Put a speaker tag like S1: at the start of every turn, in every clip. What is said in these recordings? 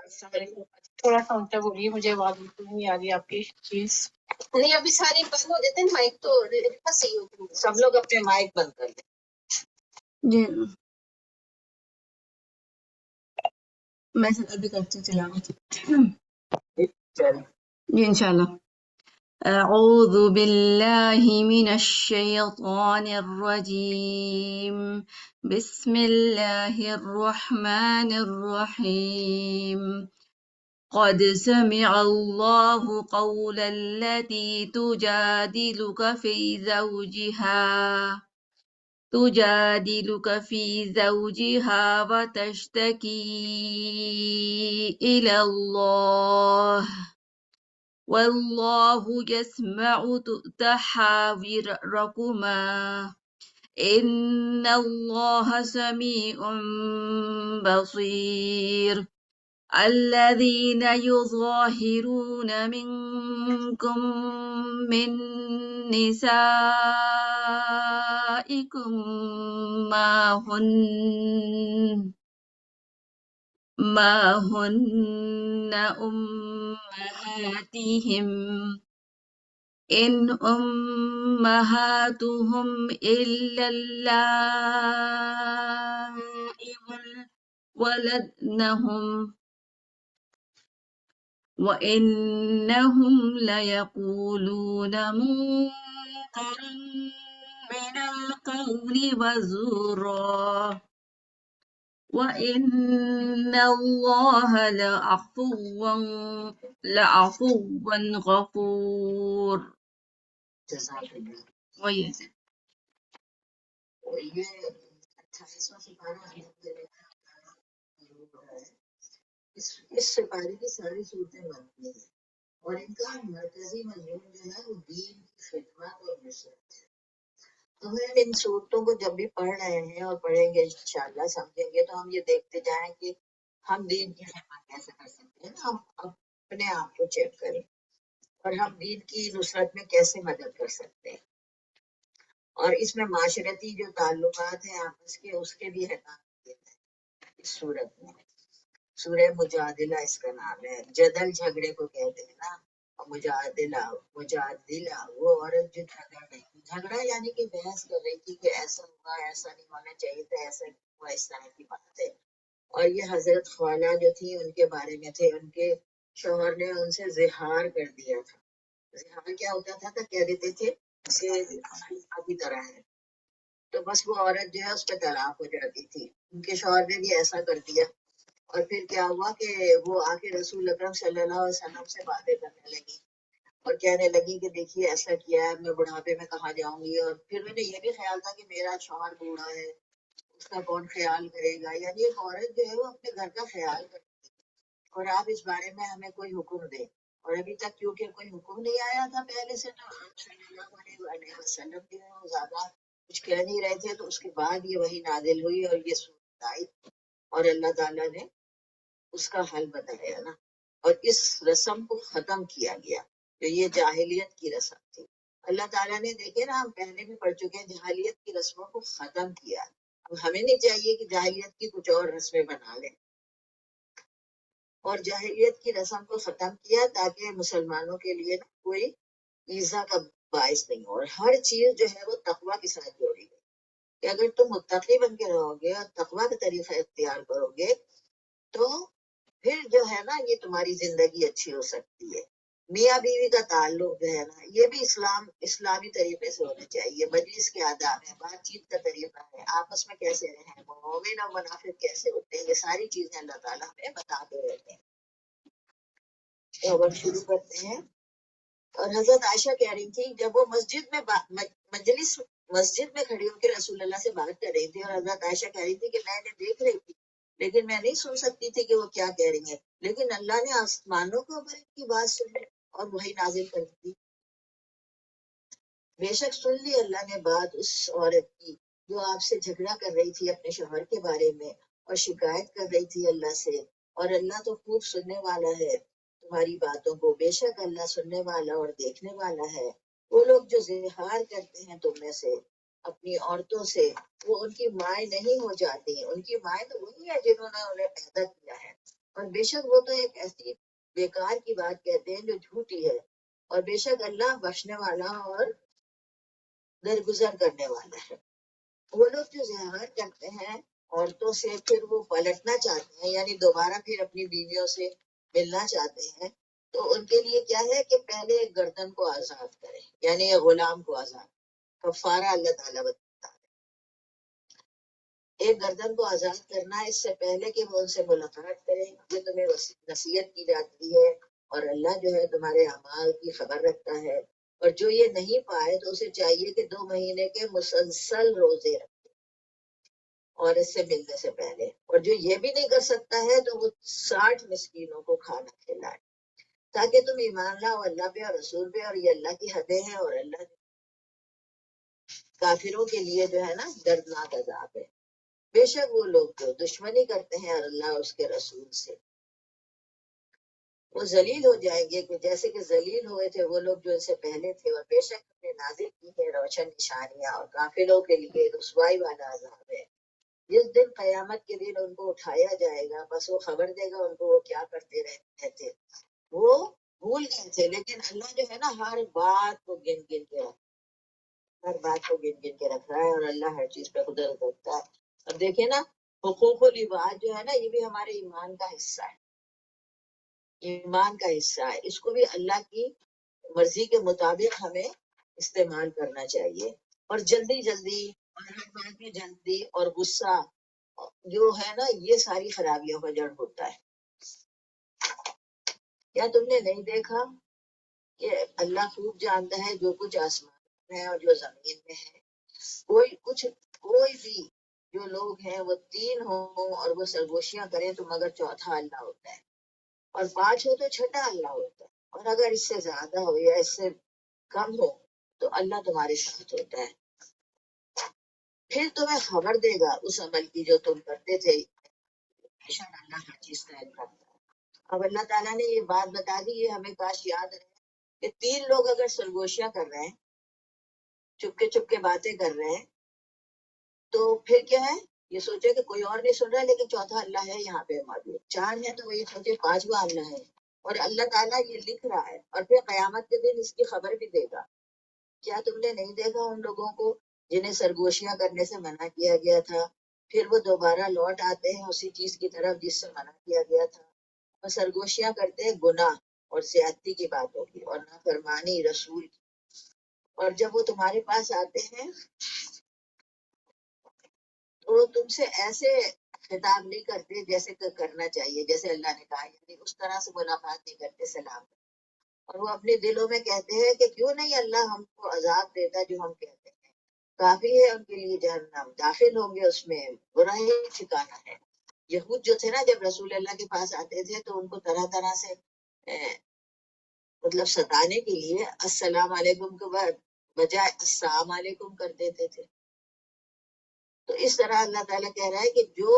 S1: تھوڑا سا اونچا بولیے، مجھے آواز بالکل نہیں آ رہی آپ کی چیز.
S2: نہیں ابھی سارے بند ہو جاتے ہیں مائک تو صحیح ہوتی ہے.
S3: سب لوگ اپنے مائک بند کر لیں.
S1: جی میں ابھی کرتی ہوں تلاوت. جی انشاءاللہ. أعوذ بالله من الشيطان الرجيم. بسم الله الرحمن الرحيم. قد سمع الله قول التي تجادلك في زوجها وتشتكي إلى الله والله يسمع تحاوركما إن الله سميع بصير. الذين يظاهرون منكم من نسائكم ما هن أمهاتهم إن أمهاتهم إلا اللائي ولدنهم وإنهم ليقولون منكرا من القول وزورا وإن الله لعفو غفور. وہی
S3: اور یہ 28واں سپارہ ہے. اس سپارے کی ساری صورتیں مبنی ہیں اور ان کا مرکزی مضمون جو ہے وہ دین کی خدمت اور نصرت ہے. تو ہم ان صورتوں کو جب بھی پڑھ رہے ہیں اور پڑھیں گے انشاءاللہ سمجھیں گے تو ہم یہ دیکھتے جائیں کہ ہم دین کی خدمت کیسے کر سکتے ہیں. ہم اپنے آپ کو چیک کریں اور ہم دین کی نصرت میں کیسے مدد کر سکتے ہیں. اور اس میں معاشرتی جو تعلقات ہیں آپس کے اس کے بھی احکام دیتے ہیں اس صورت میں. سورہ مجادلہ اس کا نام ہے. جدل جھگڑے کو کہتے ہیں نا. مجادلہ وہ عورت جو جھگڑ رہی تھی. جھگڑا یعنی کہ بحث کر رہی تھی کہ ایسا ہوا ایسا نہیں ہونا چاہیے تھا ایسا ہوا اس طرح کی بات ہے. اور یہ حضرت خوالہ جو تھی ان کے بارے میں تھے. ان کے شوہر نے ان سے زہار کر دیا تھا. زہار کیا ہوتا تھا تو کہہ دیتے تھے کہ کی طرح ہے. تو بس وہ عورت جو ہے اس پہ طلاق ہو جاتی تھی. ان کے شوہر نے بھی ایسا کر دیا. اور پھر کیا ہوا کہ وہ آ کے رسول اکرم صلی اللہ علیہ وسلم سے باتیں کرنے لگی اور کہنے لگی کہ دیکھیے ایسا کیا ہے میں بڑھاپے میں کہاں جاؤں گی. اور پھر مجھے یہ بھی خیال تھا کہ میرا شوہر بوڑھا ہے اس کا کون خیال کرے گا. یعنی ایک عورت جو ہے وہ اپنے گھر کا خیال کرتی ہے اور آپ اس بارے میں ہمیں کوئی حکم دیں. اور ابھی تک کیونکہ کوئی حکم نہیں آیا تھا پہلے سے تو آپ صلی اللہ علیہ وسلم جو ہے وہ زیادہ کچھ کہہ نہیں رہے تھے. تو اس کے بعد یہ وحی نازل ہوئی اور یہ صورت آئی اور اللہ تعالیٰ نے اس کا حل بتایا نا. اور اس رسم کو ختم کیا گیا جو یہ جاہلیت کی رسم تھی. اللہ تعالیٰ نے دیکھے نا ہم پہلے بھی پڑھ چکے ہیں جاہلیت کی رسموں کو ختم کیا. اب ہمیں نہیں چاہیے کہ جاہلیت کی کچھ اور رسمیں بنا لیں. اور جاہلیت کی رسم کو ختم کیا تاکہ مسلمانوں کے لیے کوئی ایزا کا باعث نہیں ہو. اور ہر چیز جو ہے وہ تقوی کے ساتھ جوڑی گئی کہ اگر تم متقی بن کے رہو گے اور تقوی کا طریقہ اختیار کرو گے تو پھر جو ہے نا یہ تمہاری زندگی اچھی ہو سکتی ہے. میاں بیوی کا تعلق جو ہے نا یہ بھی اسلامی طریقے سے ہونا چاہیے. مجلس کے آداب ہے, بات چیت کا طریقہ ہے, آپس میں کیسے رہیں, مومن اور منافق کیسے ہوتے ہیں, یہ ساری چیزیں اللہ تعالیٰ ہمیں بتاتے رہتے ہیں. تو اب ہم شروع کرتے ہیں. اور حضرت عائشہ کہہ رہی تھی جب وہ مسجد میں کھڑی ہو کے رسول اللہ سے بات کر رہی تھی اور حضرت عائشہ کہہ رہی تھی کہ میں انہیں دیکھ رہی تھی لیکن میں نہیں سن سکتی تھی کہ وہ کیا کہہ رہی ہیں. لیکن اللہ نے آسمانوں کو اوپر کی بات سنی اور وہی نازل کر دی. بے شک سن لی اللہ نے بات اس عورت کی جو آپ سے جھگڑا کر رہی تھی اپنے شوہر کے بارے میں اور شکایت کر رہی تھی اللہ سے. اور اللہ تو خوب سننے والا ہے تمہاری باتوں کو. بے شک اللہ سننے والا اور دیکھنے والا ہے. وہ لوگ جو زہار کرتے ہیں تم میں سے اپنی عورتوں سے وہ ان کی مائیں نہیں ہو جاتی. ان کی مائیں تو وہی ہے جنہوں نے انہیں پیدا کیا ہے اور بے شک وہ تو ایک ایسی بیکار کی بات کہتے ہیں جو جھوٹی ہے، اور بے شک اللہ بخشنے والا اور درگزر کرنے والا ہے۔ وہ لوگ جو زہار کرتے ہیں عورتوں سے، پھر وہ پلٹنا چاہتے ہیں، یعنی دوبارہ پھر اپنی بیویوں سے ملنا چاہتے ہیں، تو ان کے لیے کیا ہے کہ پہلے ایک گردن کو آزاد کریں، یعنی ایک غلام کو آزاد، کفارہ اللہ تعالیٰ بتا ہے۔ ایک گردن کو آزاد کرنا اس سے پہلے کہ وہ ان سے ملاقات کریں، یہ تمہیں نصیحت کی جاتی ہے، اور اللہ جو ہے تمہارے اعمال کی خبر رکھتا ہے، اور جو یہ نہیں پائے تو اسے چاہیے کہ 2 مہینے کے مسلسل روزے رکھے عورت سے ملنے سے پہلے، اور جو یہ بھی نہیں کر سکتا ہے تو وہ 60 مسکینوں کو کھانا کھلائے، تاکہ تم ایمان لاؤ اللہ پہ اور رسول پہ، اور یہ اللہ کی حدیں ہیں، اور اللہ کافروں کے لیے جو ہے نا دردناک عذاب ہے۔ بے شک وہ لوگ جو دشمنی کرتے ہیں اللہ اور اس کے رسول سے، وہ ذلیل ہو جائیں گے کہ جیسے کہ ذلیل ہوئے تھے وہ لوگ جو ان سے پہلے تھے، اور بے شک ہم نے نازل کی ہے روشن نشانیاں، اور کافروں کے لیے رسوائی والا عذاب ہے۔ جس دن قیامت کے دن ان کو اٹھایا جائے گا، بس وہ خبر دے گا ان کو وہ کیا کرتے رہتے تھے، وہ بھول گئے تھے، لیکن اللہ جو ہے نا ہر بات کو گن گن کے ہر بات کو گن گن کے رکھ رہا ہے، اور اللہ ہر چیز پہ قدرت رکھتا ہے۔ اب دیکھیں نا، حقوق العباد جو ہے نا یہ بھی ہمارے ایمان کا حصہ ہے، ایمان کا حصہ ہے، اس کو بھی اللہ کی مرضی کے مطابق ہمیں استعمال کرنا چاہیے، اور جلدی جلدی اور ہر بات میں جلدی اور غصہ جو ہے نا یہ ساری خرابیوں کا جڑ ہوتا ہے۔ کیا تم نے نہیں دیکھا کہ اللہ خوب جانتا ہے جو کچھ آسمان میں ہے اور جو زمین میں ہے، کوئی بھی جو لوگ ہیں وہ 3 ہوں اور وہ سرگوشیاں کریں تو مگر چوتھا اللہ ہوتا ہے، اور 5 ہو تو چھٹا اللہ ہوتا ہے، اور اگر اس سے زیادہ ہو یا اس سے کم ہو تو اللہ تمہارے ساتھ ہوتا ہے، پھر تمہیں خبر دے گا اس عمل کی جو تم کرتے تھے، بے شک اللہ ہر چیز کا علم رکھتا ہے۔ اب اللہ تعالیٰ نے یہ بات بتا دی، یہ ہمیں کاش یاد رہے کہ 3 لوگ اگر سرگوشیاں کر رہے ہیں، چپ کے باتیں کر رہے ہیں، تو پھر کیا ہے، یہ سوچے کہ کوئی اور نہیں سن رہا لیکن چوتھا اللہ ہے یہاں پہ موجود، 4 ہے تو وہ یہ سوچے 5واں اللہ ہے، اور اللہ تعالیٰ یہ لکھ رہا ہے، اور پھر قیامت کے دن اس کی خبر بھی دے گا۔ کیا تم نے نہیں دیکھا ان لوگوں کو جنہیں سرگوشیاں کرنے سے منع کیا گیا تھا، پھر وہ دوبارہ لوٹ آتے ہیں اسی چیز کی طرف جس سے منع کیا گیا تھا، اور سرگوشیاں کرتے ہیں گناہ اور زیادتی کی باتوں کی اور نافرمانی رسول کی، اور جب وہ تمہارے پاس آتے ہیں تو تم سے ایسے خطاب نہیں کرتے جیسے کہ کرنا چاہیے، جیسے اللہ نے کہا، یعنی اس طرح سے ملاقات نہیں کرتے سلام، اور وہ اپنے دلوں میں کہتے ہیں کہ کیوں نہیں اللہ ہم کو عذاب دیتا جو ہم کہتے ہیں، کافی ہے ان کے لیے جہنم، داخل ہوں گے اس میں، برا ہی ٹھکانا ہے۔ یہود جو تھے نا جب رسول اللہ کے پاس آتے تھے تو ان کو طرح طرح سے مطلب ستانے کے لیے السلام علیکم کے بعد بجائے السلام علیکم کر دیتے تھے، تو اس طرح اللہ تعالیٰ کہہ رہا ہے کہ جو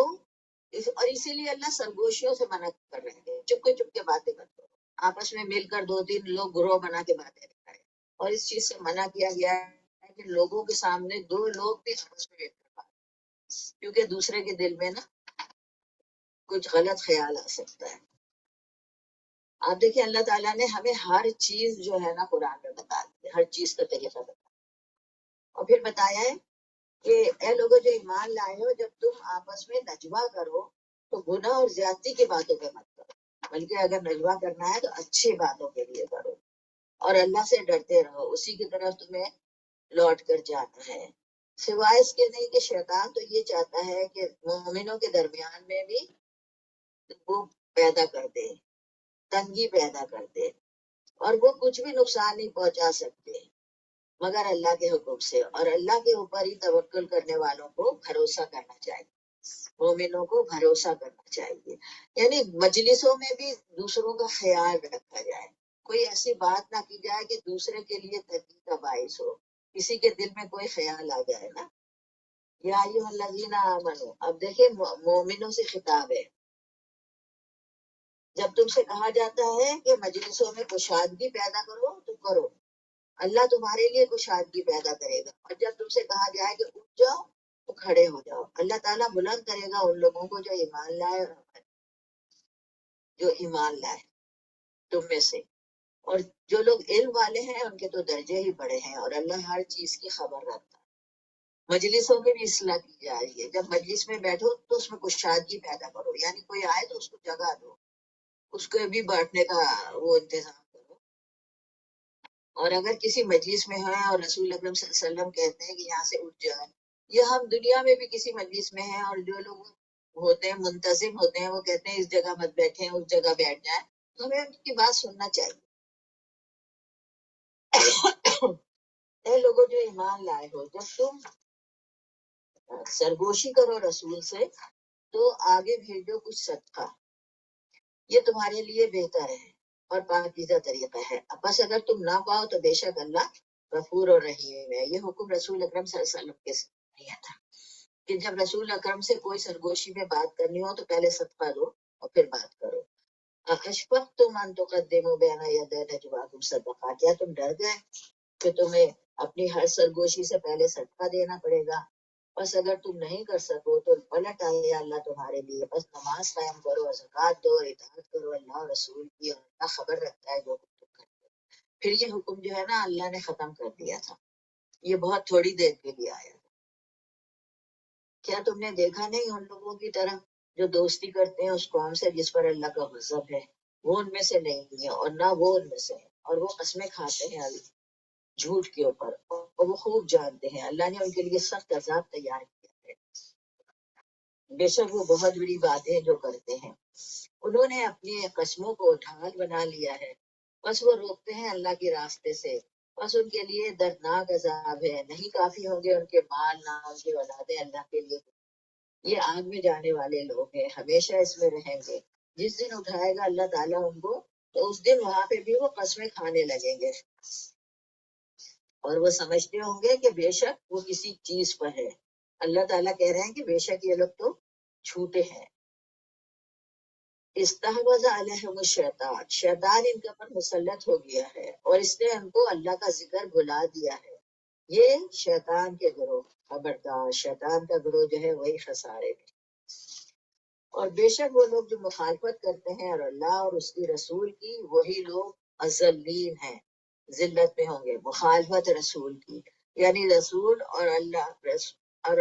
S3: اور اسی لیے اللہ سرگوشیوں سے منع کر رہے ہیں، چپ کے باتیں مت کرو، آپس میں مل کر 2-3 لوگ گروہ بنا کے باتیں کریں، اور اس چیز سے منع کیا گیا ہے کہ لوگوں کے سامنے 2 لوگ بھی آپس میں مل کر بات، کیونکہ دوسرے کے دل میں نا کچھ غلط خیال آ سکتا ہے۔ آپ دیکھیں اللہ تعالیٰ نے ہمیں ہر چیز جو ہے نا قرآن میں بتا دی، ہر چیز کا طریقہ بتا، اور پھر بتایا ہے کہ اے لوگوں جو ایمان لائے ہو، جب تم آپس میں نجوا کرو تو گناہ اور زیادتی کی باتوں پہ مت کرو، بلکہ اگر نجوا کرنا ہے تو اچھی باتوں کے لیے کرو، اور اللہ سے ڈرتے رہو، اسی کی طرف تمہیں لوٹ کر جانا ہے، سوائے اس کے نہیں کہ شیطان تو یہ چاہتا ہے کہ مومنوں کے درمیان میں بھی وہ پیدا کر دے، تنگی پیدا کر دے، اور وہ کچھ بھی نقصان نہیں پہنچا سکتے مگر اللہ کے حکم سے، اور اللہ کے اوپر ہی توکل کرنے والوں کو بھروسہ کرنا چاہیے، مومنوں کو بھروسہ کرنا چاہیے، یعنی مجلسوں میں بھی دوسروں کا خیال رکھا جائے، کوئی ایسی بات نہ کی جائے کہ دوسرے کے لیے تنگی کا باعث ہو، کسی کے دل میں کوئی خیال آ جائے نا۔ یا ایھا الذین آمنو، اب دیکھیں مومنوں سے خطاب ہے، جب تم سے کہا جاتا ہے کہ مجلسوں میں کشادگی پیدا کرو تو کرو، اللہ تمہارے لیے کشادگی پیدا کرے گا، اور جب تم سے کہا جائے کہ اٹھ جاؤ تو کھڑے ہو جاؤ، اللہ تعالیٰ بلند کرے گا ان لوگوں کو جو ایمان لائے اور جو ایمان لائے تم میں سے، اور جو لوگ علم والے ہیں ان کے تو درجے ہی بڑے ہیں، اور اللہ ہر چیز کی خبر رکھتا ہے۔ مجلسوں کی بھی اصلاح کی جا رہی ہے، جب مجلس میں بیٹھو تو اس میں کشادگی پیدا کرو، یعنی کوئی آئے تو اس کو جگہ دو، اس کو بھی بیٹھنے کا وہ انتظام کرو۔ اور اگر کسی مجلس میں ہے اور رسول اکرم صلی اللہ علیہ وسلم کہتے ہیں کہ یہاں سے اٹھ جائے، یا ہم دنیا میں بھی کسی مجلس میں ہیں اور جو لوگ ہوتے ہیں منتظم ہوتے ہیں وہ کہتے ہیں اس جگہ مت بیٹھیں اس جگہ بیٹھ جائیں، تو ہمیں ان کی بات سننا چاہیے۔ اے لوگوں جو ایمان لائے ہو، جب تم سرگوشی کرو رسول سے تو آگے بھیجو کچھ صدقہ، یہ تمہارے لیے بہتر ہے اور پاکیزہ طریقہ ہے۔ بس اگر تم نہ پاؤ تو بے شک اللہ غفور اور رحیم ہے۔ یہ حکم رسول اکرم صلی اللہ علیہ وسلم کے لیے تھا کہ جب رسول اکرم سے کوئی سرگوشی میں بات کرنی ہو تو پہلے صدقہ دو اور پھر بات کرو۔ اشفقتم ان تقدموا بین یدی نجواکم صدقات، کیا تم ڈر گئے کہ تمہیں اپنی ہر سرگوشی سے پہلے صدقہ دینا پڑے گا؟ بس اگر تم نہیں کر سکو تو پلٹ آئے اللہ تمہارے لیے، بس نماز قائم کرو اور زکوٰۃ دو اور اطاعت کرو اللہ اور رسول کی، اور اللہ خبر رکھتا ہے جو کچھ تم کرتے ہو۔ پھر یہ حکم جو ہے نا اللہ نے ختم کر دیا تھا، یہ بہت تھوڑی دیر کے لیے آیا تھا۔ کیا تم نے دیکھا نہیں ان لوگوں کی طرح جو دوستی کرتے ہیں اس قوم سے جس پر اللہ کا غضب ہے؟ وہ ان میں سے نہیں ہے اور نہ وہ ان میں سے ہے، اور وہ قسمیں کھاتے ہیں جھوٹ کے اوپر، اور وہ خوب جانتے ہیں اللہ نے ان کے لیے سخت عذاب تیار کیا ہے۔ بے شک وہ بہت بڑی باتیں جو کرتے ہیں، انہوں نے اپنی قسموں کو ڈھال بنا لیا ہے، بس وہ روکتے ہیں اللہ کے راستے سے، بس ان کے لیے دردناک عذاب ہے، نہیں کافی ہوں گے ان کے مال نہ ان کی اولادیں اللہ کے لیے، یہ آگ میں جانے والے لوگ ہیں، ہمیشہ اس میں رہیں گے۔ جس دن اٹھائے گا اللہ تعالیٰ ان کو تو اس دن وہاں پہ بھی وہ قسمیں کھانے لگیں گے، اور وہ سمجھتے ہوں گے کہ بے شک وہ کسی چیز پر ہے۔ اللہ تعالیٰ کہہ رہے ہیں کہ بے شک یہ لوگ تو چھوٹے ہیں۔ استحوذ علیہم الشیطان، شیطان ان کے پر مسلط ہو گیا ہے اور اس نے ان کو اللہ کا ذکر بھلا دیا ہے۔ یہ شیطان کے گروہ، خبردار شیطان کا گروہ جو ہے وہی خسارے میں۔ اور بے شک وہ لوگ جو مخالفت کرتے ہیں اور اللہ اور اس کی رسول کی، وہی لوگ اذلین ہیں، ذلت میں ہوں گے۔ مخالفت رسول کی یعنی رسول اور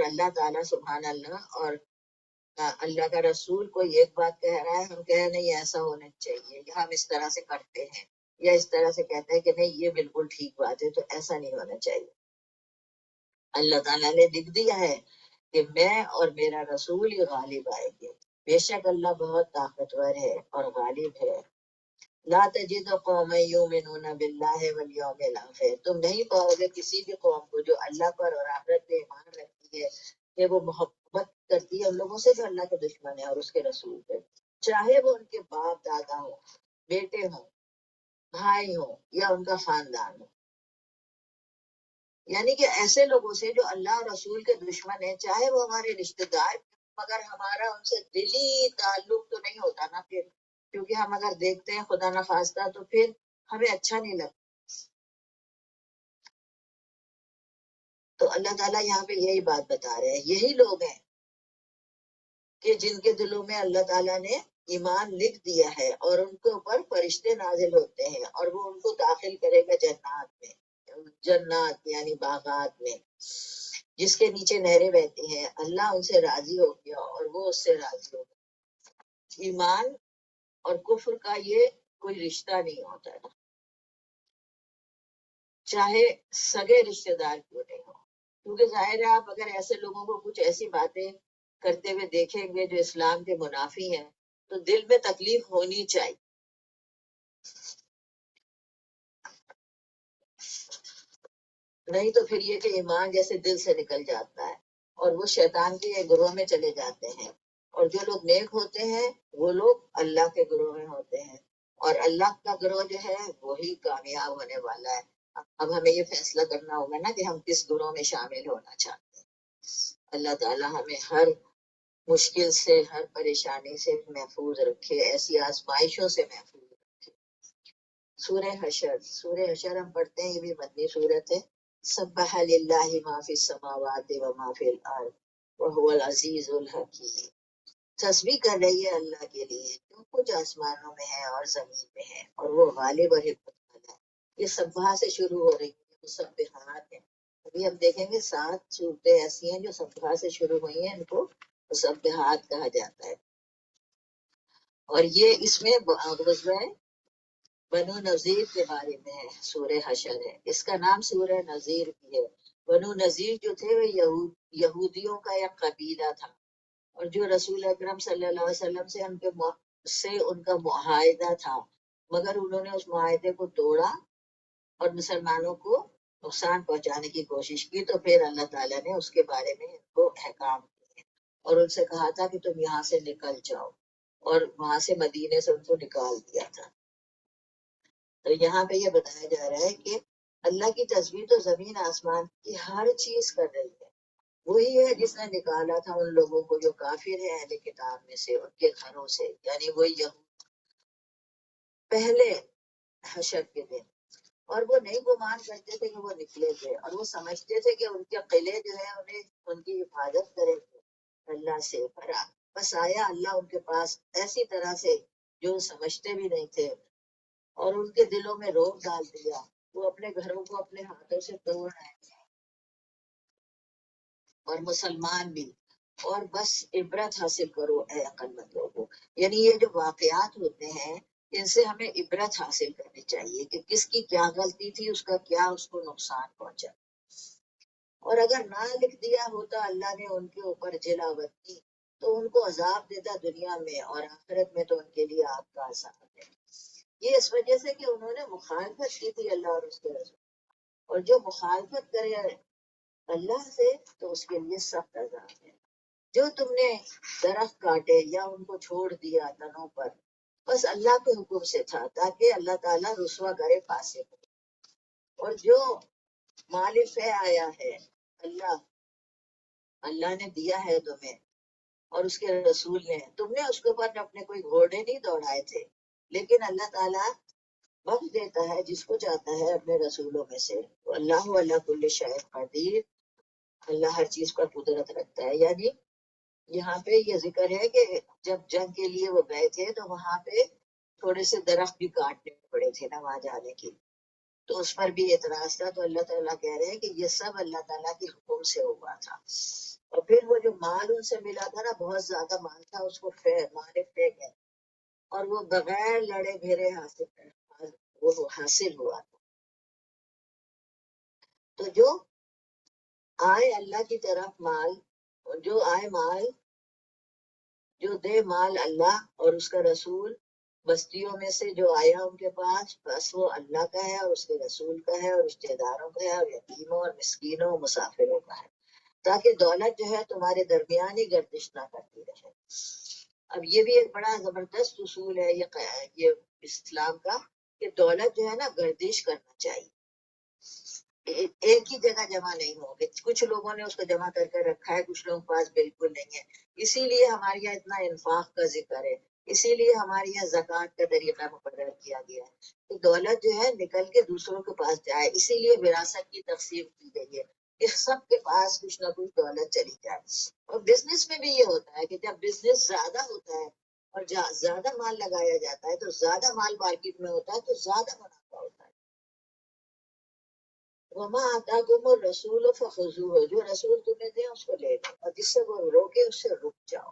S3: اللہ تعالیٰ سبحان اللہ اور اللہ کا رسول کوئی ایک بات کہہ رہا ہے، ہم کہہ نہیں ایسا ہونا چاہیے، یا ہم اس طرح سے کرتے ہیں یا اس طرح سے کہتے ہیں کہ نہیں یہ بالکل ٹھیک بات ہے، تو ایسا نہیں ہونا چاہیے۔ اللہ تعالیٰ نے لکھ دیا ہے کہ میں اور میرا رسول ہی غالب آئیں گے، بے شک اللہ بہت طاقتور ہے اور غالب ہے۔ لا تجد قوما یؤمنون باللہ والیوم الآخر، تم نہیں پاؤ گے کسی بھی قوم کو جو اللہ پر اور آخرت پہ ایمان رکھتی ہے کہ وہ محبت کرتی ہے ان لوگوں سے جو اللہ کے دشمن ہے اور اس کے رسول پہ، چاہے وہ ان کے باپ دادا ہوں، بیٹے ہوں، بھائی ہوں یا ان کا خاندان ہو، یعنی کہ ایسے لوگوں سے جو اللہ اور رسول کے دشمن ہیں، چاہے وہ ہمارے رشتے دار، مگر ہمارا ان سے دلی تعلق تو نہیں ہوتا نا پھر، کیونکہ ہم اگر دیکھتے ہیں خدا نخواستہ تو پھر ہمیں اچھا نہیں لگتا۔ تو اللہ تعالیٰ یہاں پہ یہی بات بتا رہے ہیں، یہی لوگ ہیں کہ جن کے دلوں میں اللہ تعالیٰ نے ایمان لکھ دیا ہے اور ان کے اوپر فرشتے نازل ہوتے ہیں اور وہ ان کو داخل کرے گا جنات میں، جنات یعنی باغات میں جس کے نیچے نہریں بہتی ہیں، اللہ ان سے راضی ہو گیا اور وہ اس سے راضی ہو گیا۔ ایمان اور کفر کا یہ کوئی رشتہ نہیں ہوتا ہے، چاہے سگے رشتے دار کیوں نہیں ہو، کیونکہ ظاہر ہے آپ اگر ایسے لوگوں کو کچھ ایسی باتیں کرتے ہوئے دیکھیں گے جو اسلام کے منافی ہیں تو دل میں تکلیف ہونی چاہیے۔ نہیں تو پھر یہ کہ ایمان جیسے دل سے نکل جاتا ہے اور وہ شیطان کے گروہ میں چلے جاتے ہیں، اور جو لوگ نیک ہوتے ہیں وہ لوگ اللہ کے گروہ میں ہوتے ہیں، اور اللہ کا گروہ جو ہے وہی کامیاب ہونے والا ہے۔ اب ہمیں یہ فیصلہ کرنا ہوگا نا کہ ہم کس گروہ میں شامل ہونا چاہتے ہیں۔ اللہ تعالیٰ ہمیں ہر مشکل سے، ہر پریشانی سے محفوظ رکھے، ایسی آزمائشوں سے محفوظ رکھے۔ سورہ حشر، سورہ حشر ہم پڑھتے ہیں، یہ بھی مدنی سورت ہے۔ سبح للہ ما فی السماوات و ما فی الارض وهو العزیز الحکیم۔ تسبیح کر رہی ہے اللہ کے لیے جو کچھ آسمانوں میں ہے اور زمین میں ہے، اور وہ غالب اور حکمت والا ہے۔ یہ سبحہ سے شروع ہو رہی ہے، مسبحات ہیں۔ ابھی ہم دیکھیں گے 7 صورتیں ایسی ہیں جو سبحہ سے شروع ہوئی ہیں، ان کو مسبحات کہا جاتا ہے۔ اور یہ اس میں غزوہ بنو نذیر کے بارے میں ہے، سورہ حشر ہے، اس کا نام سورہ نذیر بھی ہے۔ بنو نذیر جو تھے وہ یہودیوں کا ایک قبیلہ تھا، اور جو رسول اکرم صلی اللہ علیہ وسلم سے ان کا معاہدہ تھا، مگر انہوں نے اس معاہدے کو توڑا اور مسلمانوں کو نقصان پہنچانے کی کوشش کی، تو پھر اللہ تعالیٰ نے اس کے بارے میں ان کو احکام دیے اور ان سے کہا تھا کہ تم یہاں سے نکل جاؤ، اور وہاں سے مدینے سے ان کو نکال دیا تھا۔ تو یہاں پہ یہ بتایا جا رہا ہے کہ اللہ کی تسبیح تو زمین آسمان کی ہر چیز کر رہی ہے۔ وہی ہے جس نے نکالا تھا ان لوگوں کو جو کافر ہیں اہل کتاب میں سے، ان کے گھروں سے، یعنی وہی یہود پہلے حشر کے دن، اور وہ نہیں گمان کرتے تھے کہ وہ نکلے گئے، اور وہ سمجھتے تھے کہ ان کے قلعے جو ہے انہیں ان کی حفاظت کرے گے اللہ سے، پر بس آیا اللہ ان کے پاس ایسی طرح سے جو سمجھتے بھی نہیں تھے، اور ان کے دلوں میں روب ڈال دیا، وہ اپنے گھروں کو اپنے ہاتھوں سے توڑ رہے تھے، اور مسلمان بھی۔ اور بس عبرت حاصل کرو اے عقل مند لوگوں، یعنی یہ جو واقعات ہوتے ہیں ان سے ہمیں عبرت حاصل کرنی چاہیے کہ کس کی کیا غلطی تھی، اس کا کیا اس کو نقصان پہنچا، اور اگر نہ لکھ دیا ہوتا اللہ نے ان کے اوپر جلاوطنی تو ان کو عذاب دیتا دنیا میں، اور آخرت میں تو ان کے لیے آپ کا عذاب ہے۔ یہ اس وجہ سے کہ انہوں نے مخالفت کی تھی اللہ اور اس کے رسول، اور جو مخالفت کرے اللہ سے تو اس کے لیے سخت عذاب ہے۔ جو تم نے درخت کاٹے یا ان کو چھوڑ دیا تنوں پر، بس اللہ کے حکم سے تھا تاکہ اللہ تعالیٰ رسوا کرے پاسے کو، اور جو مال فہ آیا ہے اللہ نے دیا ہے تمہیں اور اس کے رسول نے، تم نے اس کے اوپر اپنے کوئی گھوڑے نہیں دوڑائے تھے، لیکن اللہ تعالیٰ بخش دیتا ہے جس کو چاہتا ہے اپنے رسولوں میں سے، اللہ علی کل شیء قدیر، اللہ ہر چیز پر قدرت رکھتا ہے۔ یعنی یہاں پہ یہ ذکر ہے کہ جب جنگ کے لیے وہ گئے تھے تو وہاں پہ تھوڑے سے درخت بھی کاٹنے پڑے تھے نا وہاں جانے کی، تو اس پر بھی اعتراض تھا، تو اللہ تعالیٰ کہہ رہے ہیں کہ یہ سب اللہ تعالیٰ کے حکم سے ہوا تھا۔ اور پھر وہ جو مال ان سے ملا تھا نا، بہت زیادہ مال تھا، اس کو مال فہ گئے، اور وہ بغیر لڑے بھیرے حاصل ہوا تھا۔ تو جو آئے اللہ کی طرف مال، جو آئے مال، جو دے مال اللہ اور اس کا رسول، بستیوں میں سے جو آیا ان کے پاس، بس وہ اللہ کا ہے اور اس کے رسول کا ہے اور رشتے داروں کا ہے اور یتیموں اور مسکینوں اور مسافروں کا ہے، تاکہ دولت جو ہے تمہارے درمیان ہی گردش نہ کرتی رہے۔ اب یہ بھی ایک بڑا زبردست اصول ہے یہ اسلام کا، کہ دولت جو ہے نا گردش کرنا چاہیے، ایک ہی جگہ جمع نہیں ہوگے۔ کچھ لوگوں نے اس کو جمع کر کے رکھا ہے، کچھ لوگوں کے پاس بالکل نہیں ہے، اسی لیے ہمارے یہاں اتنا انفاق کا ذکر ہے، اسی لیے ہمارے یہاں زکوٰۃ کا طریقہ مقرر کیا گیا ہے کہ دولت جو ہے نکل کے دوسروں کے پاس جائے، اسی لیے وراثت کی تقسیم کی گئی ہے کہ سب کے پاس کچھ نہ کچھ دولت چلی جائے۔ اور بزنس میں بھی یہ ہوتا ہے کہ جب بزنس زیادہ ہوتا ہے اور زیادہ مال لگایا جاتا ہے، تو زیادہ مال مارکیٹ میں ہوتا ہے تو زیادہ منافع ہوتا ہے۔ وما آتاکم الرسول فخذوہ، جو رسول تمہیں دے اس کو لے لو، اور جس سے وہ روکے اس سے رک جاؤ،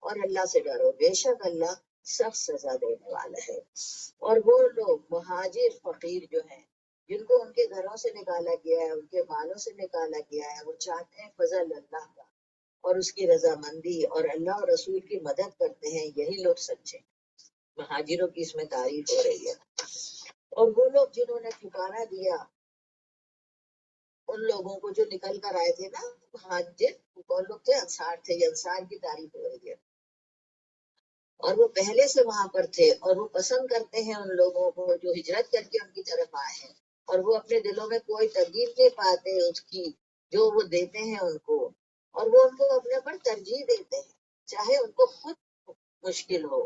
S3: اور اللہ سے ڈرو، بے شک اللہ سخت سزا دینے والا ہے۔ اور وہ لوگ مہاجر فقیر جو ہیں، جن کو ان کے گھروں سے نکالا گیا ہے، ان کے مالوں سے نکالا گیا ہے، وہ چاہتے ہیں فضل اللہ کا اور اس کی رضامندی، اور اللہ اور رسول کی مدد کرتے ہیں، یہی لوگ سچے ہیں۔ مہاجروں کی اس میں تعریف ہو رہی ہے۔ اور وہ لوگ جنہوں نے ٹھکانہ دیا ان لوگوں کو جو نکل کر آئے تھے نا مہاجر، وہ کون لوگ تھے؟ انصار تھے، یہ انصار کی تعریف ہو رہی ہے، اور وہ پہلے سے وہاں پر تھے، اور وہ پسند کرتے ہیں ان لوگوں کو جو ہجرت کر کے ان کی طرف آئے ہیں، اور وہ اپنے دلوں میں کوئی ترغیب نہیں پاتے اس کی جو وہ دیتے ہیں ان کو، اور وہ ان کو اپنے پر ترجیح دیتے ہیں چاہے ان کو خود مشکل ہو،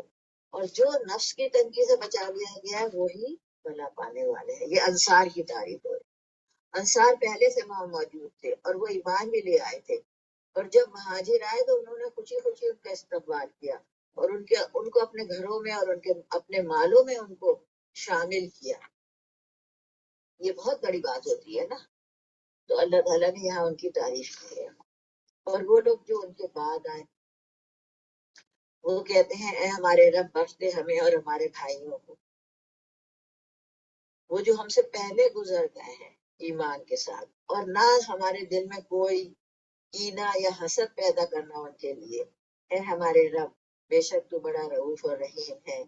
S3: اور جو نفس کی تنگی سے بچا لیا گیا ہے وہی بھلا پانے والے ہیں۔ یہ انصار کی تعریف ہو رہی ہے۔ انصار پہلے سے وہاں موجود تھے اور وہ ایمان بھی لے آئے تھے، اور جب مہاجر آئے تو انہوں نے خوشی خوشی ان کا استقبال کیا اور ان کو اپنے گھروں میں اور اپنے مالوں میں ان کو شامل کیا. یہ بہت بڑی بات ہوتی ہے نا. تو اللہ تعالیٰ نے یہاں ان کی تعریف کی ہے. اور وہ لوگ جو ان کے بعد آئے وہ کہتے ہیں اے ہمارے رب بخش دے ہمیں اور ہمارے بھائیوں کو، وہ جو ہم سے پہلے گزر گئے ہیں ایمان کے ساتھ، اور نہ ہمارے دل میں کوئی کینہ یا حسد پیدا کرنا ان کے لیے. اے ہمارے رب بے شک تو بڑا رؤوف اور رحیم ہے.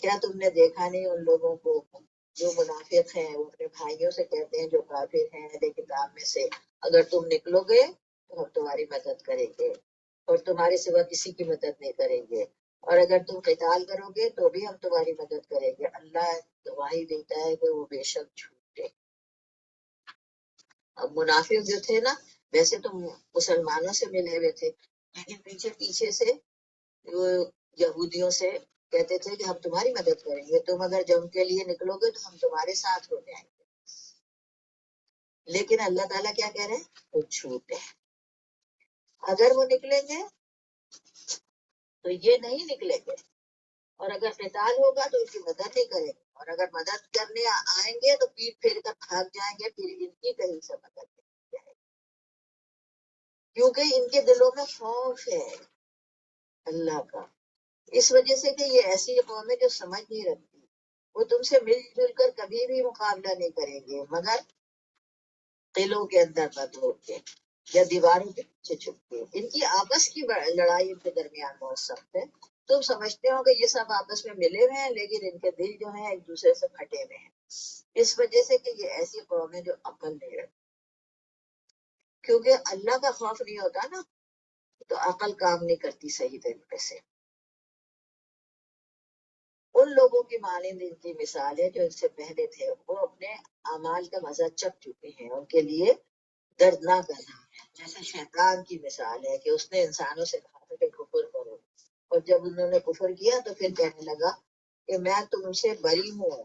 S3: کیا تم نے دیکھا نہیں ان لوگوں کو جو منافق ہیں، وہ اپنے بھائیوں سے کہتے ہیں جو کافر ہیں اہل کتاب میں سے، اگر تم نکلو گے تو ہم تمہاری مدد کریں گے اور تمہارے سوا کسی کی مدد نہیں کریں گے، اور اگر تم قتال کرو گے تو بھی ہم تمہاری مدد کریں گے. اللہ گواہی دیتا ہے کہ وہ بے شک جھوٹے. اب منافق جو تھے نا، ویسے تو مسلمانوں سے ملے ہوئے تھے، لیکن پیچھے پیچھے سے وہ یہودیوں سے کہتے تھے کہ ہم تمہاری مدد کریں گے، تم اگر جنگ کے لیے نکلو گے تو ہم تمہارے ساتھ ہو جائیں گے. لیکن اللہ تعالیٰ کیا کہہ رہے ہیں؟ وہ جھوٹ ہے. اگر وہ نکلیں گے تو یہ نہیں نکلیں گے، اور اگر قتال ہوگا تو ان کی مدد نہیں کریں گے، اور اگر مدد کرنے آئیں گے تو پیٹ پھیر کر بھاگ جائیں گے، پھر ان کی کہیں سے مدد نہیں جائے گی، کیونکہ ان کے دلوں میں خوف ہے اللہ کا. اس وجہ سے کہ یہ ایسی قوم ہے جو سمجھ نہیں رکھتی، وہ تم سے مل جل کر کبھی بھی مقابلہ نہیں کریں گے مگر قلعوں کے اندر بند ہو کے یا دیواروں کے پیچھے چھپ کے. ان کی آپس کی لڑائی ان کے درمیان بہت سخت ہے. تم سمجھتے ہو کہ یہ سب آپس میں ملے ہوئے ہیں، لیکن ان کے دل جو ہیں ایک دوسرے سے پھٹے ہوئے ہیں، اس وجہ سے کہ یہ ایسی قوم ہے جو عقل نہیں رکھتی. کیونکہ اللہ کا خوف نہیں ہوتا نا تو عقل کام نہیں کرتی صحیح طریقے سے. ان لوگوں کی مانند ان کی مثال ہے جو ان سے پہلے تھے، وہ اپنے اعمال کا مزہ چکھ چکے ہیں، ان کے لیے دردناک عذاب ہے. جیسے شیطان کی مثال ہے کہ اس نے انسانوں سے کہا تھا کہ کفر کرو، اور جب انہوں نے کفر کیا تو پھر کہنے لگا کہ میں تم سے بری ہوں،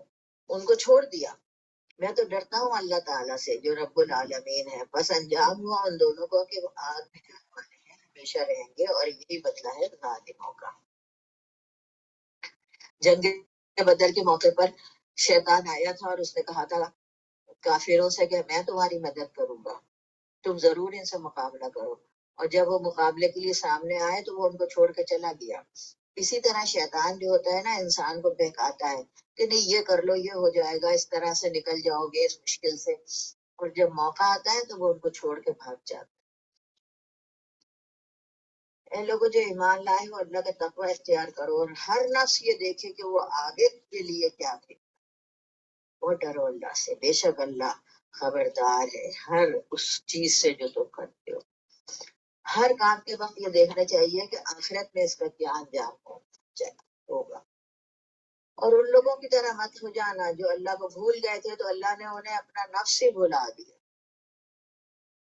S3: ان کو چھوڑ دیا. میں تو ڈرتا ہوں اللہ تعالیٰ سے جو رب العالمین ہے. بس انجام ہوا ان دونوں کو کہ وہ آگ میں جانے والے ہیں، ہمیشہ رہیں گے، اور یہی بدلہ ہے ظالموں کا. جنگ بدر کے موقع پر شیطان آیا تھا اور اس نے کہا تھا کافروں سے کہ میں تمہاری مدد کروں گا، تم ضرور ان سے مقابلہ کرو. اور جب وہ مقابلے کے لیے سامنے آئے تو وہ ان کو چھوڑ کے چلا گیا. اسی طرح شیطان جو ہوتا ہے نا انسان کو بہکاتا ہے کہ نہیں یہ کر لو، یہ ہو جائے گا، اس طرح سے نکل جاؤ گے اس مشکل سے، اور جب موقع آتا ہے تو وہ ان کو چھوڑ کے بھاگ جاتا ہے. اے لوگوں جو ایمان لائے ہو اللہ کا تقوی اختیار کرو اور ہر نفس یہ دیکھے کہ وہ آگے کے لیے کیا تھے، اور ڈرو اللہ سے، بے شک اللہ خبردار ہے ہر اس چیز سے جو تم کرتے ہو. ہر کام کے وقت یہ دیکھنا چاہیے کہ آخرت میں اس کا کیا انجام ہوگا. اور ان لوگوں کی طرح مت ہو جانا جو اللہ کو بھول گئے تھے تو اللہ نے انہیں اپنا نفس سے بھلا دیا.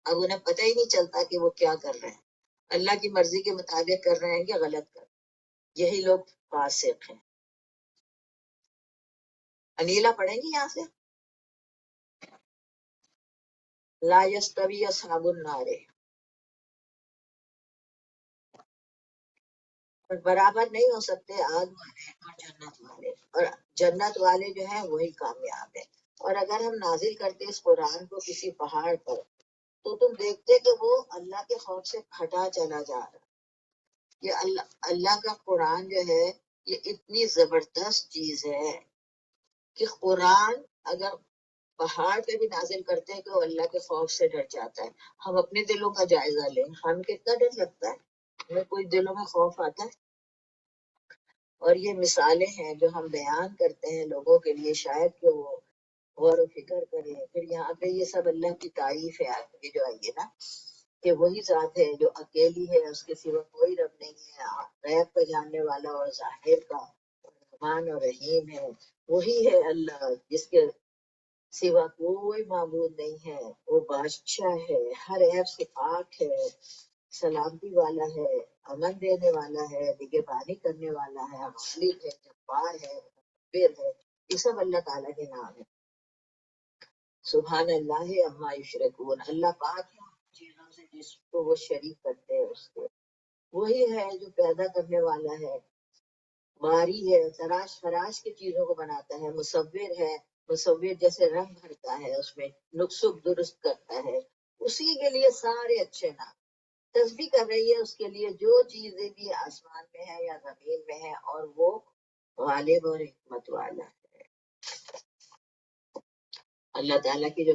S3: اب انہیں پتہ ہی نہیں چلتا کہ وہ کیا کر رہے ہیں، اللہ کی مرضی کے مطابق کر رہے ہیں کہ غلط کر رہے ہیں. یہی لوگ فاسق ہیں. انیلا پڑھیں گی یہاں سے، لا یستوی اصحاب النار، اور برابر نہیں ہو سکتے آگ والے اور جنت والے، اور جنت والے جو ہیں وہی کامیاب ہیں. اور اگر ہم نازل کرتے اس قرآن کو کسی پہاڑ پر تو تم دیکھتے کہ وہ اللہ کے خوف سے پھٹا چلا جا رہا. یہ اللہ کا قرآن جو ہے یہ اتنی زبردست چیز ہے کہ قرآن اگر پہاڑ پہ بھی نازل کرتے ہیں تو اللہ کے خوف سے ڈر جاتا ہے. ہم اپنے دلوں کا جائزہ لیں، ہم کتنا ڈر لگتا ہے، ہمیں کوئی دلوں میں خوف آتا ہے. اور یہ مثالیں ہیں جو ہم بیان کرتے ہیں لوگوں کے لیے شاید کہ وہ غور و فکر کریں. پھر یہاں پہ یہ سب اللہ کی تعریف ہے آگے جو آئیے نا کہ وہی ذات ہے جو اکیلی ہے، اس کے سوا کوئی رب نہیں ہے، غیب کا جاننے والا اور ظاہر کا، رحمان اور رحیم ہے. وہی ہے اللہ جس کے سوا کوئی معبود نہیں ہے. وہ بادشاہ ہے، ہر عیب سے پاک ہے، سلامتی والا ہے، امن دینے والا ہے، نگہبانی کرنے والا ہے، غالب ہے، جبار ہے، متکبر ہے. یہ سب اللہ تعالیٰ کے نام ہے. سبحان اللہ عما یشرکون، اللہ پاک ہے چیزوں سے جس کو وہ شریک کرتے ہیں اس کے، وہی ہے جو پیدا کرنے والا ہے، باری ہے، تراش فراش کی چیزوں کو بناتا ہے، مصور ہے، مصور جیسے رنگ بھرتا ہے، اس میں نقص درست کرتا ہے، اسی کے لیے سارے اچھے نام، تسبیح کر رہی ہے اس کے لیے جو چیزیں بھی آسمان میں ہے یا زمین میں ہے، اور وہ غالب اور حکمت والا ہے۔ اللہ تعالیٰ کی جو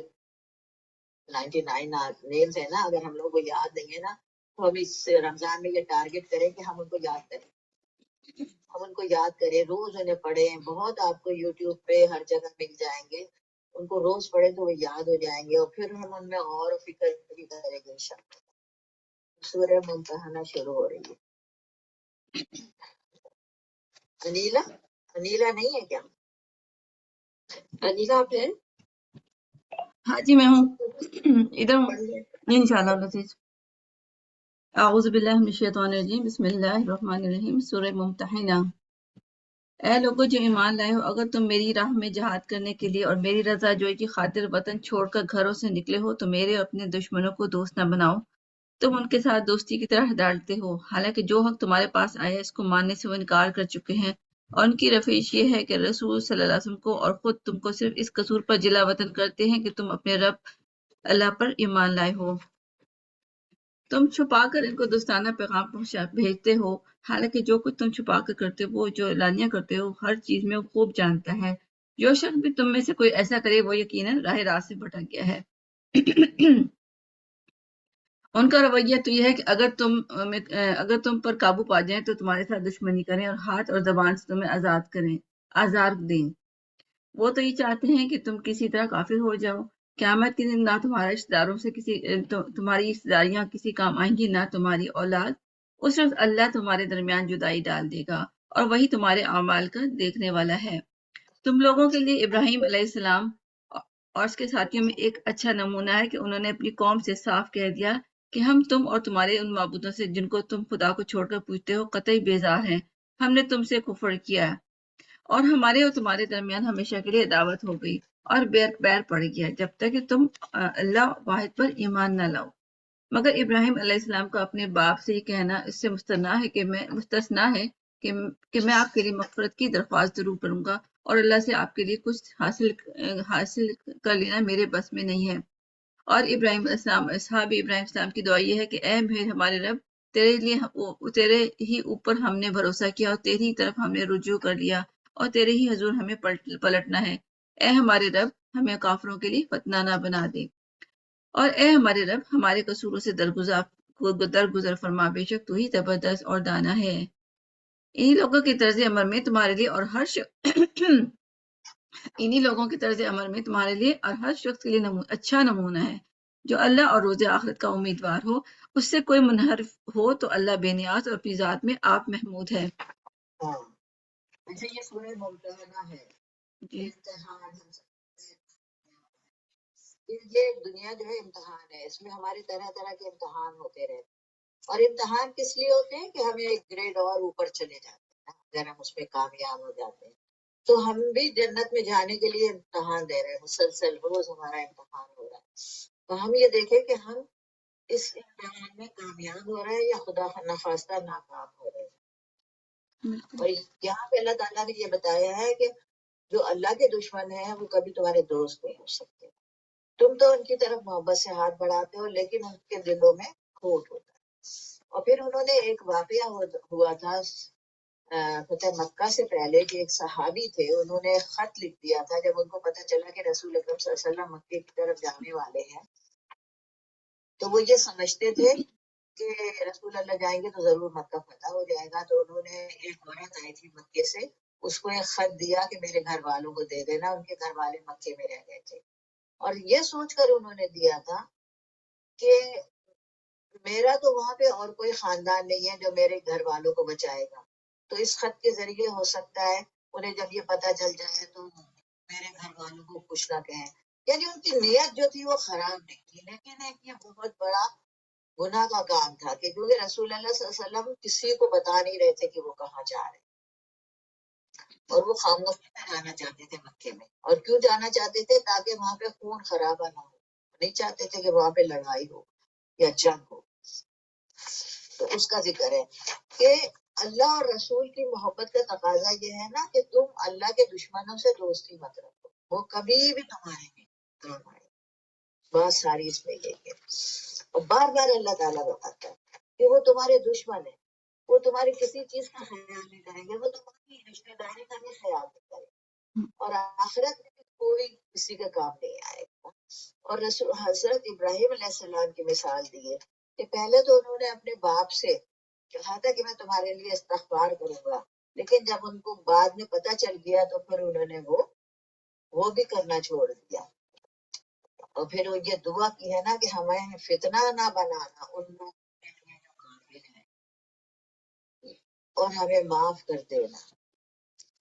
S3: 99 نیمز ہے نا، اگر ہم لوگوں کو یاد نہیں ہے نا، تو ہم اس رمضان میں یہ ٹارگٹ کریں کہ ہم ان کو یاد کریں، ہم ان کو یاد کریں، روز انہیں پڑھیں، بہت آپ کو یوٹیوب پہ ہر جگہ مل جائیں گے، ان کو روز پڑھیں تو وہ یاد ہو جائیں گے، اور پھر ہم ان میں غور و فکر بھی کریں گے انشاءاللہ۔ سورہ ممتحنہ شروع ہو رہی ہے۔ انیلا، انیلا نہیں ہے کیا؟ انیلا آپ ہیں؟
S1: ہاں جی میں ہوں، ادھر ہوں
S3: پڑھ لیں۔
S1: انشاءاللہ العزیز۔ اعوذ باللہ من الشیطان الرجیم، بسم اللہ الرحمن الرحیم۔ سورہ ممتحنہ۔ اے لوگو جو ایمان لائے ہو، اگر تم میری راہ میں جہاد کرنے کے لیے اور میری رضا جوئی کی خاطر وطن چھوڑ کر گھروں سے نکلے ہو تو میرے اور اپنے دشمنوں کو دوست نہ بناؤ، تم ان کے ساتھ دوستی کی طرح ڈالتے ہو، حالانکہ جو حق تمہارے پاس آیا اس کو ماننے سے وہ انکار کر چکے ہیں، اور ان کی روش یہ ہے کہ رسول صلی اللہ علیہ وسلم کو اور خود تم کو صرف اس قصور پر جلا وطن کرتے ہیں کہ تم اپنے رب اللہ پر ایمان لائے ہو۔ تم چھپا کر ان کو دوستانہ پیغام بھیجتے ہو، حالانکہ جو کچھ تم چھپا کر کرتے ہو، وہ جو اعلانیہ کرتے ہو ہر چیز میں وہ خوب جانتا ہے۔ جو شخص بھی تم میں سے کوئی ایسا کرے وہ یقیناً راہ راست سے بھٹک گیا ہے۔ ان کا رویہ تو یہ ہے کہ اگر تم پر قابو پا جائیں تو تمہارے ساتھ دشمنی کریں اور ہاتھ اور زبان سے تمہیں آزار دیں۔ وہ تو یہ چاہتے ہیں کہ تم کسی طرح کافر ہو جاؤ۔ قیامت کے دن نہ تمہارے رشتہ داروں سے تمہاری رشتہ داریاں کسی کام آئیں گی، نہ تمہاری اولاد۔ اس وقت اللہ تمہارے درمیان جدائی ڈال دے گا، اور وہی تمہارے اعمال کا دیکھنے والا ہے۔ تم لوگوں کے لیے ابراہیم علیہ السلام اور اس کے ساتھیوں میں ایک اچھا نمونہ ہے کہ انہوں نے اپنی قوم سے صاف کہہ دیا کہ ہم تم اور تمہارے ان معبودوں سے جن کو تم خدا کو چھوڑ کر پوجتے ہو قطعی بیزار ہیں، ہم نے تم سے کفر کیا اور ہمارے اور تمہارے درمیان ہمیشہ کے لیے عداوت ہو گئی اور بیر پڑ گیا جب تک کہ تم اللہ واحد پر ایمان نہ لاؤ۔ مگر ابراہیم علیہ السلام کا اپنے باپ سے یہ کہنا اس سے مستثنا ہے کہ میں آپ کے لیے مغفرت کی درخواست ضرور کروں گا، اور اللہ سے آپ کے لیے کچھ حاصل کر لینا میرے بس میں نہیں ہے۔ اور ابراہیم علیہ السلام اصحاب ابراہیم السلام کی دعا یہ ہے کہ اے ہمارے رب، تیرے ہی اوپر ہم نے بھروسہ کیا اور تیری ہی طرف ہم نے رجوع کر لیا، اور تیرے ہی حضور ہمیں پلٹنا ہے۔ اے ہمارے رب، ہمیں کافروں کے لیے فتنہ نہ بنا دے، اور اے ہمارے رب ہمارے قصوروں سے درگزر فرما، بے شک تو ہی زبردست اور دانا ہے۔ انہی لوگوں کے طرز عمل میں تمہارے لیے اور ہر شخص کے لیے اچھا نمونہ ہے۔ جو اللہ اور روز آخرت کا امیدوار ہو، اس سے کوئی منحرف ہو تو اللہ بے نیاز اور اپنی ذات میں آپ محمود ہے۔
S3: ہاں، اچھا یہ سورہ ممتحنہ ہے،
S1: جی
S3: امتحان ہم سب یہ دنیا جو ہے امتحان ہے، اس میں ہمارے طرح طرح کے امتحان ہوتے رہتے ہیں، اور امتحان کس لیے ہوتے ہیں کہ ہمیں ایک گریڈ اور اوپر چلے جاتے ہیں، اگر ہم اس میں کامیاب ہو جاتے ہیں تو ہم بھی جنت میں جانے کے لیے امتحان دے رہے ہیں، مسلسل روز ہمارا امتحان ہو رہا ہے، تو ہم یہ دیکھیں کہ ہم اس امتحان میں کامیاب ہو رہے ہیں یا خدا نخواستہ ناکام ہو رہے ہیں۔ اور یہاں پہ اللہ تعالیٰ نے یہ بتایا ہے کہ جو اللہ کے دشمن ہیں وہ کبھی تمہارے دوست نہیں ہو سکتے، تم تو ان کی طرف محبت سے ہاتھ بڑھاتے ہو لیکن ان کے دلوں میں کھوٹ ہوتا ہے۔ اور پھر انہوں نے ایک واقعہ ہوا تھا فتح مکہ سے پہلے کہ ایک صحابی تھے، انہوں نے خط لکھ دیا تھا جب ان کو پتہ چلا کہ رسول اکرم صلی اللہ علیہ وسلم مکے کی طرف جانے والے ہیں، تو وہ یہ سمجھتے تھے کہ رسول اللہ جائیں گے تو ضرور مکہ فتح ہو جائے گا، تو انہوں نے ایک عورت آئی تھی مکے سے، اس کو ایک خط دیا کہ میرے گھر والوں کو دے دینا، ان کے گھر والے مکے میں رہ گئے تھے، اور یہ سوچ کر انہوں نے دیا تھا کہ میرا تو وہاں پہ اور کوئی خاندان نہیں ہے جو میرے گھر والوں کو بچائے گا، تو اس خط کے ذریعے ہو سکتا ہے انہیں جب یہ پتہ چل جائے تو میرے گھر والوں کو کچھ نہ کہیں، یعنی ان کی نیت جو تھی وہ خراب نہیں تھی، لیکن ایک یہ بہت بڑا گناہ کا کام تھا کہ کیونکہ رسول اللہ صلی اللہ علیہ وسلم کسی کو بتا نہیں رہے تھے کہ وہ کہاں جا رہے ہیں، اور وہ خاموشی میں جانا چاہتے تھے مکے میں، اور کیوں جانا چاہتے تھے؟ تاکہ وہاں پہ خون خرابہ نہ ہو، نہیں چاہتے تھے کہ وہاں پہ لڑائی ہو، یا جنگ ہو. تو اس کا ذکر ہے کہ اللہ اور رسول کی محبت کا تقاضا یہ ہے نا کہ تم اللہ کے دشمنوں سے دوستی مت رکھو، وہ کبھی بھی تمہارے نہیں کام آئے. بہت ساری اس میں یہ ہے. اور بار بار اللہ تعالیٰ بتاتا ہے کہ وہ تمہارے دشمن ہیں، وہ تمہاری کسی چیز کا خیال نہیں کریں گے، وہ تمہاری رشتے داری کا بھی خیال نہیں کریں گے، اور آخرت میں بھی کوئی کسی کا کام نہیں آئے گا. اور رسول حضرت ابراہیم علیہ السلام کی مثال دی ہے کہ پہلے تو انہوں نے اپنے باپ سے کہا تھا کہ میں تمہارے لیے استغفار کروں گا، لیکن جب ان کو بعد میں پتہ چل گیا تو پھر انہوں نے وہ بھی کرنا چھوڑ دیا. اور پھر وہ یہ دعا کی ہے نا کہ ہمیں فتنہ نہ بنانا ان لوگوں کے لیے جو کافر ہیں، اور ہمیں معاف کر دینا.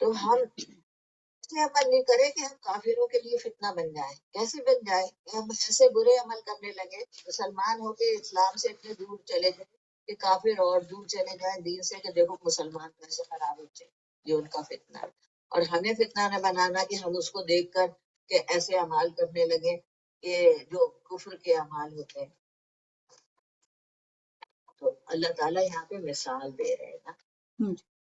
S3: تو ہم ایسے عمل نہیں کریں کہ ہم کافروں کے لیے فتنہ بن جائیں. کیسے بن جائے کہ ہم ایسے برے عمل کرنے لگے، مسلمان ہو کے اسلام سے اتنے دور چلے جائیں کہ کافر اور دور چلے جائیں دین سے کہ دیکھو مسلمان کیسے خراب ہوتے ہیں، یہ ان کا فتنہ ہے. اور ہمیں فتنہ نہ بنانا کہ ہم اس کو دیکھ کر کہ ایسے اعمال کرنے لگے کہ جو کفر کے اعمال ہوتے ہیں. تو اللہ تعالیٰ یہاں پہ مثال دے رہے ہیں نا،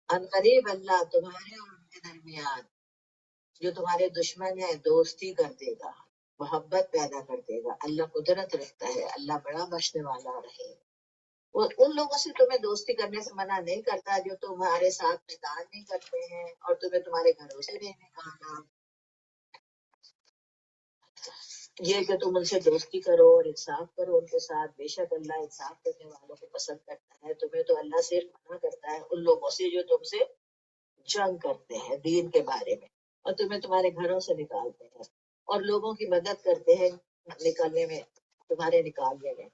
S3: ان قریب اللہ تمہارے اور ان کے درمیان جو تمہارے دشمن ہے دوستی کر دے گا، محبت پیدا کر دے گا. اللہ قدرت رکھتا ہے، اللہ بڑا بخشنے والا رہے. وہ ان لوگوں سے تمہیں دوستی کرنے سے منع نہیں کرتا جو تمہارے ساتھ میدان نہیں کرتے ہیں اور تمہیں تمہارے گھروں سے نہیں نکالنا. یہ کہ تم ان سے دوستی کرو اور انصاف کرو ان کے ساتھ، بے شک اللہ انصاف کرنے والوں کو پسند کرتا ہے. تمہیں تو اللہ صرف منع کرتا ہے ان لوگوں سے جو تم سے جنگ کرتے ہیں دین کے بارے میں اور تمہیں تمہارے گھروں سے نکالتے ہیں اور لوگوں کی مدد کرتے ہیں نکالنے میں، تمہارے نکالنے میں.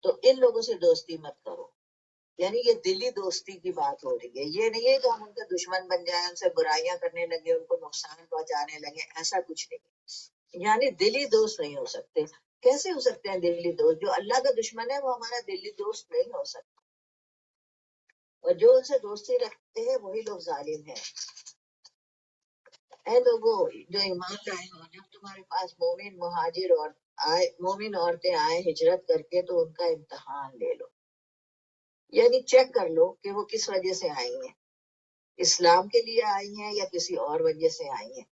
S3: تو ان لوگوں سے دوستی مت کرو. یعنی یہ دلی دوستی کی بات ہو رہی ہے، یہ نہیں ہے کہ ہم ان کے دشمن بن جائیں، ان سے برائیاں کرنے لگے، ان کو نقصان پہنچانے لگے، ایسا کچھ نہیں. یعنی دلی دوست نہیں ہو سکتے. کیسے ہو سکتے ہیں دلی دوست؟ جو اللہ کا دشمن ہے وہ ہمارا دلی دوست نہیں ہو سکتا، اور جو ان سے دوستی رکھتے ہیں وہی لوگ ظالم ہیں. اے لوگوں جو ایمان لائے ہو، جب تمہارے پاس مومن مہاجر اور مومن عورتیں آئے ہجرت کر کے تو ان کا امتحان لے لو. یعنی چیک کر لو کہ وہ کس وجہ سے آئی ہیں، اسلام کے لیے آئی ہیں یا کسی اور وجہ سے آئی ہیں.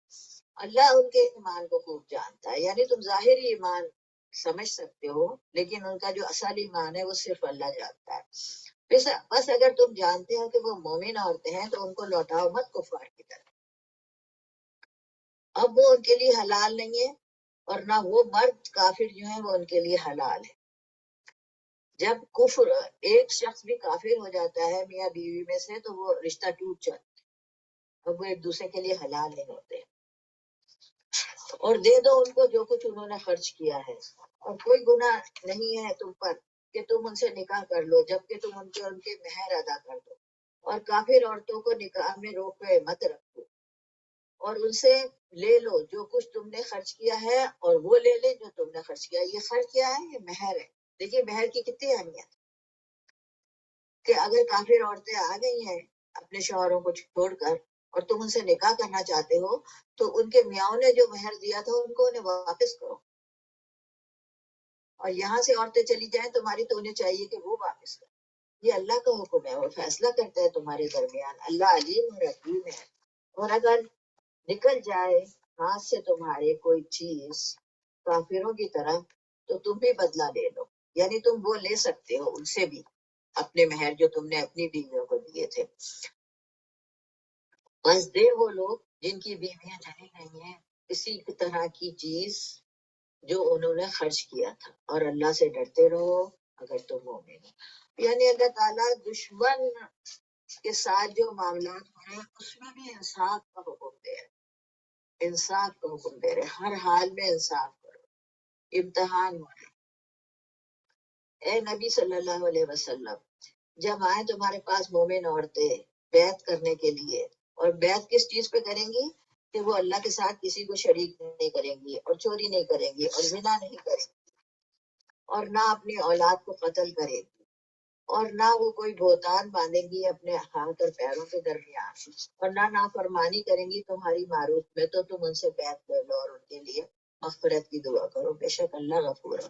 S3: اللہ ان کے ایمان کو خوب جانتا ہے. یعنی تم ظاہری ایمان سمجھ سکتے ہو لیکن ان کا جو اصل ایمان ہے وہ صرف اللہ جانتا ہے. بس اگر تم جانتے ہو کہ وہ مومن عورتیں ہیں تو ان کو لوٹاؤ مت کفار کی طرف. اب وہ ان کے لیے حلال نہیں ہے اور نہ وہ مرد کافر جو ہیں وہ ان کے لیے حلال ہے. جب کفر ایک شخص بھی کافر ہو جاتا ہے میاں بیوی میں سے تو وہ رشتہ ٹوٹ جاتا ہے، اب وہ ایک دوسرے کے لیے حلال نہیں ہوتے. اور دے دو ان کو جو کچھ انہوں نے خرچ کیا ہے، اور کوئی گناہ نہیں ہے تم پر کہ تم ان سے نکاح کر لو جبکہ تم ان کے مہر ادا کر دو. اور کافر عورتوں کو نکاح میں روکے مت رکھو، اور ان سے لے لو جو کچھ تم نے خرچ کیا ہے اور وہ لے لے جو تم نے خرچ کیا. یہ خرچ کیا ہے؟ یہ مہر ہے. دیکھیے مہر کی کتنی اہمیت کہ اگر کافر عورتیں آ گئی ہیں اپنے شوہروں کو چھوڑ کر اور تم ان سے نکاح کرنا چاہتے ہو تو ان کے میاؤں نے جو مہر دیا تھا ان کو انہیں واپس کرو. اور یہاں سے عورتیں چلی جائیں تمہاری تو انہیں چاہیے کہ وہ واپس کریں. یہ اللہ کا حکم ہے، وہ فیصلہ کرتا ہے تمہارے درمیان. اللہ علیم اور حکیم ہے. اور اگر نکل جائے ہاتھ سے تمہارے کوئی چیز کافروں کی طرح تو تم بھی بدلہ لے لو. یعنی تم وہ لے سکتے ہو ان سے بھی اپنے مہر جو تم نے اپنی بیویوں کو دیے تھے. بس دے وہ لوگ جن کی بیویاں چلی گئی ہیں کسی طرح کی چیز جو انہوں نے خرچ کیا تھا، اور اللہ سے ڈرتے رہو اگر تم مومن ہو. یعنی اللہ تعالیٰ دشمن کے ساتھ جو معاملات ہو رہے ہیں اس میں بھی انصاف کا حکم دے رہے، انصاف کا حکم دے رہے. ہر حال میں انصاف کرو، امتحان ہو رہا. اے نبی صلی اللہ علیہ وسلم جب آئے تمہارے پاس مومن عورتیں بیعت کرنے کے لیے، اور بیعت کس چیز پہ کریں گی کہ وہ اللہ کے ساتھ کسی کو شریک نہیں کریں گی اور چوری نہیں کریں گی اور زنا نہیں کریں گی اور نہ اپنی اولاد کو قتل کریں گی اور نہ وہ کوئی بہتان باندھیں گی اپنے ہاتھ اور پیروں کے درمیان اور نہ نافرمانی کریں گی تمہاری معروف میں، تو تم ان سے بیعت لے لو اور ان کے لیے مغفرت کی دعا کرو. بے شک اللہ غفور ہے.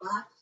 S3: 5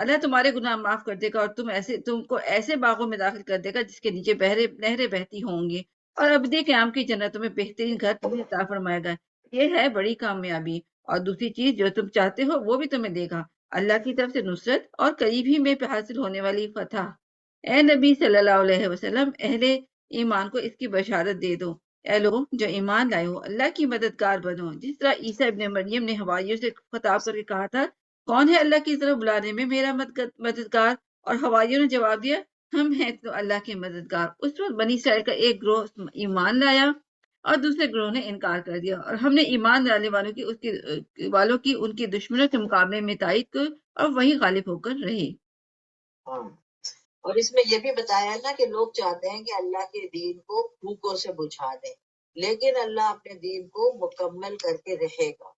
S1: اللہ تمہارے گناہ معاف کر دے گا اور تم کو ایسے باغوں میں داخل کر دے گا جس کے نیچے نہریں بہتی ہوں گی، اور ابدی قیام کی جنتوں میں بہترین گھر تمہیں عطا فرمائے گا۔ یہ ہے بڑی کامیابی، اور دوسری چیز جو تم چاہتے ہو وہ بھی تمہیں دے گا، اللہ کی طرف سے نصرت اور قریب ہی میں حاصل ہونے والی فتح۔ اے نبی صلی اللہ علیہ وسلم، اہل ایمان کو اس کی بشارت دے دو، اے لوگوں جو ایمان لائے ہو اللہ کی مددگار بنو، جس طرح عیسیٰ ابن مریم نے حواریوں سے خطاب کر کے کہا تھا، کون ہے اللہ کی طرف بلانے میں میرا مددگار؟ اور حواریوں نے جواب دیا، ہم ہیں تو اللہ کے مددگار۔ اس وقت بنی اسرائیل کا ایک گروہ ایمان لایا اور دوسرے گروہ نے انکار کر دیا، اور ہم نے ایمان لانے والوں کی ان کے دشمنوں کے مقابلے میں تائید کی، اور وہی غالب ہو کر رہے۔
S3: ہاں، اور اس میں یہ بھی بتایا نا کہ لوگ چاہتے ہیں کہ اللہ کے دین کو پھوکوں سے بجھا دیں، لیکن اللہ اپنے دین کو مکمل کر کے رہے گا۔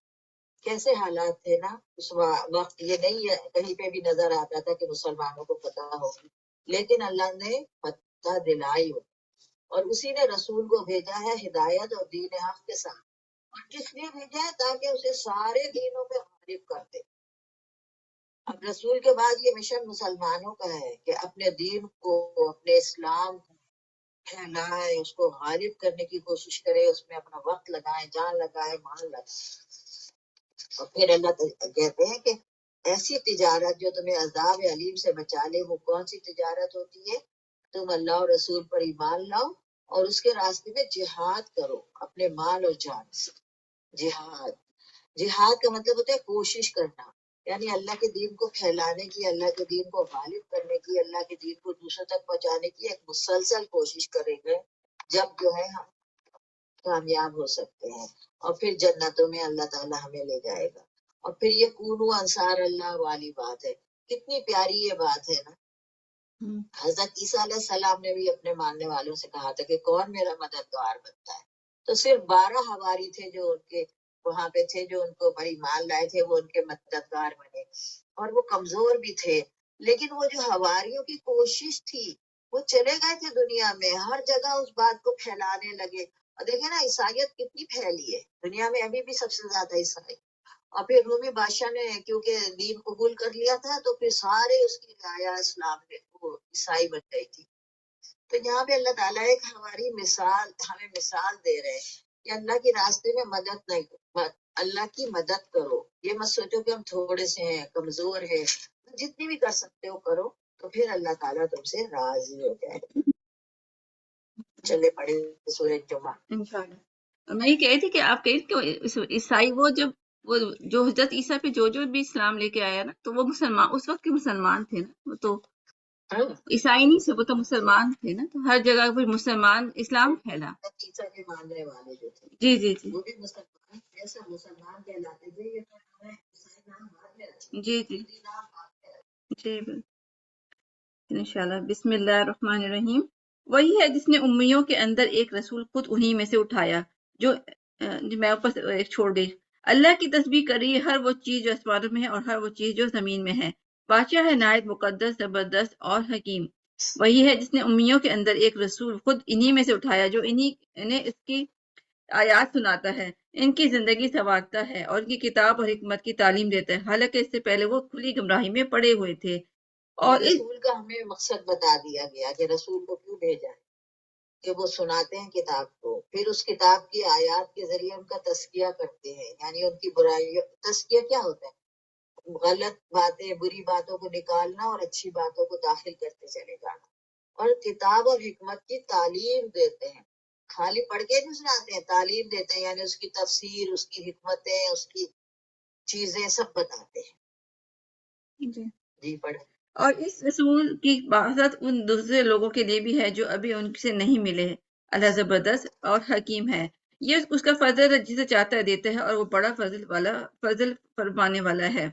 S3: کیسے حالات تھے نا اس وقت، یہ نہیں کہیں پہ بھی نظر آتا تھا کہ مسلمانوں کو فتح ہوگی، لیکن اللہ نے فتح دلائی ہو، اور اسی نے رسول کو بھیجا ہے ہدایت اور دین حق کے ساتھ، اور کس لیے بھیجا ہے؟ تاکہ اسے سارے دینوں پہ غالب کر دے۔ اب رسول کے بعد یہ مشن مسلمانوں کا ہے کہ اپنے دین کو، اپنے اسلام کو پھیلائے، اس کو غالب کرنے کی کوشش کرے، اس میں اپنا وقت لگائے، جان لگائے، مال لگائے۔ اور پھر اللہ کہتے ہیں کہ ایسی تجارت جو تمہیں عذاب علیم سے بچا لے، وہ کون سی تجارت ہوتی ہے؟ تم اللہ اور رسول پر ایمان لاؤ اور اس کے راستے میں جہاد کرو اپنے مال اور جان سے۔ جہاد کا مطلب ہوتا ہے کوشش کرنا، یعنی اللہ کے دین کو پھیلانے کی، اللہ کے دین کو غالب کرنے کی، اللہ کے دین کو دوسروں تک پہنچانے کی ایک مسلسل کوشش کریں گے، جب جو ہے ہم کامیاب ہو سکتے ہیں، اور پھر جنتوں میں اللہ تعالیٰ ہمیں لے جائے گا۔ اور پھر یہ کونو انصار اللہ والی بات ہے، کتنی پیاری یہ بات ہے نا۔ حضرت عیسیٰ علیہ السلام نے بھی اپنے ماننے والوں سے کہا تھا کہ کون میرا مددگار بنتا ہے، تو صرف 12 حواری تھے جو ان کے وہاں پہ تھے، جو ان کو بڑی مان لائے تھے، وہ ان کے مددگار بنے، اور وہ کمزور بھی تھے، لیکن وہ جو حواریوں کی کوشش تھی، وہ چلے گئے تھے دنیا میں، ہر جگہ اس بات کو پھیلانے لگے۔ اور دیکھیں نا عیسائیت کتنی پھیلی ہے دنیا میں، ابھی بھی سب سے زیادہ عیسائی۔ اور پھر رومی بادشاہ نے کیونکہ دین قبول کر لیا تھا، تو پھر سارے اس کی رعایا اسلام میں وہ عیسائی بن گئی تھی۔ تو یہاں پہ اللہ تعالیٰ ایک ہماری ہمیں مثال دے رہے ہیں کہ اللہ کے راستے میں مدد نہیں، اللہ کی مدد کرو، یہ مت سوچو کہ ہم تھوڑے سے ہیں، کمزور ہیں، جتنی بھی کر سکتے ہو کرو، تو پھر اللہ تعالیٰ تم سے راضی ہو جائے۔ چلے پڑے سورہ جمعہ۔
S1: انشاءاللہ۔ میں یہ کہہ رہی تھی کہ آپ کہہ رہی تھی کہ عیسائی وہ جو حضرت عیسیٰ پہ جو بھی اسلام لے کے آیا نا، تو وہ مسلمان اس وقت کے مسلمان تھے نا، وہ تو عیسائی نہیں تھے، وہ تو مسلمان تھے نا، تو ہر جگہ پہ مسلمان اسلام پھیلا۔
S3: عیسیٰ کے ماننے والے جو تھے
S1: جی جی جی
S3: وہ بھی مسلمان، ایسا مسلمان کہلاتے تھے، یہ تو ہمیں عیسائی نام بعد میں رکھا،
S1: جی جی
S3: یہودی نام بعد میں رکھا۔
S1: جی انشاءاللہ۔ بسم اللہ الرحمن الرحیم۔ وہی ہے جس نے امیوں کے اندر ایک رسول خود انہی میں سے اٹھایا جو میں اوپر ایک چھوڑ گئی۔ اللہ کی تسبیح کری ہر وہ چیز جو آسمانوں میں ہے اور ہر وہ چیز جو زمین میں ہے۔ بادشاہ ہے نہایت مقدس، زبردست اور حکیم۔ وہی ہے جس نے امیوں کے اندر ایک رسول خود انہی میں سے اٹھایا جو انہیں اس کی آیات سناتا ہے، ان کی زندگی سنوارتا ہے اور ان کی کتاب اور حکمت کی تعلیم دیتا ہے، حالانکہ اس سے پہلے وہ کھلی گمراہی میں پڑے ہوئے تھے۔
S3: اور رسول کا ہمیں مقصد بتا دیا گیا کہ رسول کو کیوں بھیجا ہے، کہ وہ سناتے ہیں کتاب کو، پھر اس کتاب کی آیات کے ذریعے ان کا تزکیہ کرتے ہیں، یعنی ان کی برائیوں۔ تزکیہ کیا ہوتا ہے؟ غلط باتیں، بری باتوں کو نکالنا اور اچھی باتوں کو داخل کرتے چلے جانا۔ اور کتاب اور حکمت کی تعلیم دیتے ہیں، خالی پڑھ کے نہیں سناتے ہیں، تعلیم دیتے ہیں، یعنی اس کی تفسیر، اس کی حکمتیں، اس کی چیزیں سب بتاتے ہیں۔ جی پڑھ۔
S1: اور اس رسول کی بازت ان دوسرے لوگوں کے لیے بھی ہے جو ابھی ان سے نہیں ملے ہیں۔ اللہ زبردست اور حکیم ہے، یہ اس کا فضل جسے چاہتا ہے دیتا ہے، اور وہ بڑا فضل فرمانے والا ہے۔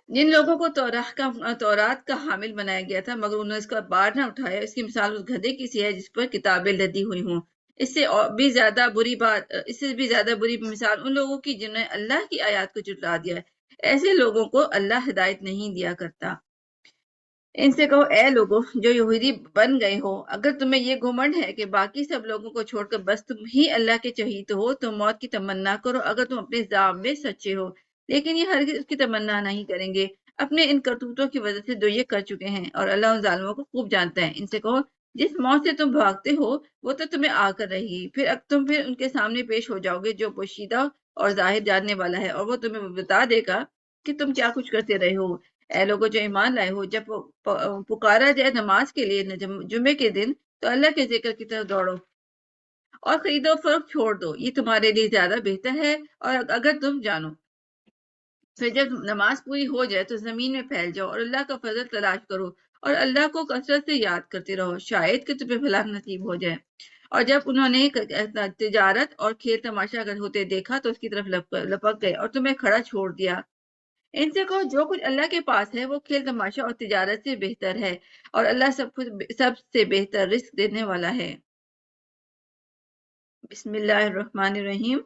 S1: جن لوگوں کو تورات کا حامل بنایا گیا تھا مگر انہوں نے اس کا بار نہ اٹھایا، اس کی مثال اس گدھے کی سی ہے جس پر کتابیں لدی ہوئی ہوں۔ اس سے بھی زیادہ بری مثال ان لوگوں کی جنہوں نے اللہ کی آیات کو جھٹلا دیا ہے۔ ایسے لوگوں کو اللہ ہدایت نہیں دیا کرتا۔ ان سے کہو اے لوگوں جو یہودی بن گئے ہو، اگر تمہیں یہ گھمنڈ ہے کہ باقی سب لوگوں کو چھوڑ کر بس تم ہی اللہ کے چہیتے ہو، تو موت کی تمنا کرو اگر تم اپنے ذات میں سچے ہو، لیکن یہ ہرگز اس کی تمنا نہیں کریں گے۔ اپنے ان کرتوتوں کی وجہ سے جو یہ کر چکے ہیں، اور اللہ ان ظالموں کو خوب جانتا ہے۔ ان سے کہو جس موت سے تم بھاگتے ہو وہ تو تمہیں آ کر رہے گی، پھر تم ان کے سامنے پیش ہو جاؤ گے جو پوشیدہ اور ظاہر جاننے والا ہے، اور وہ تمہیں بتا دے گا کہ تم کیا کچھ کرتے رہے ہو۔ اے لوگوں جو ایمان لائے ہو، جب پکارا جائے نماز کے لیے جمعے کے دن تو اللہ کے ذکر کی طرف دوڑو اور خرید و فروخت چھوڑ دو، یہ تمہارے لیے زیادہ بہتر ہے اور اگر تم جانو۔ پھر جب نماز پوری ہو جائے تو زمین میں پھیل جاؤ اور اللہ کا فضل تلاش کرو اور اللہ کو کثرت سے یاد کرتے رہو، شاید کہ تمہیں بھلا نصیب ہو جائے۔ اور جب انہوں نے تجارت اور کھیل تماشا ہوتے دیکھا تو اس کی طرف لپک گئے اور تمہیں کھڑا چھوڑ دیا۔ ان سے کہو جو کچھ اللہ کے پاس ہے وہ کھیل تماشا اور تجارت سے بہتر ہے، اور اللہ سب سے بہتر رزق دینے والا ہے۔ بسم اللہ الرحمن الرحیم۔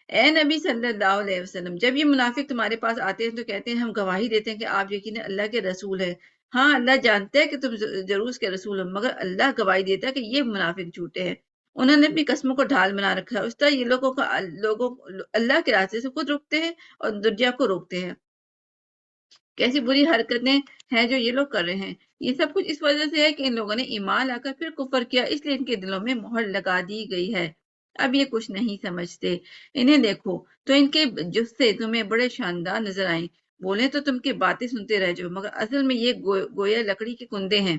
S1: اے نبی صلی اللہ علیہ وسلم، جب یہ منافق تمہارے پاس آتے ہیں تو کہتے ہیں ہم گواہی دیتے ہیں کہ آپ یقیناً اللہ کے رسول ہیں۔ ہاں، اللہ جانتا ہے کہ تم ضرور اس کے رسول ہو، مگر اللہ گواہی دیتا ہے کہ یہ منافق جھوٹے ہیں۔ انہوں نے اپنی قسموں کو ڈھال بنا رکھا ہے، اس طرح یہ لوگوں اللہ کے راستے سے خود رکتے ہیں اور درجہ کو روکتے ہیں۔ کیسی بری حرکتیں ہیں جو یہ لوگ کر رہے ہیں۔ یہ سب کچھ اس وجہ سے ہے کہ ان لوگوں نے ایمان لا کر پھر کفر کیا، اس لیے ان کے دلوں میں مہر لگا دی گئی ہے، اب یہ کچھ نہیں سمجھتے۔ انہیں دیکھو تو ان کے جسے تمہیں بڑے شاندار نظر آئیں، بولیں تو تم کی باتیں سنتے رہ جاؤ، مگر اصل میں یہ گویا لکڑی کے کندے ہیں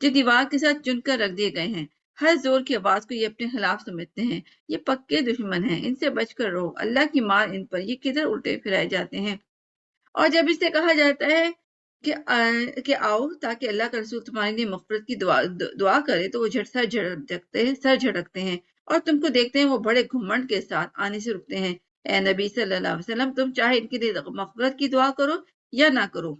S1: جو دیوار کے ساتھ چن کر رکھ دیے گئے ہیں۔ ہر زور کی آواز کو یہ اپنے خلاف سمجھتے ہیں، یہ پکے دشمن ہیں، ان سے بچ کر رہو، اللہ کی مار ان پر، یہ کدھر الٹے پھرائے جاتے ہیں۔ اور جب اس سے کہا جاتا ہے کہ آؤ تاکہ اللہ کا رسول تمہارے لیے مغفرت کی دعا کرے تو وہ سر جھٹکتے ہیں اور تم کو دیکھتے ہیں وہ بڑے گھمنڈ کے ساتھ آنے سے رکتے ہیں۔ اے نبی صلی اللہ علیہ وسلم، تم چاہے ان کے لیے مغفرت کی دعا کرو یا نہ کرو،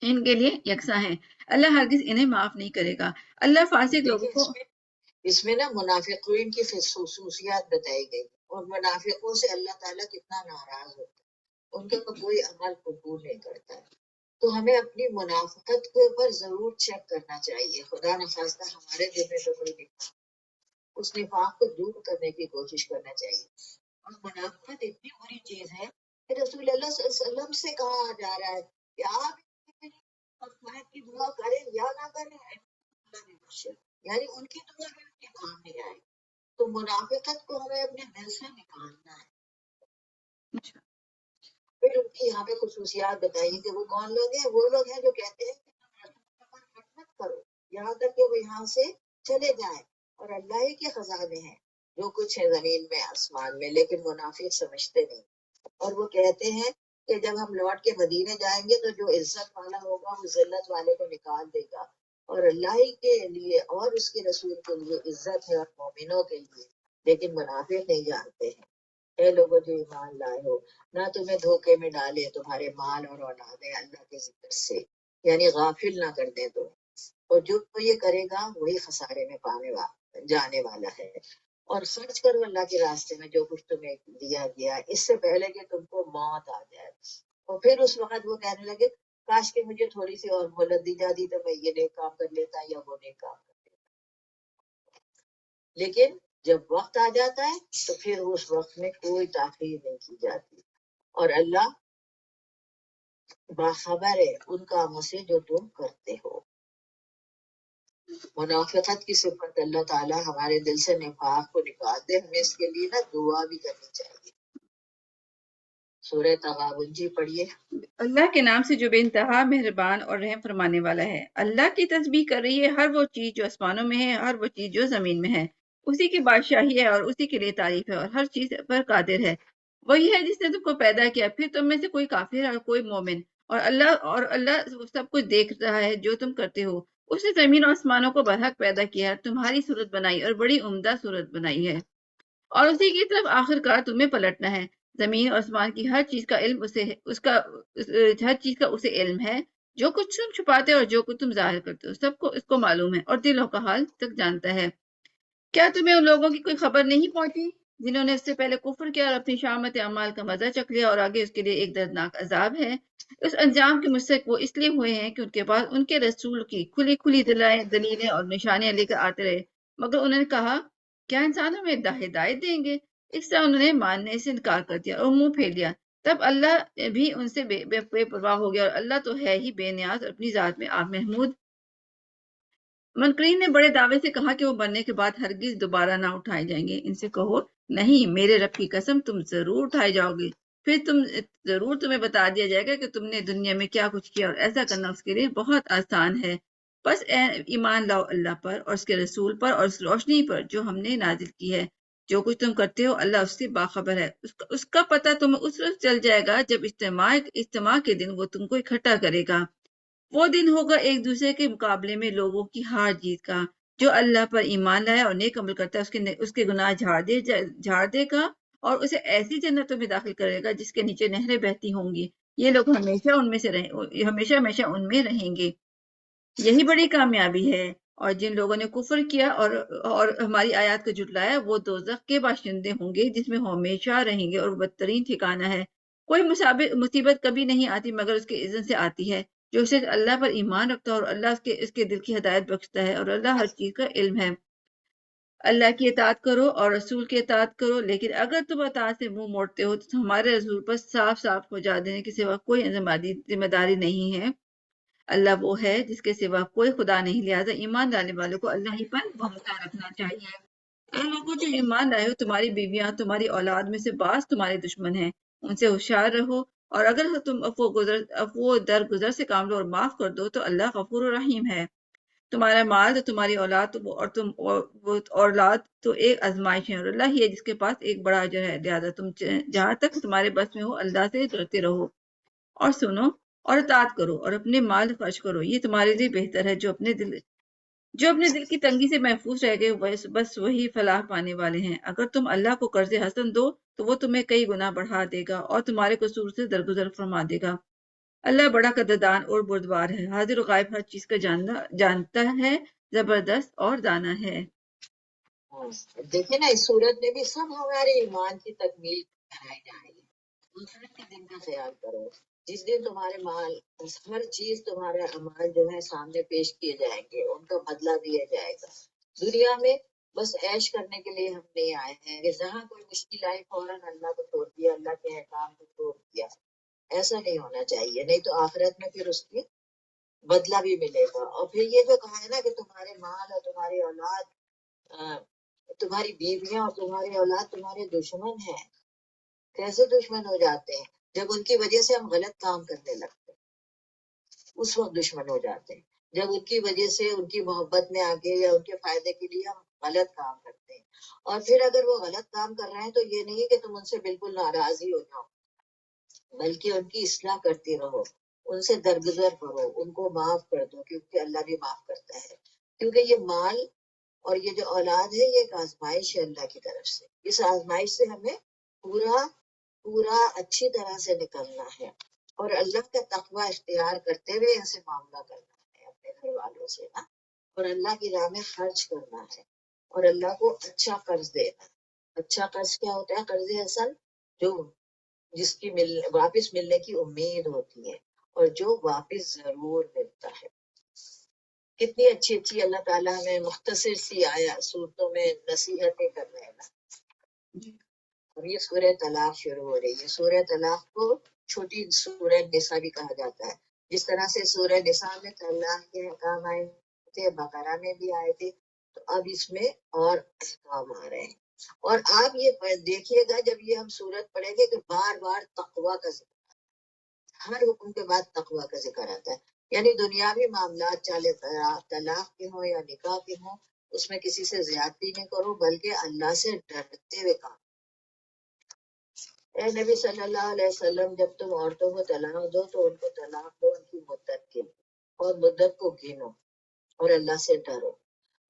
S1: ان کے لیے یکساں ہے، اللہ ہرگز انہیں معاف نہیں کرے گا۔ اللہ فاسق لوگوں کو
S3: اس میں نا منافقین کی خصوصیات بتائی گئی، اور منافقوں سے اللہ تعالیٰ کتنا ناراض ہوتا ہے، ان کا کوئی عمل قبول نہیں کرتا ہے۔ تو ہمیں اپنی منافقت کے اوپر ضرور چیک کرنا چاہیے، خدا نخواستہ ہمارے دل میں تو کوئی نفاق، اس نفاق کو دور کرنے کی کوشش کرنا چاہیے۔ اور منافقت اتنی بری چیز ہے کہ رسول اللہ صلی اللہ علیہ وسلم سے کہا جا رہا ہے کہ آپ کی دعا کریں یا نہ کریں، اللہ نے بخشے، یعنی ان کی دعا بھی ان کے کام نہیں آئے۔ تو منافقت کو ہمیں اپنے دل سے نکالنا ہے۔ پھر ان کی یہاں پہ خصوصیات بتائیے کہ وہ کون لوگ ہیں۔ وہ لوگ ہیں جو کہتے ہیں کہ مت کرو یہاں تک کہ وہ یہاں سے چلے جائیں، اور اللہ ہی کے خزانے ہیں جو کچھ ہے زمین میں آسمان میں، لیکن منافق سمجھتے نہیں، اور وہ کہتے ہیں کہ جب ہم لوٹ کے مدینے جائیں گے تو جو عزت والا ہوگا وہ ذلت والے کو نکال دے گا، اور اللہ ہی کے لیے اور اس کے رسول کے لیے عزت ہے اور مومنوں کے لیے، لیکن منافق نہیں جانتے ہیں۔ اے لوگوں جو ایمان لائے ہو، نہ تمہیں دھوکے میں ڈالے تمہارے مال اور اولادیں اللہ کے ذکر سے، یعنی غافل نہ کر دیں تم، اور جو یہ کرے گا وہی خسارے میں جانے والا ہے۔ اور خرچ کرو اللہ کے راستے میں جو کچھ تمہیں دیا گیا، اس سے پہلے کہ تم کو موت آ جائے، اور پھر اس وقت وہ کہنے لگے کاش کہ مجھے تھوڑی سی اور مہلت دی جاتی تو میں یہ نیک کام کر لیتا یا وہ نیک کام کر لیتا، لیکن جب وقت آ جاتا ہے تو پھر اس وقت میں کوئی تاخیر نہیں کی جاتی، اور اللہ باخبر ہے ان کاموں سے جو تم کرتے ہو۔ منافقت کی صفت اللہ تعالیٰ ہمارے دل سے نفاق کو نکال دے، ہمیں اس کے لیے نا دعا بھی کرنی چاہیے۔ سورہ تغابن جی پڑھیے۔
S1: اللہ کے نام سے جو بے انتہا مہربان اور رحم فرمانے والا ہے۔ اللہ کی تسبیح کر رہی ہے ہر وہ چیز جو آسمانوں میں ہے، ہر وہ چیز جو زمین میں ہے، اسی کی بادشاہی ہے اور اسی کے لیے تعریف ہے، اور ہر چیز پر قادر ہے۔ وہی ہے جس نے تم کو پیدا کیا، پھر تم میں سے کوئی کافر اور کوئی مومن، اور اللہ سب کچھ دیکھ رہا ہے جو تم کرتے ہو۔ اس نے زمین اور آسمانوں کو برحق پیدا کیا، تمہاری صورت بنائی اور بڑی عمدہ صورت بنائی ہے، اور اسی کی طرف آخر کار تمہیں پلٹنا ہے۔ زمین اور آسمان کی ہر چیز کا علم اسے علم ہے، جو کچھ تم چھپاتے اور جو کچھ تم ظاہر کرتے ہو سب کو اس کو معلوم ہے، اور دلوں کا حال تک جانتا ہے۔ کیا تمہیں ان لوگوں کی کوئی خبر نہیں پہنچی جنہوں نے اس سے پہلے کفر کیا اور اپنی شامت اعمال کا مزہ چکھ لیا، اور آگے اس کے لیے ایک دردناک عذاب ہے؟ اس انجام کے مستحق وہ اس لیے ہوئے ہیں کہ ان کے پاس ان کے رسول کی کھلی کھلی دلیلیں اور نشانیاں لے کر آتے رہے، مگر انہوں نے کہا کیا انسان ہمیں ہدایت دیں گے؟ اس طرح انہوں نے ماننے سے انکار کر دیا اور منہ پھیر لیا۔ تب اللہ بھی ان سے بے پرواہ ہو گیا، اور اللہ تو ہے ہی بے نیاز اور اپنی ذات میں آپ محمود۔ منکرین نے بڑے دعوے سے کہا کہ وہ مرنے کے بعد ہرگز دوبارہ نہ اٹھائے جائیں گے۔ ان سے کہو نہیں، میرے رب کی قسم تم ضرور اٹھائے جاؤ گے، پھر تمہیں بتا دیا جائے گا کہ تم نے دنیا میں کیا کچھ کیا، اور ایسا کرنا اس کے لیے بہت آسان ہے۔ بس ایمان لاؤ اللہ پر اور اس کے رسول پر اور اس روشنی پر جو ہم نے نازل کی ہے۔ جو کچھ تم کرتے ہو اللہ اس سے باخبر ہے۔ اس کا پتہ تمہیں اس وقت چل جائے گا جب اجتماع کے دن وہ تم کو اکٹھا کرے گا۔ وہ دن ہوگا ایک دوسرے کے مقابلے میں لوگوں کی ہار جیت کا۔ جو اللہ پر ایمان لایا اور نیک عمل کرتا ہے اس کے گناہ جھاڑ دے گا اور اسے ایسی جنتوں میں داخل کرے گا جس کے نیچے نہریں بہتی ہوں گی۔ یہ لوگ ہمیشہ ان میں رہیں گے۔ یہی بڑی کامیابی ہے۔ اور جن لوگوں نے کفر کیا اور ہماری آیات کو جھٹلایا وہ دوزخ کے باشندے ہوں گے جس میں ہمیشہ رہیں گے، اور بدترین ٹھکانہ ہے۔ کوئی مصیبت کبھی نہیں آتی مگر اس کے اذن سے آتی ہے۔ جو شخص اللہ پر ایمان رکھتا ہے اور اللہ اس کے دل کی ہدایت بخشتا ہے، اور اللہ ہر چیز کا علم ہے۔ اللہ کی اطاعت کرو اور رسول کی اطاعت کرو، لیکن اگر تم اطاعت سے منہ موڑتے ہو تو ہمارے رسول پر صاف صاف پہنچا دینے کے سوا کوئی ذمہ داری نہیں ہے۔ اللہ وہ ہے جس کے سوا کوئی خدا نہیں، لہٰذا ایمان لانے والوں کو اللہ ہی پر بھروسہ رکھنا چاہیے۔ اے لوگوں جو ایمان لائے ہو، تمہاری بیویاں تمہاری اولاد میں سے بعض تمہارے دشمن ہیں، ان سے ہوشیار رہو، اور اگر تم عفو درگزر سے کام لو اور معاف کر دو تو اللہ غفور و رحیم ہے۔ تمہارا مال تو تمہاری اولاد تو ایک آزمائش ہے، اور اللہ ہی ہے جس کے پاس ایک بڑا اجر ہے، لہٰذا تم جہاں تک تمہارے بس میں ہو اللہ سے ڈرتے رہو اور سنو اور اطاعت کرو اور اپنے مال خرچ کرو، یہ تمہارے لیے بہتر ہے۔ جو اپنے دل کی تنگی سے محفوظ رہ گئے بس وہی فلاح پانے والے ہیں۔ اگر تم اللہ کو قرض حسن دو تو وہ تمہیں کئی گنا بڑھا دے گا اور تمہارے قصور سے درگزر فرما دے گا۔ اللہ بڑا قدردان اور بردبار ہے، حاضر و غائب ہر چیز کا جانتا ہے، زبردست اور دانا ہے۔
S3: دیکھیں نا، اس صورت میں بھی سب ہمارے ایمان کی تکمیل کرائی جا رہی ہے۔ آخرت کے دن کا خیال کرو، جس دن تمہارے مال، ہر چیز، تمہارے اعمال جو ہے سامنے پیش کیے جائیں گے، ان کا بدلہ دیا جائے گا۔ دنیا میں بس عیش کرنے کے لیے ہم نہیں آئے ہیں کہ جہاں کوئی مشکل آئی فوراً اللہ کو چھوڑ دیا، اللہ کے احکام کو چھوڑ دیا۔ ایسا نہیں ہونا چاہیے، نہیں تو آخرت میں پھر اس کی بدلہ بھی ملے گا۔ اور پھر یہ جو کہا ہے نا کہ تمہارے مال اور تمہاری اولاد، تمہاری بیویاں اور تمہاری اولاد تمہارے دشمن ہیں۔ کیسے دشمن ہو جاتے ہیں؟ جب ان کی وجہ سے ہم غلط کام کرنے لگتے ہیں، اس وقت دشمن ہو جاتے ہیں۔ جب ان کی وجہ سے، ان کی محبت میں آگے یا ان کے فائدے کے لیے ہم غلط کام کرتے ہیں، اور پھر اگر وہ غلط کام کر رہے ہیں تو یہ نہیں کہ تم ان سے بالکل ناراض ہی ہو جاؤ، بلکہ ان کی اصلاح کرتی رہو، ان سے درگزر کرو، ان کو معاف کر دو، کیونکہ اللہ بھی معاف کرتا ہے۔ کیونکہ یہ مال اور یہ جو اولاد ہے یہ ایک آزمائش ہے اللہ کی طرف سے۔ اس آزمائش سے ہمیں پورا اچھی طرح سے نکلنا ہے، اور اللہ کا تقوی اختیار کرتے ہوئے ایسے معاملہ کرنا ہے اپنے گھر والوں سے نا، اور اللہ کی راہ میں خرچ کرنا ہے، اور اللہ کو اچھا قرض دینا ہے۔ اچھا قرض کیا ہوتا ہے؟ قرض حسن، جو جس کی واپس ملنے کی امید ہوتی ہے، اور جو واپس ضرور ملتا ہے۔ کتنی اچھی اچھی اللہ تعالیٰ ہمیں مختصر سی صورتوں میں نصیحتیں کر رہے ہیں۔ اب یہ سورہ طلاق شروع ہو رہی ہے۔ سورہ طلاق کو چھوٹی سورہ نساء بھی کہا جاتا ہے۔ جس طرح سے سورہ نساء میں طلاق کے احکام آئے تھے، بقرہ میں بھی آئے تھے، تو اب اس میں اور احکام آ رہے ہیں۔ اور آپ یہ دیکھیے گا جب یہ ہم سورت پڑھیں گے کہ بار بار تقوی کا ذکر، ہر حکم کے بعد تقوی کا ذکر آتا ہے۔ یعنی دنیاوی معاملات چاہے طلاق کے ہوں یا نکاح کے ہوں، اس میں کسی سے زیادتی نہیں کرو، بلکہ اللہ سے ڈرتے ہوئے کام۔ اے نبی صلی اللہ علیہ وسلم، جب تم عورتوں کو طلاق دو تو ان کو طلاق دو ان کی مدت کے لیے، اور مدت کو گنو، اور اللہ سے ڈرو،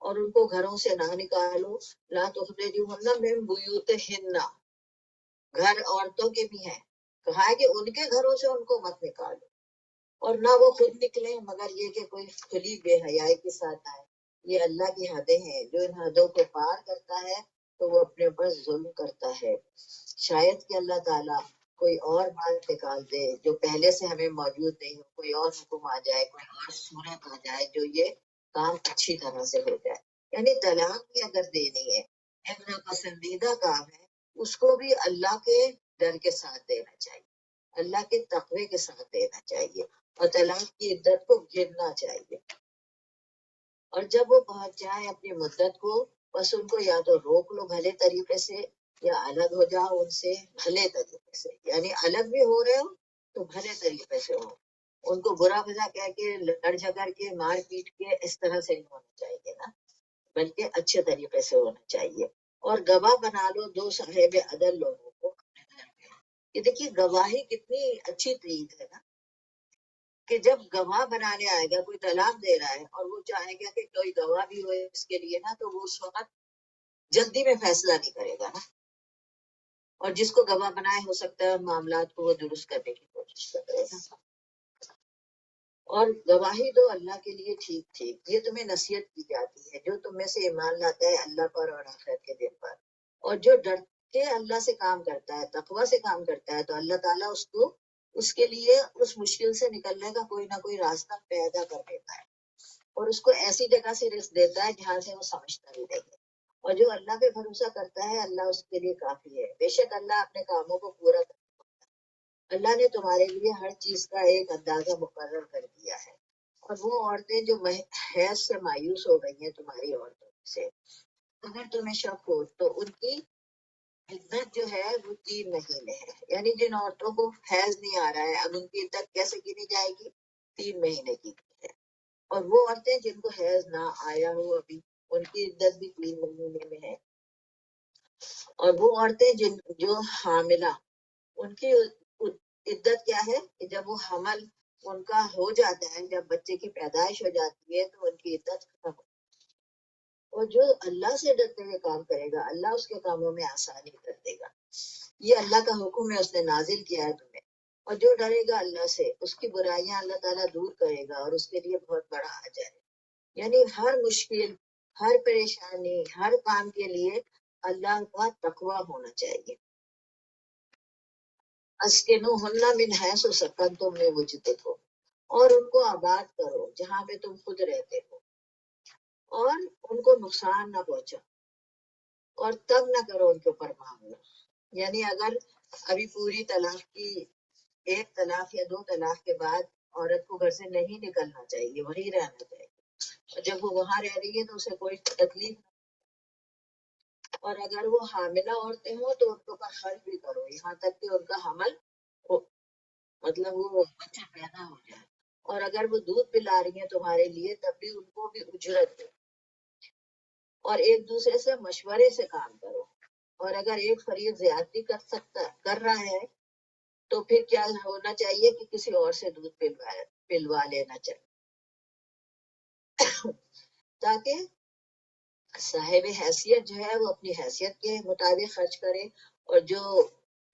S3: اور ان کو گھروں سے نہ نکالو۔ لا تخرجوہن من بیوتہن، گھر عورتوں کے بھی ہیں، کہا ہے کہ ان کے گھروں سے ان کو مت نکالو، اور نہ وہ خود نکلے، مگر یہ کہ کوئی کھلی بے حیائی کے ساتھ آئے۔ یہ اللہ کی حدیں ہیں، جو ان حدوں کو پار کرتا ہے تو وہ اپنے اوپر ظلم کرتا ہے۔ شاید کہ اللہ تعالیٰ کوئی اور بات نکال دے جو پہلے سے ہمیں موجود نہیں ہو، کوئی اور حکم آ جائے، کوئی اور صورت آ جائے جو یہ کام اچھی طرح سے ہو جائے۔ یعنی طلاق بھی اگر دینی ہے، ایک ناپسندیدہ کام ہے، اس کو بھی اللہ کے ڈر کے ساتھ دینا چاہیے۔ اللہ کے تقوی کے ساتھ دینا چاہیے اور طلاق کی عدت کو گننا چاہیے. اور جب وہ پہنچ جائیں اپنی مدت کو بس ان کو یا تو روک لو بھلے طریقے سے یا الگ ہو جاؤ ان سے بھلے طریقے سے. یعنی الگ بھی ہو رہے ہو تو بھلے طریقے سے ہو. ان کو برا بھلا کہہ کے لڑ جھگڑ کے مار پیٹ کے اس طرح سے نہیں ہونا چاہیے نا، بلکہ اچھے طریقے سے ہونا چاہیے. اور گواہ بنا لو 2 صاحب عدل لوگوں کو. یہ دیکھیے گواہی کتنی اچھی چیز ہے نا، کہ جب گواہ بنانے آئے گا، کوئی طلاق دے رہا ہے اور وہ چاہے گا کہ کوئی گواہ بھی ہوئے اس کے لیے نا، تو وہ اس وقت جلدی میں فیصلہ نہیں کرے گا نا. اور جس کو گواہ بنائے ہو سکتا ہے معاملات کو وہ درست کرنے کی کوشش کرے گا. اور گواہی دو اللہ کے لیے ٹھیک ٹھیک. یہ تمہیں نصیحت کی جاتی ہے جو تم میں سے ایمان لاتا ہے اللہ پر اور آخرت کے دن پر. اور جو ڈر کے اللہ سے کام کرتا ہے، تقوی سے کام کرتا ہے، تو اللہ تعالیٰ اس کے لیے اس مشکل سے نکلنے کا کوئی نہ کوئی راستہ پیدا کر دیتا ہے اور اس کو ایسی جگہ سے رزق دیتا ہے جہاں سے وہ سمجھتا بھی نہیں ہے. اور جو اللہ پہ بھروسہ کرتا ہے اللہ اس کے لیے کافی ہے. بے شک اللہ اپنے کاموں کو پورا کرتا ہے. اللہ نے تمہارے لیے ہر چیز کا ایک اندازہ مقرر کر دیا ہے. اور وہ عورتیں جو حیض سے مایوس ہو گئی ہیں تمہاری عورتوں سے، اگر تمہیں شک ہو تو ان کی عدت جو ہے وہ 3 مہینے ہے. یعنی جن عورتوں کو حیض نہیں آ رہا ہے اب ان کی عدت کیسے گنی جائے گی؟ 3 مہینے کی ہے. اور وہ عورتیں جن کو حیض نہ آیا ہو ابھی ان کی عدت بھی 3 مہینے میں ہے. اور وہ عورتیں جو حاملہ ان کی عدت کیا ہے کہ جب وہ حمل ان کا ہو جاتا ہے، جب بچے کی پیدائش ہو جاتی ہے تو ان کی عدت ختم ہو. اور جو اللہ سے ڈرتے ہوئے کام کرے گا اللہ اس کے کاموں میں آسانی کر دے گا. یہ اللہ کا حکم ہے، اس نے نازل کیا ہے تمہیں. اور جو ڈرے گا اللہ سے اس کی برائیاں اللہ تعالیٰ دور کرے گا اور اس کے لیے بہت بڑا اجر ہے. یعنی ہر مشکل، ہر پریشانی، ہر کام کے لیے اللہ کا تقوی ہونا چاہیے. اسکنوہن من حیث سکنتم من وجدکم، اور ان کو آباد کرو جہاں پہ تم خود رہتے ہو، اور ان کو نقصان نہ پہنچا اور تنگ نہ کرو ان کے اوپر معاملہ. یعنی اگر ابھی پوری طلاق کی 1 طلاق یا 2 طلاق کے بعد عورت کو گھر سے نہیں نکلنا چاہیے، وہیں رہنا چاہیے. اور جب وہ وہاں رہ رہی ہے تو اسے کوئی تکلیف نہ. اور اگر وہ حاملہ عورتیں ہوں تو ان کے اوپر خرچ بھی کرو یہاں تک کہ ان کا حمل ہو، مطلب وہ بچہ پیدا ہو جائے. اور اگر وہ دودھ پلا رہی ہیں تمہارے لیے تب بھی ان کو بھی اجرت دو. اور ایک دوسرے سے مشورے سے کام کرو. اور اگر ایک فریق زیادتی کر رہا ہے تو پھر کیا ہونا چاہیے کہ کسی اور سے دودھ پلوا لینا چاہیے تاکہ صاحب حیثیت جو ہے وہ اپنی حیثیت کے مطابق خرچ کرے اور جو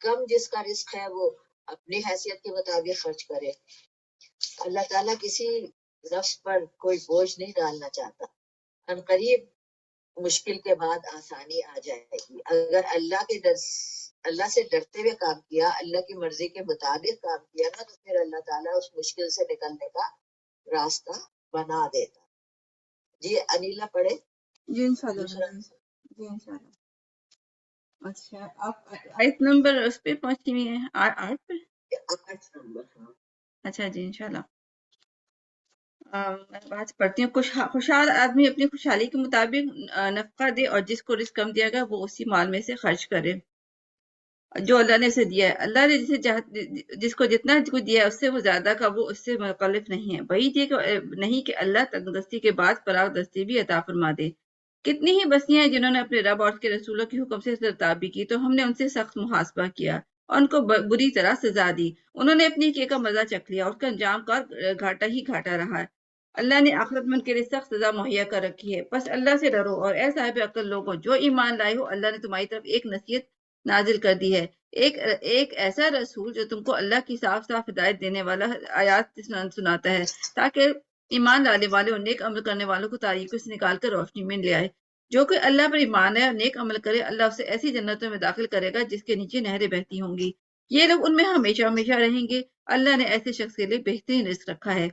S3: کم جس کا رزق ہے وہ اپنی حیثیت کے مطابق خرچ کرے. اللہ تعالیٰ کسی نفس پر کوئی بوجھ نہیں ڈالنا چاہتا. ان قریب مشکل کے بعد آسانی آ جائے گی. اگر اللہ سے ڈرتے ہوئے کام کیا، اللہ کی مرضی کے مطابق کام کیا نا، تو پھر اللہ تعالیٰ اس مشکل سے نکلنے کا راستہ بنا دیتا. جی انیلا پڑھے.
S1: جی انشاءاللہ. جی انشاءاللہ. اچھا آپ آیت نمبر اس پہ پہنچی ہوئی ہیں 8 پہ.
S3: 8 نمبر.
S1: اچھا جی انشاءاللہ. میں بات پڑھتی ہوں. خوشحال آدمی اپنی خوشحالی کے مطابق نفقہ دے اور جس کو رزق کم دیا گیا وہ اسی مال میں سے خرچ کرے جو اللہ نے اسے دیا ہے. اللہ نے جس کو جتنا کچھ دیا ہے اس سے وہ زیادہ کا وہ اس سے مکلف نہیں ہے. بعید یہ نہیں کہ اللہ تنگدستی کے بعد فراغ دستی بھی عطا فرما دے. کتنی ہی بستیاں ہیں جنہوں نے اپنے رب اور اس کے رسولوں کے حکم سے سرتابی کی تو ہم نے ان سے سخت محاسبہ کیا اور ان کو بری طرح سزا دی. انہوں نے اپنی کی کا مزہ چکھ لیا اور اس کا انجام کار گھاٹا ہی گھاٹا رہا ہے. اللہ نے آخرت میں ان کے لیے سخت سزا مہیا کر رکھی ہے. بس اللہ سے ڈرو اور اے صاحب عقل لوگوں جو ایمان لائے ہو، اللہ نے تمہاری طرف ایک نصیحت نازل کر دی ہے، ایک ایسا رسول جو تم کو اللہ کی صاف صاف ہدایت دینے والا آیات سناتا ہے تاکہ ایمان لانے والے اور نیک عمل کرنے والوں کو تاریکی سے نکال کر روشنی میں لے آئے. جو کوئی اللہ پر ایمان ہے اور نیک عمل کرے اللہ اسے ایسی جنتوں میں داخل کرے گا جس کے نیچے نہریں بہتی ہوں گی. یہ لوگ ان میں ہمیشہ ہمیشہ رہیں گے. اللہ نے ایسے شخص کے لیے بہترین رزق رکھا ہے.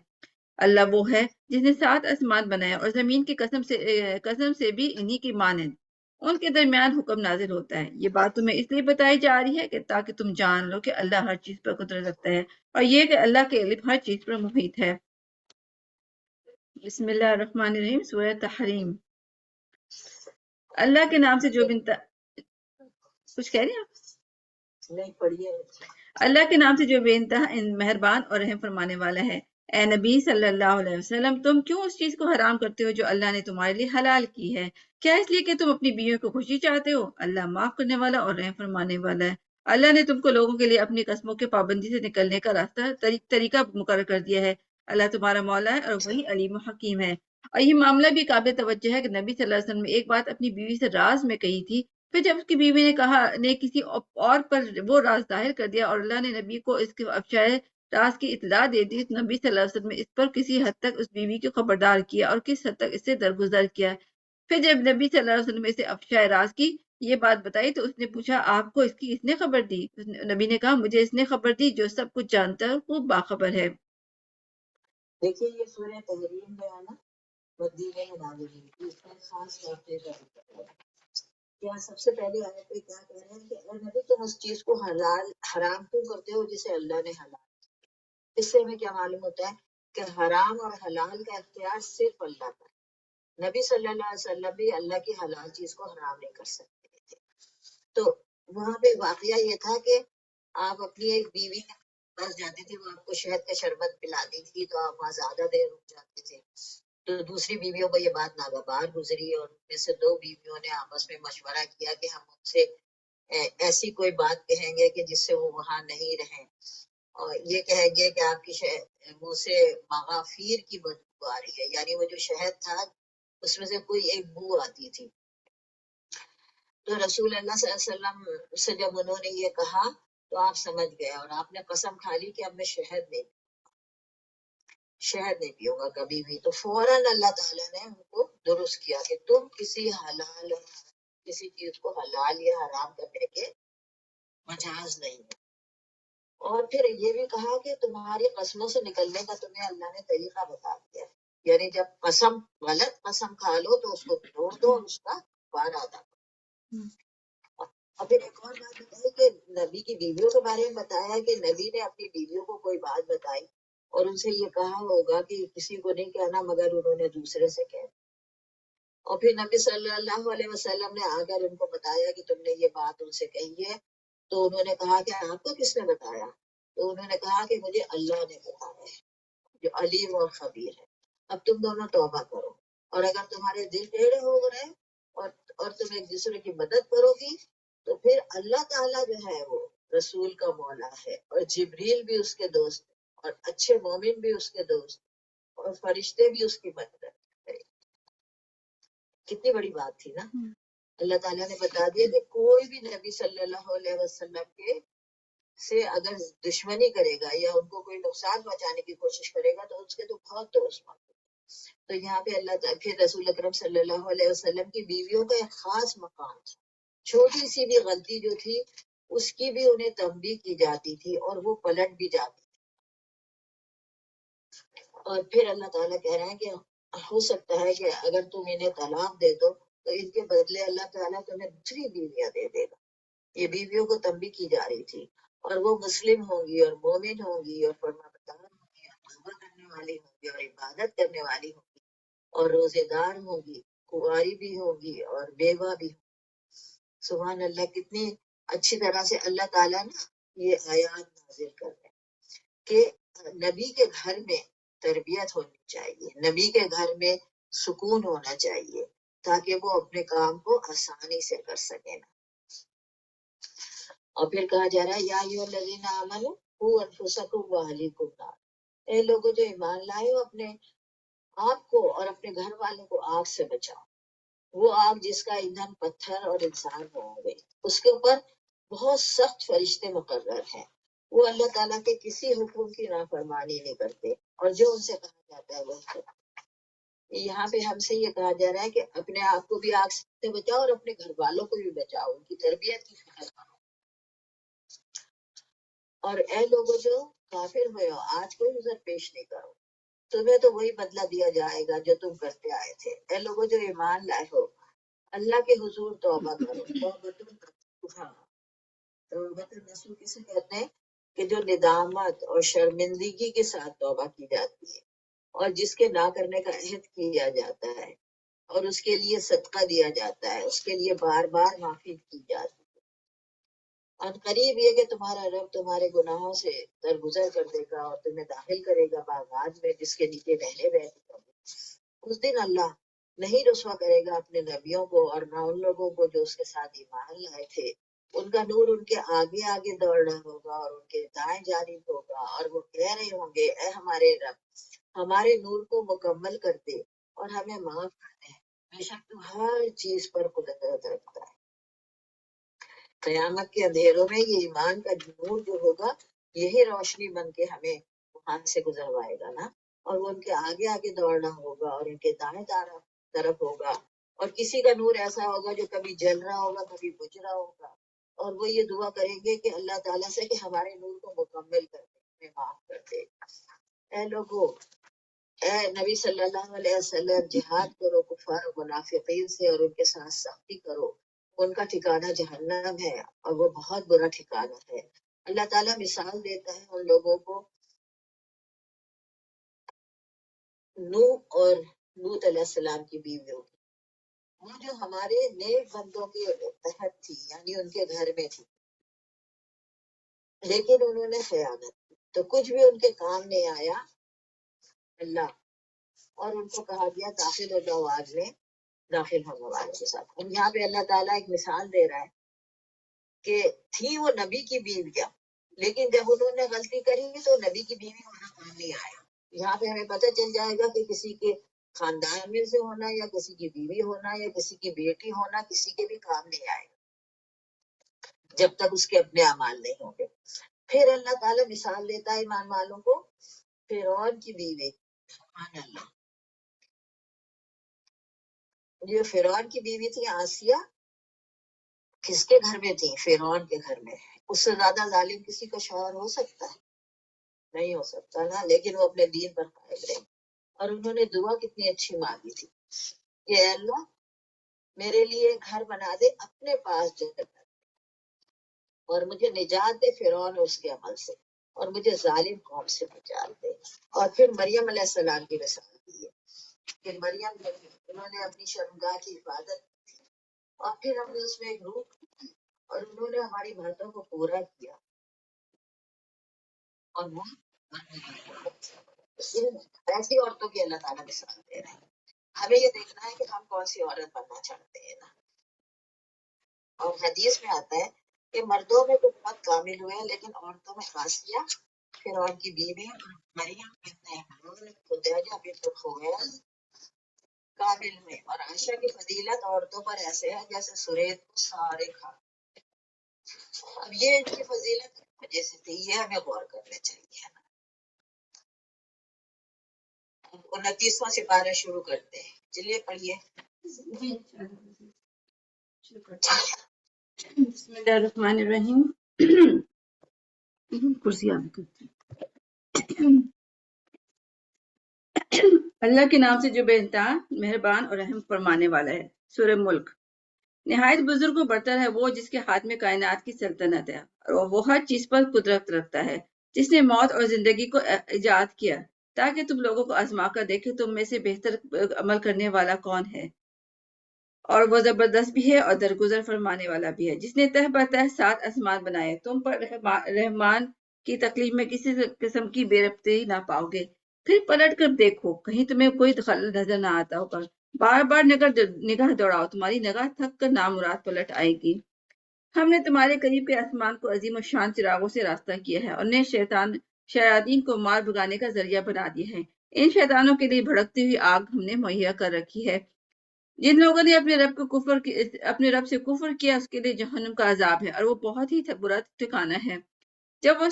S1: اللہ وہ ہے جس نے 7 آسمان بنایا اور زمین کی قسم سے بھی انہی کی مانند ان کے درمیان حکم نازل ہوتا ہے۔ یہ بات تمہیں اس لیے بتائی جا رہی ہے کہ تاکہ تم جان لو کہ اللہ ہر چیز پر قدرت رکھتا ہے، اور یہ کہ اللہ کے علم ہر چیز پر محیط ہے۔ بسم اللہ الرحمن الرحیم، سورہ تحریم۔ اللہ کے نام سے جو کچھ کہہ رہے ہیں آپ؟
S3: نہیں پڑھیے۔
S1: اللہ کے نام سے جو بے انتہا مہربان اور رحم فرمانے والا ہے۔ اے نبی صلی اللہ علیہ وسلم، تم کیوں اس چیز کو حرام کرتے ہو جو اللہ نے تمہارے لیے حلال کی ہے؟ کیا اس لیے کہ تم اپنی بیویوں کو خوشی چاہتے ہو؟ اللہ معاف کرنے والا اور رحم فرمانے والا ہے۔ اللہ نے تم کو لوگوں کے لیے اپنی قسموں کے پابندی سے نکلنے کا راستہ طریقہ مقرر کر دیا ہے۔ اللہ تمہارا مولا ہے اور وہی علیم و حکیم ہے۔ اور یہ معاملہ بھی قابل توجہ ہے کہ نبی صلی اللہ علیہ وسلم نے ایک بات اپنی بیوی سے راز میں کہی تھی، پھر جب اس کی بیوی نے کسی اور پر وہ راز ظاہر کر دیا اور اللہ نے نبی کو اس کے افشائے راز کی اطلاع دے دی، تو نبی صلی اللہ علیہ وسلم نے اس پر کسی حد تک اس بیوی کو خبردار کیا اور کس حد تک اس سے درگزر کیا۔ پھر جب نبی صلی اللہ علیہ وسلم نے اسے افشائے راز کی یہ بات بتائی تو اس نے پوچھا، آپ کو اس کی کس نے خبر دی؟ نبی نے کہا، مجھے اس نے خبر دی جو سب کچھ جانتا ہے اور خوب باخبر ہے۔
S3: دیکھیے یہ سورہ تحریم جو ہے نا مدینے میں نازل ہوئی تھی، اس میں خاص واقعے کا ذکر ہے۔ کیا سب سے پہلے آیت پہ کیا کہہ رہے ہیں کہ اے نبی تم اس چیز کو حرام کیوں کرتے ہو جسے اللہ نے حلال؟ اس سے ہمیں کیا معلوم ہوتا ہے کہ حرام اور حلال کا اختیار صرف اللہ کا ہے۔ نبی صلی اللہ علیہ وسلم بھی اللہ کی حلال چیز کو حرام نہیں کر سکتے تھے۔ تو وہاں پہ واقعہ یہ تھا کہ آپ اپنی ایک بیوی کے پاس جاتے تھے، وہ آپ کو شہد کا شربت پلاتی تھی تو آپ وہاں زیادہ دیر رک جاتے تھے، تو دوسری بیویوں کو یہ بات ناگوار گزری اور ان میں سے دو بیویوں نے آپس میں مشورہ کیا کہ ہم ان سے ایسی کوئی بات کہیں گے کہ جس سے وہ وہاں نہیں رہیں، اور یہ کہیں گے کہ آپ کی منہ سے مغافیر کی بدبو آ رہی ہے، یعنی وہ جو شہد تھا اس میں سے کوئی ایک بو آتی تھی۔ تو رسول اللہ صلی اللہ علیہ وسلم سے جب انہوں نے یہ کہا تو آپ سمجھ گئے اور آپ نے قسم کھا لی کہ اب میں شہد نہیں پیوں گا کبھی بھی۔ تو فوراً اللہ تعالیٰ نے ان کو درست کیا کہ تم کسی حلال اور کسی چیز کو حلال یا حرام کرنے کے مجاز نہیں ہے۔ اور پھر یہ بھی کہا کہ تمہاری قسموں سے نکلنے کا تمہیں اللہ نے طریقہ بتا دیا، یعنی جب غلط قسم کھا لو تو اس کو توڑ دو اور اس کا کفارہ ادا کرو۔ اور پھر ایک اور بات بتائی کہ نبی کی بیویوں کے بارے میں بتایا کہ نبی نے اپنی بیویوں کو کوئی بات بتائی اور ان سے یہ کہا ہوگا کہ کسی کو نہیں کہنا مگر انہوں نے دوسرے سے کہا، اور پھر نبی صلی اللہ علیہ وسلم نے آ کر ان کو بتایا کہ تم نے یہ بات ان سے کہی ہے، تو انہوں نے کہا کہ آپ کو کس نے بتایا؟ تو انہوں نے کہا کہ مجھے اللہ نے بتایا ہے جو علیم اور خبیر ہے۔ اب تم دونوں توبہ کرو، اور اگر تمہارے دل ٹیڑھے ہو رہے اور تم ایک دوسرے کی مدد کرو گی تو پھر اللہ تعالیٰ جو ہے وہ رسول کا مولا ہے، اور جبریل بھی اس کے دوست اور اچھے مومن بھی اس کے دوست اور فرشتے بھی اس کی مدد کریں۔ کتنی بڑی بات تھی نا۔ اللہ تعالیٰ نے بتا دیا کہ کوئی بھی نبی صلی اللہ علیہ وسلم کے سے اگر دشمنی کرے گا یا ان کو کوئی نقصان پہنچانے کی کوشش کرے گا تو اس کے تو بہت دوست مانگے۔ تو یہاں پہ اللہ تعالیٰ پھر رسول اکرم صلی اللہ علیہ وسلم کی بیویوں کا ایک خاص مقام تھا، چھوٹی سی بھی غلطی جو تھی اس کی بھی انہیں تنبیہ کی جاتی تھی اور وہ پلٹ بھی جاتی تھی۔ اور پھر اللہ تعالیٰ کہہ رہے ہیں کہ ہو سکتا ہے کہ اگر تم انہیں طلاق دے دو تو ان کے بدلے اللہ تعالیٰ تمہیں دوسری بیویاں دے دے گا۔ یہ بیویوں کو تنبیہ کی جا رہی تھی، اور وہ مسلم ہوں گی اور مومن ہوں گی اور فرمانبردار ہوں گی اور توبہ کرنے والی ہوں گی اور عبادت کرنے والی ہوں گی اور روزے دار ہوں گی، کنواری بھی ہوں گی اور بیوہ بھی ہوں گی۔ سبحان اللہ، کتنی اچھی طرح سے اللہ تعالیٰ نا یہ آیات نازل کر رہے ہیں کہ نبی کے گھر میں تربیت ہونی چاہیے، نبی کے گھر میں سکون ہونا چاہیے تاکہ وہ اپنے کام کو آسانی سے کر سکیں۔ اور پھر کہا جا رہا ہے یا ایھا الذین آمنوا قوا انفسکم واہلیکم نارا، اے لوگوں جو ایمان لائے ہو اپنے آپ کو اور اپنے گھر والوں کو آگ سے بچاؤ، وہ آگ جس کا ایندھن پتھر اور انسان ہوں گے، اس کے اوپر بہت سخت فرشتے مقرر ہیں، وہ اللہ تعالیٰ کے کسی حکم کی نافرمانی نہیں کرتے اور جو ان سے کہا جاتا ہے وہ کرتے۔ یہاں پہ ہم سے یہ کہا جا رہا ہے کہ اپنے آپ کو بھی آگ سے بچاؤ اور اپنے گھر والوں کو بھی بچاؤ، ان کی تربیت کی فکر کرو۔ اور اے لوگوں جو کافر ہوئے ہو آج کوئی عذر پیش نہیں کرو، تمہیں تو وہی بدلہ دیا جائے گا جو تم کرتے آئے تھے۔ اے لوگوں جو ایمان لائے ہو اللہ کے حضور توبہ کرو. توبۃ نصوحا. توبۃ نصوح کسے کہتے ہیں؟ کہ جو ندامت اور شرمندگی کے ساتھ توبہ کی جاتی ہے اور جس کے نہ کرنے کا عہد کیا جاتا ہے اور اس کے لیے صدقہ دیا جاتا ہے، اس کے لیے بار بار معافی کی جاتی ہے. اور قریب یہ کہ تمہارا رب تمہارے گناہوں سے درگزر کر دے گا اور تمہیں داخل کرے گا باغات میں جس کے نیچے نہریں بہتی ہوں. اس دن اللہ نہیں رسوا کرے گا اپنے نبیوں کو اور نہ ان لوگوں کو جو اس کے ساتھ ایمان لائے تھے. ان کا نور ان کے آگے آگے دوڑ رہا ہوگا اور ان کے دائیں جانب ہوگا اور وہ کہہ رہے ہوں گے اے ہمارے رب ہمارے نور کو مکمل کر دے اور ہمیں معاف کر دے، بے شک تو ہر چیز پر قدرت رکھتا ہے. قیامت کے اندھیروں میں یہ ایمان کا نور جو ہوگا یہی روشنی بن کے ہمیں وہاں سے گزروائے گا نا. اور وہ ان کے آگے آگے دوڑنا ہوگا اور ان کے دائیں طرف ہوگا. اور کسی کا نور ایسا ہوگا جو کبھی جل رہا ہوگا کبھی بجھ رہا ہوگا اور وہ یہ دعا کریں گے کہ اللہ تعالیٰ سے کہ ہمارے نور کو مکمل کر دے، ہمیں معاف کر دے. اے لوگو، اے نبی صلی اللہ علیہ وسلم جہاد کرو کفار و منافقین سے اور ان کے ساتھ سختی کرو. ان کا ٹھکانہ جہنم ہے اور وہ بہت برا ٹھکانہ ہے. اللہ تعالیٰ مثال دیتا ہے ان لوگوں کو نوح اور لوط علیہ السلام کی بیویوں کی، وہ جو ہمارے نیک بندوں کے تحت تھی یعنی ان کے گھر میں تھی، لیکن انہوں نے خیانت کی تو کچھ بھی ان کے کام نہیں آیا اللہ، اور ان کو کہا گیا داخل ہو جاؤ آگ میں، داخل ہونے والوں کے ساتھ. اور یہاں پہ اللہ تعالیٰ ایک مثال دے رہا ہے کہ تھی وہ نبی کی بیویاں، لیکن جب انہوں نے غلطی کری تو نبی کی بیوی ہونا کام نہیں آیا. یہاں پہ ہمیں پتہ چل جائے گا کہ کسی کے خاندان میں سے ہونا یا کسی کی بیوی ہونا یا کسی کی بیٹی ہونا کسی کے بھی کام نہیں آئے گا جب تک اس کے اپنے اعمال نہیں ہوں گے. پھر اللہ تعالیٰ مثال دیتا ہے ایمان والوں کو فرعون کی بیوی. سبحان اللہ. جو فرعون کی بیوی تھی آسیہ، کس کے گھر میں تھی؟ فرعون کے گھر میں. اس سے زیادہ ظالم کسی کا شوہر ہو سکتا ہے؟ نہیں ہو سکتا نا. لیکن وہ اپنے دین پر قائم رہے اور انہوں نے دعا کتنی اچھی مانگی تھی کہ اے اللہ میرے لیے گھر بنا دے اپنے پاس جنت اور مجھے نجات دے فرعون اور اس کے عمل سے اور مجھے ظالم قوم سے نجات دے. اور پھر مریم علیہ السلام کی مثال دی ہے کہ مریم انہوں نے اپنی شرمگاہ کی حفاظت کی اور پھر ہم نے اس میں ایک روح کی اور انہوں نے ہماری باتوں کو پورا کیا اور وہ ایسی عورتوں کی اللہ تعالیٰ مثال دے رہے ہیں. ہمیں یہ دیکھنا ہے کہ ہم کون سی عورت بننا چاہتے ہیں نا. اور حدیث میں آتا ہے کہ مردوں میں تو بہت کامل ہوئے ہیں لیکن عورتوں میں آسیہ فرعون کی بیوی مریم بنت عمران خدیجہ بنت خویلد کامل ہوئے. اور عائشہ کی فضیلت عورتوں پر ایسے ہے جیسے سریت کو سارے کھا. اب یہ ان کی فضیلت کس وجہ سے تھی یہ ہمیں غور کرنا چاہیے. 29واں سپارہ شروع کرتے ہیں. چلیے پڑھیے.
S1: جی شروع کرتے ہیں. بسم اللہ الرحمن الرحیم. کرسی آگے کرتے ہیں. اللہ کے نام سے جو بے انتہا مہربان اور رحم فرمانے والا ہے. سورہ ملک. نہایت بزرگ و برتر ہے وہ جس کے ہاتھ میں کائنات کی سلطنت ہے اور وہ ہر چیز پر قدرت رکھتا ہے، جس نے موت اور زندگی کو ایجاد کیا تاکہ تم لوگوں کو آزما کر دیکھے تم میں سے بہتر عمل کرنے والا کون ہے. اور وہ زبردست بھی ہے اور درگزر فرمانے والا بھی ہے، جس نے تہ بتہ 7 آسمان بنائے. تم پر رحمان کی تکلیف میں کسی قسم کی بے ربطی نہ پاؤ گے. پھر پلٹ کر دیکھو کہیں تمہیں کوئی خلل نظر نہ آتا ہوگا. بار بار نگاہ دوڑاؤ، تمہاری نگاہ تھک کر نامراد پلٹ آئے گی. ہم نے تمہارے قریب کے آسمان کو عظیم و شان چراغوں سے راستہ کیا ہے اور نے شیاطین کو مار بھگانے کا ذریعہ بنا دیا ہے. ان شیطانوں کے لیے بھڑکتی ہوئی آگ ہم نے مہیا کر رکھی ہے. جن لوگوں نے اپنے رب سے کفر کیا اس کے لیے جہنم کا عذاب ہے اور وہ بہت ہی برا ٹھکانہ ہے. جب وہ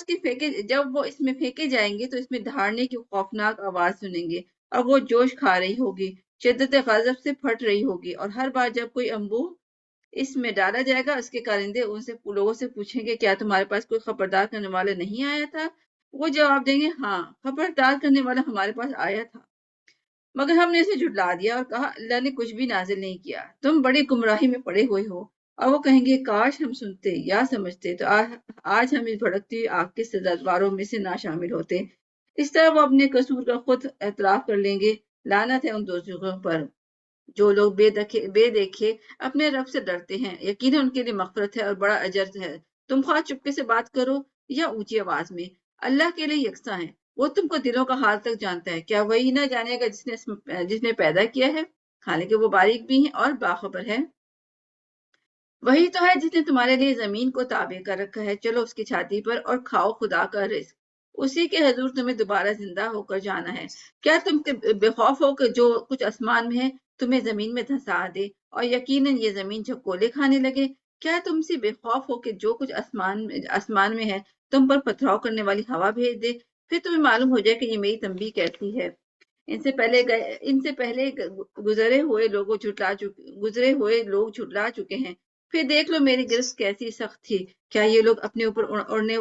S1: اس میں پھینکے جائیں گے تو اس میں دھاڑنے کی خوفناک آواز سنیں گے اور وہ جوش کھا رہی ہوگی، شدت غضب سے پھٹ رہی ہوگی. اور ہر بار جب کوئی انبوہ اس میں ڈالا جائے گا اس کے کارندے ان سے لوگوں سے پوچھیں گے کیا تمہارے پاس کوئی خبردار کرنے والا نہیں آیا تھا؟ وہ جواب دیں گے ہاں، خبردار کرنے والا ہمارے پاس آیا تھا مگر ہم نے اسے جھٹلا دیا اور کہا اللہ نے کچھ بھی نازل نہیں کیا، تم بڑی گمراہی میں پڑے ہوئے ہو۔ اور وہ کہیں گے کاش ہم سنتے یا سمجھتے تو آج ہم اس بھڑکتی ہوئی آگ کے سزاواروں میں سے نہ شامل ہوتے۔ اس طرح وہ اپنے قصور کا خود اعتراف کر لیں گے۔ لعنت ہے ان دوزخوں پر جو لوگ بے دیکھے اپنے رب سے ڈرتے ہیں، یقیناً ان کے لیے مغفرت ہے اور بڑا اجر ہے۔ تم خواہ چپکے سے بات کرو یا اونچی آواز میں، اللہ کے لیے یکساں ہے، وہ تم کو دلوں کا حال تک جانتا ہے۔ کیا وہی نہ جانے گا جس نے پیدا کیا ہے؟ حالانکہ وہ باریک بھی ہیں اور باخبر ہے۔ وہی تو ہے جس نے تمہارے لیے زمین کو تابع کر رکھا ہے، چلو اس کی چھاتی پر اور کھاؤ خدا کا رزق۔ اسی کے حضور تمہیں دوبارہ زندہ ہو کر جانا ہے۔ کیا تم بے خوف ہو کہ جو کچھ آسمان میں ہے تمہیں زمین میں دھسا دے اور یقیناً یہ زمین جھکولے کھانے لگے؟ کیا تم سے بے خوف ہو کہ جو کچھ آسمان میں ہے تم پر پتھراؤ کرنے والی ہوا بھیج دے؟ پھر تمہیں معلوم ہو جائے کہ یہ میری تنبیہ کیسی ہے۔ ان سے پہلے گزرے ہوئے لوگ جھٹلا چکے ہیں۔ پھر دیکھ لو میری گرفت کیسی سخت تھی، کیا یہ لوگ اپنے اوپر اڑنے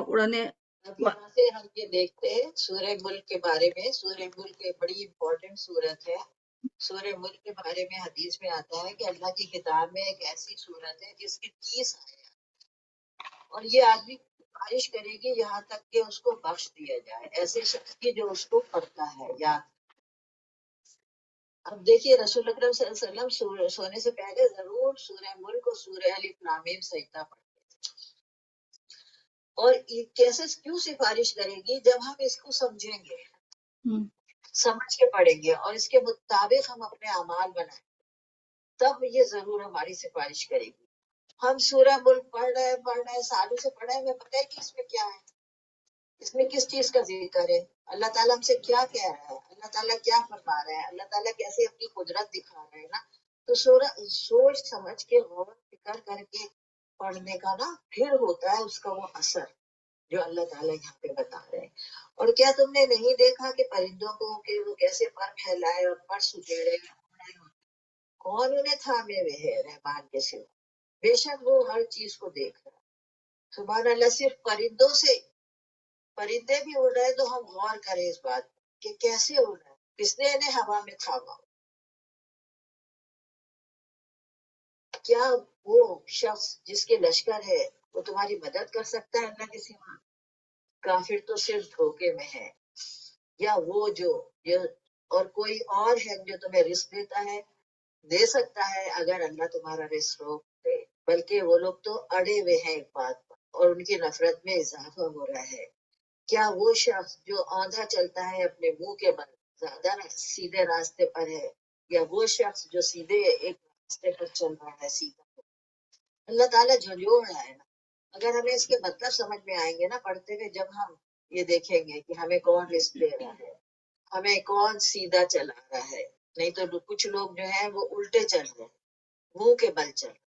S3: اب یہاں سے ہم یہ دیکھتے ہیں سورہ ملک کے بارے میں۔ سورہ ملک ایک بڑی امپورٹنٹ سورت ہے۔ سورہ ملک کے بارے میں حدیث میں آتا ہے کہ اللہ کی کتاب میں ایک ایسی سورت ہے جس کی 30 آیات، اور یہ آدمی خواہش کرے گی یہاں تک کہ اس کو بخش دیا جائے، ایسے شخص کی جو اس کو پڑھتا ہے یاد۔ اب دیکھیے رسول اکرم صلی اللہ علیہ وسلم سونے سے پہلے ضرور سورہ ملک اور سورہ الف لام میم سجدہ پڑھتے تھے، اور کیسے کیوں سفارش کرے گی؟ جب ہم اس کو سمجھیں گے، سمجھ کے پڑھیں گے اور اس کے مطابق ہم اپنے اعمال بنائیں تب یہ ضرور ہماری سفارش کرے گی۔ ہم سورہ ملک پڑھ رہے ہیں سالوں سے پڑھ رہے ہیں، ہمیں پتہ ہے کہ اس میں کیا ہے، اس میں کس چیز کا ذکر ہے، اللہ تعالیٰ ہم سے کیا کہہ رہا ہے، اللہ تعالیٰ کیا فرما رہا ہے، اللہ تعالیٰ کیسے اپنی قدرت دکھا رہے ہیں نا۔ تو سوچ سمجھ کے غور فکر کر کے پڑھنے کا نا پھر ہوتا ہے اس کا وہ اثر جو اللہ تعالیٰ یہاں پہ بتا رہے ہیں۔ اور کیا تم نے نہیں دیکھا کہ پرندوں کو کہ وہ کیسے پر پھیلائے اور پر سکیڑے، کون انہیں تھامے ہوئے ہے رحمان کے سوا؟ بے شک وہ ہر چیز کو دیکھ رہا ہے۔ سبحان اللہ، صرف پرندے بھی اڑ رہے تو ہم غور کریں اس بات کہ کیسے اڑ رہے ہیں، کس نے انہیں ہوا میں تھاما؟ کیا وہ شخص جس کے لشکر ہے وہ تمہاری مدد کر سکتا ہے اللہ کے سوا؟ کافر تو صرف دھوکے میں ہے۔ یا وہ جو اور کوئی اور ہے جو تمہیں رزق دیتا ہے، دے سکتا ہے اگر اللہ تمہارا رزق روک دے، بلکہ وہ لوگ تو اڑے ہوئے ہیں ایک بات پر اور ان کی نفرت میں اضافہ ہو رہا ہے۔ کیا وہ شخص جو آندھا چلتا ہے اپنے منہ کے بل زیادہ سیدھے راستے پر ہے، یا وہ شخص جو سیدھے ایک راستے پر چل رہا ہے سیدھا؟ اللہ تعالیٰ جھنجھوڑ رہا ہے نا۔ اگر ہمیں اس کے مطلب سمجھ میں آئیں گے نا پڑھتے ہوئے، جب ہم یہ دیکھیں گے کہ ہمیں کون رزق دے رہا ہے، ہمیں کون سیدھا چلا رہا ہے، نہیں تو کچھ لوگ جو ہیں وہ الٹے چل رہے ہیں، منہ کے بل چل رہے ہیں۔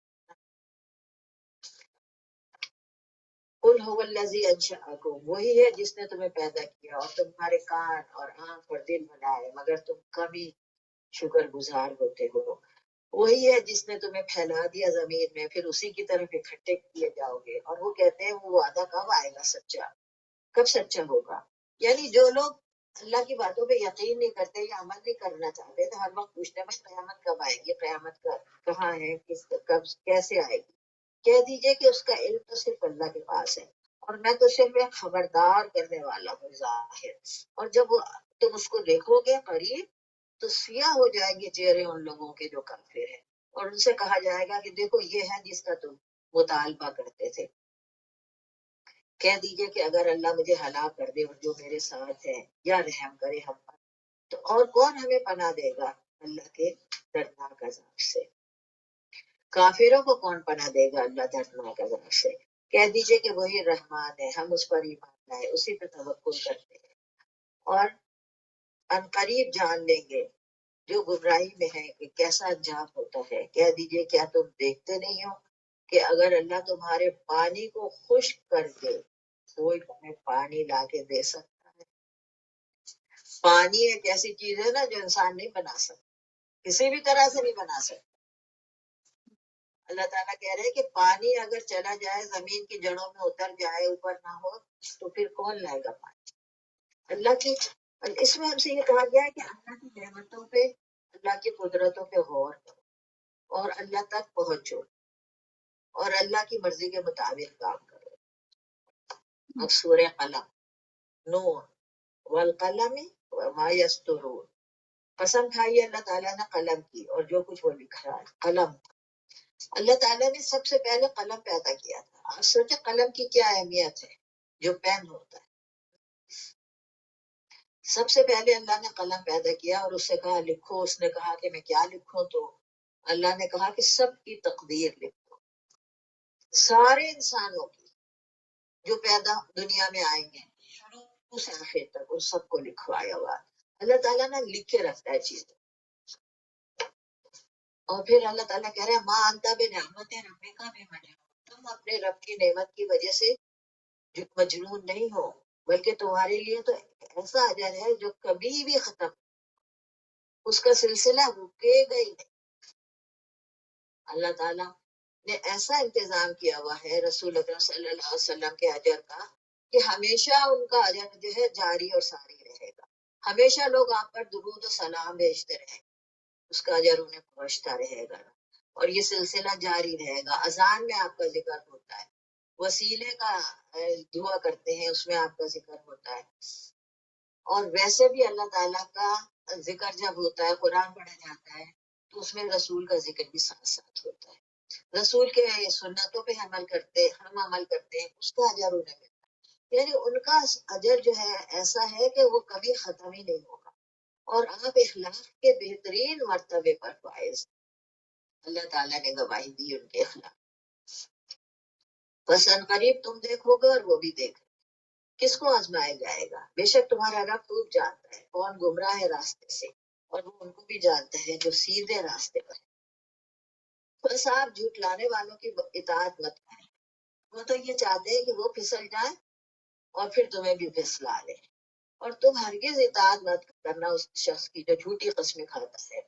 S3: قل هو الذی انشأکم، وہی ہے جس نے تمہیں پیدا کیا اور تمہارے کان اور آنکھ اور دل بنائے، مگر تم کبھی شکر گزار ہوتے ہو۔ وہی ہے جس نے تمہیں پھیلا دیا زمین میں، پھر اسی کی طرف اکٹھے کیے جاؤ گے۔ اور وہ کہتے ہیں وہ وعدہ کب آئے گا سچا، کب سچا ہوگا؟ یعنی جو لوگ اللہ کی باتوں پہ یقین نہیں کرتے یا عمل نہیں کرنا چاہتے تو ہر وقت پوچھتے ہیں بھائی قیامت کب آئے گی، قیامت کہاں ہے، کب کیسے آئے گی؟ کہہ دیجئے کہ اس کا علم تو صرف اللہ کے پاس ہے، اور میں تو صرف ایک خبردار کرنے والا ہوں ظاہر۔ اور جب تم اس کو دیکھو گے قریب تو سیاہ ہو جائیں گے چہرے ان لوگوں کے جو کافر ہیں، اور ان سے کہا جائے گا کہ دیکھو یہ ہے جس کا تم مطالبہ کرتے تھے۔ کہہ دیجئے کہ اگر اللہ مجھے ہلاک کر دے اور جو میرے ساتھ ہے یا رحم کرے ہم پر، تو اور کون ہمیں پناہ دے گا اللہ کے دردناک عذاب سے؟ کافروں کو کون پناہ دے گا اللہ دردناک عذاب سے؟ کہہ دیجئے کہ وہی رحمان ہے، ہم اس پر ایمان لائے، اسی پہ توکل کرتے ہیں، اور عنقریب جان لیں گے جو گمراہی میں ہے کہ کیسا انجام ہوتا ہے۔ کہہ دیجئے کیا تم دیکھتے نہیں ہو کہ اگر اللہ تمہارے پانی کو خشک کر دے، کوئی تمہیں پانی لا کے دے سکتا ہے؟ پانی ایک ایسی چیز ہے نا جو انسان نہیں بنا سکتا، کسی بھی طرح سے نہیں بنا سکتا۔ اللہ تعالیٰ کہہ رہے ہیں کہ پانی اگر چلا جائے، زمین کی جڑوں میں اتر جائے، اوپر نہ ہو، تو پھر کون لائے گا پانی؟ اور اس میں ہم سے یہ کہا گیا ہے کہ اللہ کی نعمتوں پہ، اللہ کی قدرتوں پہ غور کرو اور اللہ تک پہنچو اور اللہ کی مرضی کے مطابق کام کرو. اب سورہ قلم، نون والقلم وما یسطرون، قسم کھائی اللہ تعالیٰ نے قلم کی اور جو کچھ وہ لکھا ہے. قلم، اللہ تعالیٰ نے سب سے پہلے قلم پیدا کیا تھا. آپ سوچیں قلم کی کیا اہمیت ہے، جو پین ہوتا ہے. سب سے پہلے اللہ نے قلم پیدا کیا اور اس سے کہا لکھو. اس نے کہا کہ میں کیا لکھوں؟ تو اللہ نے کہا کہ سب کی تقدیر لکھو، سارے انسانوں کی جو پیدا دنیا میں آئیں گے شروع سے آخر تک ان سب کو لکھوایا ہوا. اللہ تعالیٰ نے لکھ کے رکھتا ہے چیزیں. اور پھر اللہ تعالیٰ کہہ رہے ہیں ماں انتا بے نعمت ربی کا بھی مجنون، تم اپنے رب کی نعمت کی وجہ سے مجنون نہیں ہو، بلکہ تمہارے لیے تو ایسا اجر ہے جو کبھی بھی ختم، اس کا سلسلہ رکے گا ہی نہیں. اللہ تعالیٰ نے ایسا انتظام کیا ہوا ہے رسول اکرم صلی اللہ علیہ وسلم کے اجر کا کہ ہمیشہ ان کا اجر جو ہے جاری اور ساری رہے گا. ہمیشہ لوگ آپ پر درود و سلام بھیجتے رہیں، اس کا اجر انہیں پہنچتا رہے گا اور یہ سلسلہ جاری رہے گا. اذان میں آپ کا ذکر ہوتا ہے، وسیلے کا دعا کرتے ہیں اس میں آپ کا ذکر ہوتا ہے. اور ویسے بھی اللہ تعالیٰ کا ذکر جب ہوتا ہے، قرآن پڑھا جاتا ہے تو اس میں رسول کا ذکر بھی ساتھ ساتھ ہوتا ہے. رسول کے سنتوں پہ ہم عمل کرتے ہیں، اس کا اجر انہیں ملتا ہے. یعنی ان کا اجر جو ہے ایسا ہے کہ وہ کبھی ختم ہی نہیں ہوگا. اور آپ اخلاق کے بہترین مرتبے پر فائز. اللہ تعالیٰ نے گواہی دی ان کے اخلاق. بس ان قریب تم دیکھو گے اور وہ بھی دیکھ. کس کو آزمایا جائے گا؟ بے شک تمہارا رب خوب جانتا ہے کون گمراہ ہے راستے سے، اور وہ ان کو بھی جانتا ہے جو سیدھے راستے پر ہے. بس آپ جھوٹ لانے والوں کی اطاعت مت کریں، وہ تو یہ چاہتے ہیں کہ وہ پھسل جائیں اور پھر تمہیں بھی پھسلا لیں. اور تم ہرگز اطاعت مت کرنا اس شخص کی جو جھوٹی قسمیں کھاتا ہے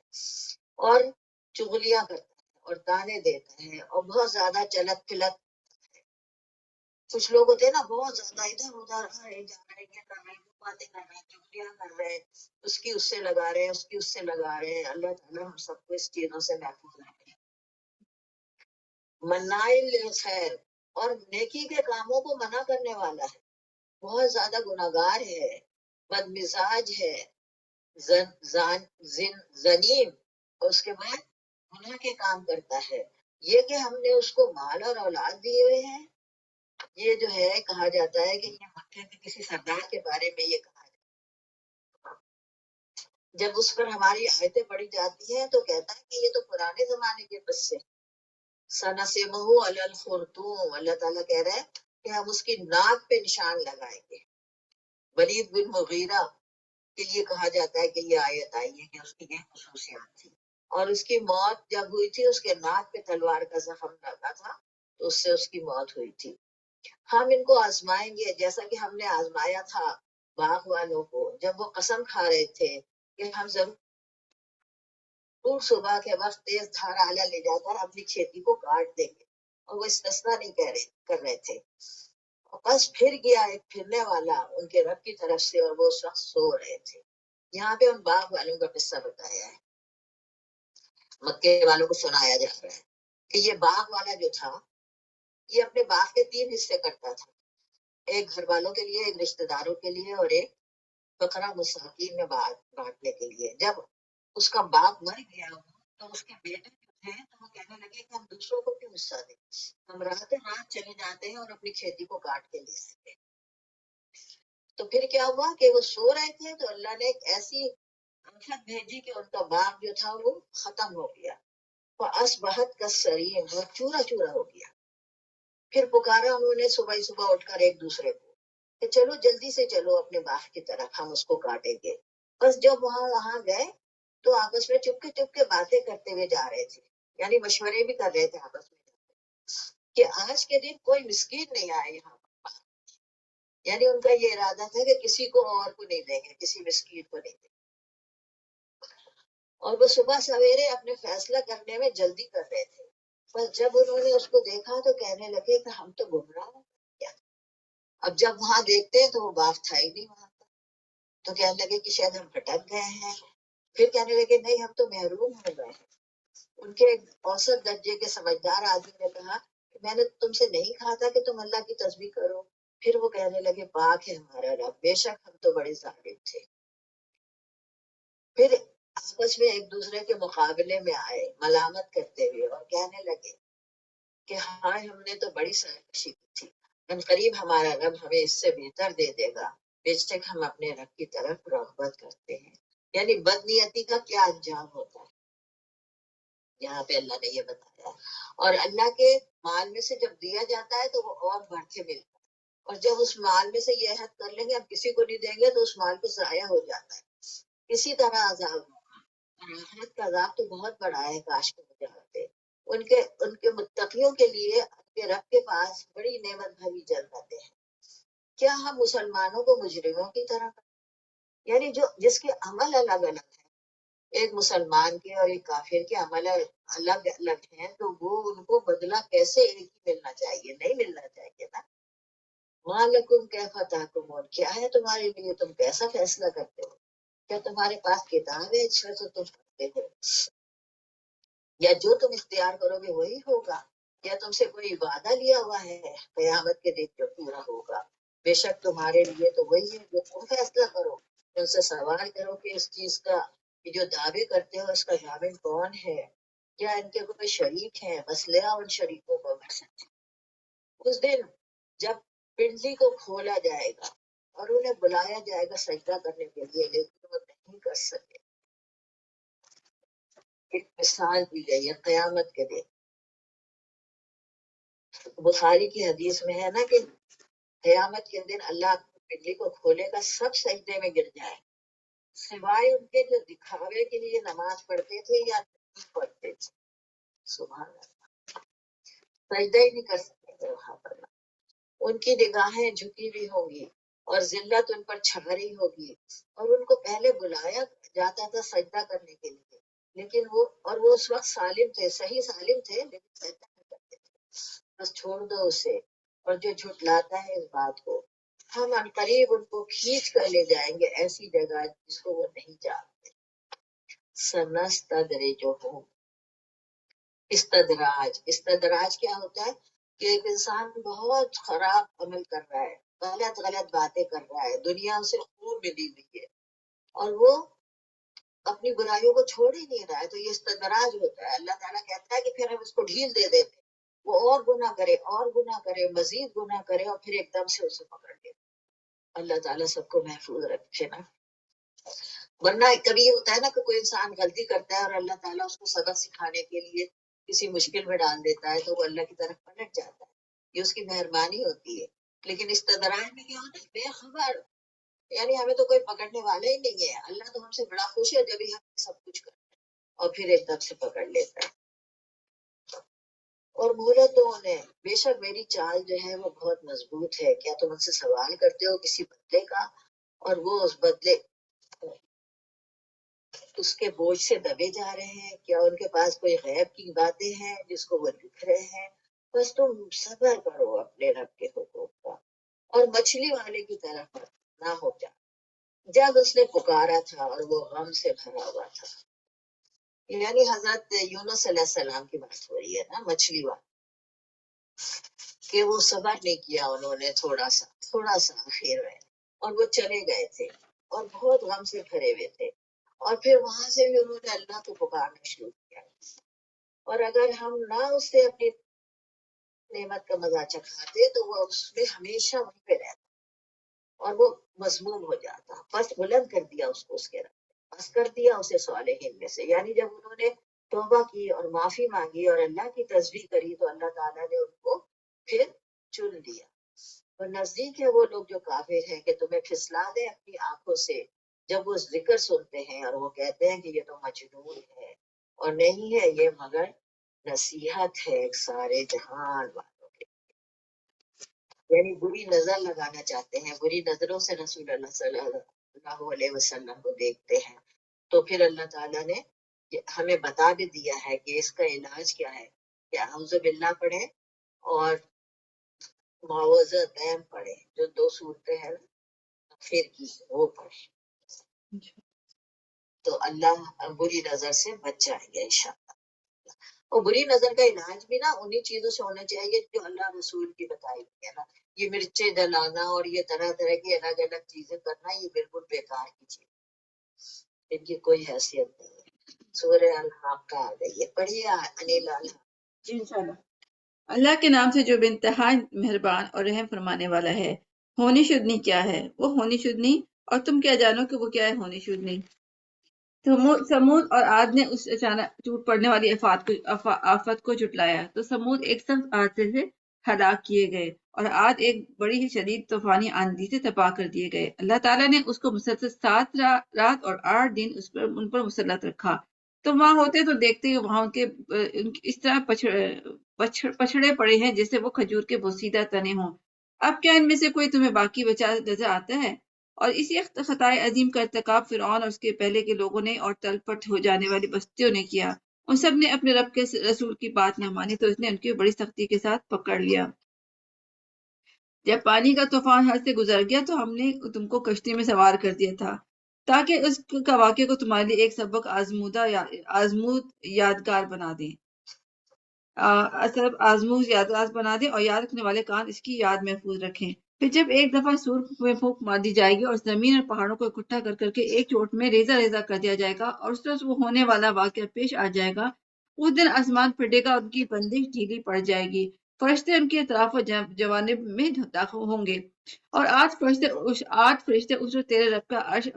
S3: اور چغلیاں کرتا ہے اور تانے دیتا ہے اور بہت زیادہ چلت پھلت. کچھ لوگ ہوتے ہیں نا بہت زیادہ ادھر ادھر جا رہے یہ کر رہے ہیں، باتیں کر رہے ہیں، چغلیاں کر رہے ہیں، اس کی اس سے لگا رہے ہیں، اس کی اس سے لگا رہے ہیں. اللہ تعالیٰ ہم سب کو اس چیزوں سے محفوظ رکھے. منائل للخیر، اور نیکی کے کاموں کو منع کرنے والا ہے، بہت زیادہ گناہگار ہے، بد مزاج ہے، زنیم، اور اس کے بعد گناہ کے کام کرتا ہے. یہ کہ ہم نے اس کو مال اور اولاد دیے ہوئے ہیں، یہ جو ہے کہا جاتا ہے کہ یہ مکے کے کسی سردار کے بارے میں یہ کہا جاتا ہے. جب اس پر ہماری آیتیں پڑھی جاتی ہیں تو کہتا ہے کہ یہ تو پرانے زمانے کے قصے. سنسمہ علی الخرطوم، اللہ تعالیٰ کہہ رہے ہیں کہ ہم اس کی ناک پہ نشان لگائیں گے. ولید بن مغیرہ کے لیے کہا جاتا ہے کہ یہ آیت آئی ہے کہ اس کی یہ خصوصیات تھی، اور اس کی موت جب ہوئی تھی اس کے ناک پہ تلوار کا زخم لگا تھا تو اس سے اس کی موت ہوئی تھی. ہم ان کو آزمائیں گے جیسا کہ ہم نے آزمایا تھا باغ والوں کو جب وہ قسم کھا رہے تھے کہ ہم ضرور صبح کے وقت تیز دھار آلہ لے جا کر اپنی کھیتی کو کاٹ دیں گے، اور وہ استثنا نہیں کر رہے تھے. بس پھر گیا ایک پھرنے والا ان کے رب کی طرف سے اور وہ اس وقت سو رہے تھے. یہاں پہ ان باغ والوں کا قصہ بتایا ہے، مکے والوں کو سنایا جا رہا ہے کہ یہ باغ والا جو تھا یہ اپنے باغ کے 3 حصے کرتا تھا، ایک گھر والوں کے لیے، ایک رشتہ داروں کے لیے، اور ایک فقراء مساکین میں بانٹنے کے لیے. جب اس کا باپ مر گیا تو اس کے بیٹے جو تھے تو وہ کہنے لگے کہ ہم دوسروں کو کیوں حصہ دیں، ہم رات چلے جاتے ہیں اور اپنی کھیتی کو کاٹ کے لے آتے. تو پھر کیا ہوا کہ وہ سو رہے تھے تو اللہ نے ایک ایسی آفت بھیجی کہ ان کا باغ جو تھا وہ ختم ہو گیا. فاصبحت کالصریم، وہ چورا چورا ہو گیا. پھر پکارا انہوں نے صبح صبح اٹھ کر ایک دوسرے کو کہ چلو جلدی سے چلو اپنے باغ کی طرف، ہم اس کو کاٹیں گے. بس جب وہاں گئے تو آپس میں چپ کے باتیں کرتے ہوئے جا رہے تھے، یعنی مشورے بھی کر رہے تھے آپس میں کہ آج کے دن کوئی مسکین نہیں آئے یہاں پر. یعنی ان کا یہ ارادہ تھا کہ کسی کو اور کو نہیں دیں گے، کسی مسکین کو نہیں دیں گے. اور وہ صبح سویرے اپنے فیصلہ کرنے میں جلدی کر رہے تھے. بس جب انہوں نے اس کو دیکھا تو کہنے لگے کہ ہم تو گمراہ ہوں کیا. اب جب وہاں دیکھتے ہیں تو وہ باغ تھا ہی نہیں وہاں پر. تو کہنے لگے کہ شاید ہم بھٹک گئے ہیں. پھر کہنے لگے نہیں ہم تو محروم ہو گئے ہیں. ان کے ایک اوسط درجے کے سمجھدار آدمی نے کہا کہ میں نے تم سے نہیں کہا تھا کہ تم اللہ کی تسبیح کرو. پھر وہ کہنے لگے پاک ہے ہمارا رب، بے شک ہم تو بڑے ظالم تھے. پھر آپس میں ایک دوسرے کے مقابلے میں آئے ملامت کرتے ہوئے اور کہنے لگے کہ ہاں ہم نے تو بڑی سرکشی کی تھی، ان قریب ہمارا رب ہمیں اس سے بہتر دے دے گا، بے شک ہم اپنے رب کی طرف رغبت کرتے ہیں. یعنی بدنیتی کا کیا انجام ہوتا ہے یہاں پہ اللہ نے یہ بتایا. اور اللہ کے مال میں سے جب دیا جاتا ہے تو وہ اور بڑھ کے ملتا ہے، اور جب اس مال میں سے یہ عہد کر لیں گے اب کسی کو نہیں دیں گے تو اس مال کو ضائع ہو جاتا ہے. اسی طرح عذاب ہوگا. اور آخرت کا عذاب تو بہت بڑا ہے، کاش کو جانتے. ان کے متقیوں کے لیے ان کے رب کے پاس بڑی نعمت بھری جنتیں ہیں. کیا ہم مسلمانوں کو مجرموں کی طرح یعنی جس کے عمل الگ الگ ہیں، ایک مسلمان کے اور ایک کافر کے عمل الگ الگ ہیں، تو وہ ان کو بدلہ کیسے ایک ہی ملنا چاہیے؟ نہیں ملنا چاہیے نا. مالکم کیف تحکمون، کیا ہے تمہارے لیے، تم کیسا فیصلہ کرتے ہو؟ کیا تمہارے پاس کتاب ہے اچھا تو تم پڑھتے ہو، یا جو تم اختیار کرو گے وہی ہوگا، یا تم سے کوئی وعدہ لیا ہوا ہے قیامت کے دن جو پورا ہوگا؟ بے شک تمہارے لیے تو وہی ہے جو تم فیصلہ کرو. ان سے سوال کرو کہ اس چیز کا کہ جو دعوے کرتے ہو اس کا ضامن کون ہے، کیا ان کے کوئی شریک ہے؟ بس لے آؤ ان شریکوں کو. اس دن جب پنڈلی کو کھولا جائے گا اور انہیں بلایا جائے گا سجدہ کرنے کے لیے، لیکن وہ نہیں کر سکے. ایک مثال دی گئی ہے قیامت کے دن. بخاری کی حدیث میں ہے نا کہ قیامت کے دن اللہ پنڈلی کو کھولے گا، سب سجدے میں گر جائے سوائے ان کے جو دکھاوے کے لیے نماز پڑھتے تھے یا نہیں پڑھتے تھے. سبحان اللہ، سجدہ ہی نہیں کر سکتے تھے وہاں پر. ان کی نگاہیں جھکی ہوئی ہوں گی اور ذلت ان پر چھا رہی ہوگی، اور ان کو پہلے بلایا جاتا تھا سجدہ کرنے کے لیے، لیکن وہ اس وقت سالم تھے، صحیح سالم تھے، لیکن سجدہ نہیں کرتے تھے. بس چھوڑ دو اسے. اور جو جھٹلاتا ہے اس بات کو، ہم ان قریب ان کو کھینچ کر لے جائیں گے ایسی جگہ جس کو وہ نہیں جانتے. سنستدرجہم، استدراج کیا ہوتا ہے کہ ایک انسان بہت خراب عمل کر رہا ہے، غلط باتیں کر رہا ہے، دنیا اسے خوب ملی ہوئی ہے اور وہ اپنی برائیوں کو چھوڑ ہی نہیں رہا ہے، تو یہ استدراج ہوتا ہے. اللہ تعالیٰ کہتا ہے کہ پھر ہم اس کو ڈھیل دے دیتے، وہ اور گناہ کرے مزید گناہ کرے اور پھر ایک دم سے اسے پکڑ لے. اللہ تعالیٰ سب کو محفوظ رکھے نا. ورنہ کبھی یہ ہوتا ہے نا کہ کوئی انسان غلطی کرتا ہے اور اللہ تعالیٰ اس کو سبق سکھانے کے لیے کسی مشکل میں ڈال دیتا ہے تو وہ اللہ کی طرف پلٹ جاتا ہے، یہ اس کی مہربانی ہوتی ہے. لیکن استدراج میں کیا ہوتا ہے؟ بے خبر، یعنی ہمیں تو کوئی پکڑنے والا ہی نہیں ہے، اللہ تو ہم سے بڑا خوش ہے جب ہی ہم سب کچھ کرتے ہیں اور پھر ایک دم سے پکڑ لیتا ہے. اور بولو تو انہیں بے شک میری چال جو ہے وہ بہت مضبوط ہے، کیا تم ان سے سوال کرتے ہو کسی بدلے کا اور وہ اس بدلے اس کے بوجھ سے دبے جا رہے ہیں؟ کیا ان کے پاس کوئی غیب کی باتیں ہیں جس کو وہ لکھ رہے ہیں؟ بس تم صبر کرو اپنے رب کے حقوق کا اور مچھلی والے کی طرف نہ ہو جا جب اس نے پکارا تھا اور وہ غم سے بھرا ہوا تھا. یعنی حضرت یونس علیہ السلام کی بات ہو رہی ہے نا، مچھلی والے کہ وہ صبر نہیں کیا انہوں نے تھوڑا سا آخر میں، اور وہ چلے گئے تھے اور بہت غم سے بھرے ہوئے تھے، اور پھر وہاں سے بھی انہوں نے اللہ کو پکارنا شروع کیا. اور اگر ہم نہ اس سے اپنی نعمت کا مزہ چکھاتے تو وہ اس میں ہمیشہ وہیں پہ رہتا اور وہ مذموم ہو جاتا. بس بلند کر دیا اس کو، اس کے رب بس کر دیا اسے صالحین میں سے. یعنی جب انہوں نے توبہ کی اور معافی مانگی اور اللہ کی تسبیح کری تو اللہ تعالیٰ نے ان کو پھر چن لیا. اور نزدیک ہے وہ لوگ جو کافر ہیں کہ تمہیں پھسلا دے اپنی آنکھوں سے جب وہ ذکر سنتے ہیں اور وہ کہتے ہیں کہ یہ تو مجنون ہے اور نہیں ہے یہ مگر نصیحت ہے ایک سارے جہان والوں کے. یعنی بری نظر لگانا چاہتے ہیں، بری نظروں سے رسول اللہ صلی اللہ علیہ وسلم کو دیکھتے ہیں. تو پھر اللہ تعالیٰ نے ہمیں بتا بھی دیا ہے کہ اس کا علاج کیا ہے کہ اعوذ باللہ پڑھیں اور معوذتین پڑھیں، جو 2 صورتیں ہیں پھر کی وہ پڑھیں. تو اللہ بری نظر سے بچ جائیں گے انشاءاللہ. اور بری نظر کا علاج بھی نا انہی چیزوں سے ہونا چاہیے جو اللہ رسول کی بتائی گئی ہے نا. یہ مرچیں جلانا اور یہ طرح طرح کی الگ الگ چیزیں کرنا یہ بالکل بیکار کی چیز، ان کی کوئی حیثیت نہیں ہے. سورہ الحاقہ آ گئی ہے، پڑھیے انیل الحاق.
S1: جی انشاءاللہ. اللہ کے نام سے جو بے انتہا مہربان اور رحم فرمانے والا ہے. ہونی شدنی کیا ہے؟ وہ ہونی شدنی، اور تم کیا جانو کہ وہ کیا ہے ہونی شدنی. سمود اور عاد نے اس اچانک ٹوٹ پڑنے والی آفت کو جھٹلایا تو سمود ایک سخت حادثے سے ہلاک کیے گئے اور عاد ایک بڑی ہی شدید طوفانی آندھی سے تباہ کر دیے گئے. اللہ تعالیٰ نے اس کو مسلسل 7 رات اور 8 دن ان پر مسلط رکھا. تم وہاں ہوتے تو دیکھتے وہاں ان کے اس طرح پچھڑے پڑے ہیں جیسے وہ کھجور کے بوسیدہ تنے ہوں. اب کیا ان میں سے کوئی تمہیں باقی بچا نظر آتا ہے؟ اور اسی خطائے عظیم کا ارتکاب فرعون اور اس کے پہلے کے لوگوں نے اور تل پٹ ہو جانے والی بستیوں نے کیا. ان سب نے اپنے رب کے رسول کی بات نہ مانی تو اس نے ان کی بڑی سختی کے ساتھ پکڑ لیا. جب پانی کا طوفان حد سے گزر گیا تو ہم نے تم کو کشتی میں سوار کر دیا تھا تاکہ اس کا واقعے کو تمہارے لیے ایک سبق آزمود یادگار بنا دیں. یادگار بنا دیں اور یاد رکھنے والے کان اس کی یاد محفوظ رکھیں. پھر جب ایک دفعہ سور میں پھونک مار دی جائے گی اور زمین اور پہاڑوں کو اکٹھا کر کر کے ایک چوٹ میں ریزہ ریزہ کر دیا جائے گا اور اس طرح وہ ہونے والا واقعہ پیش آ جائے گا، اس دن آسمان پھٹے گا اور ان کی بندش ڈھیلی پڑ جائے گی. فرشتے ان کے اطراف و جوانب میں داخل ہوں گے اور 8 فرشتے اس وقت تیرے رب کا عرش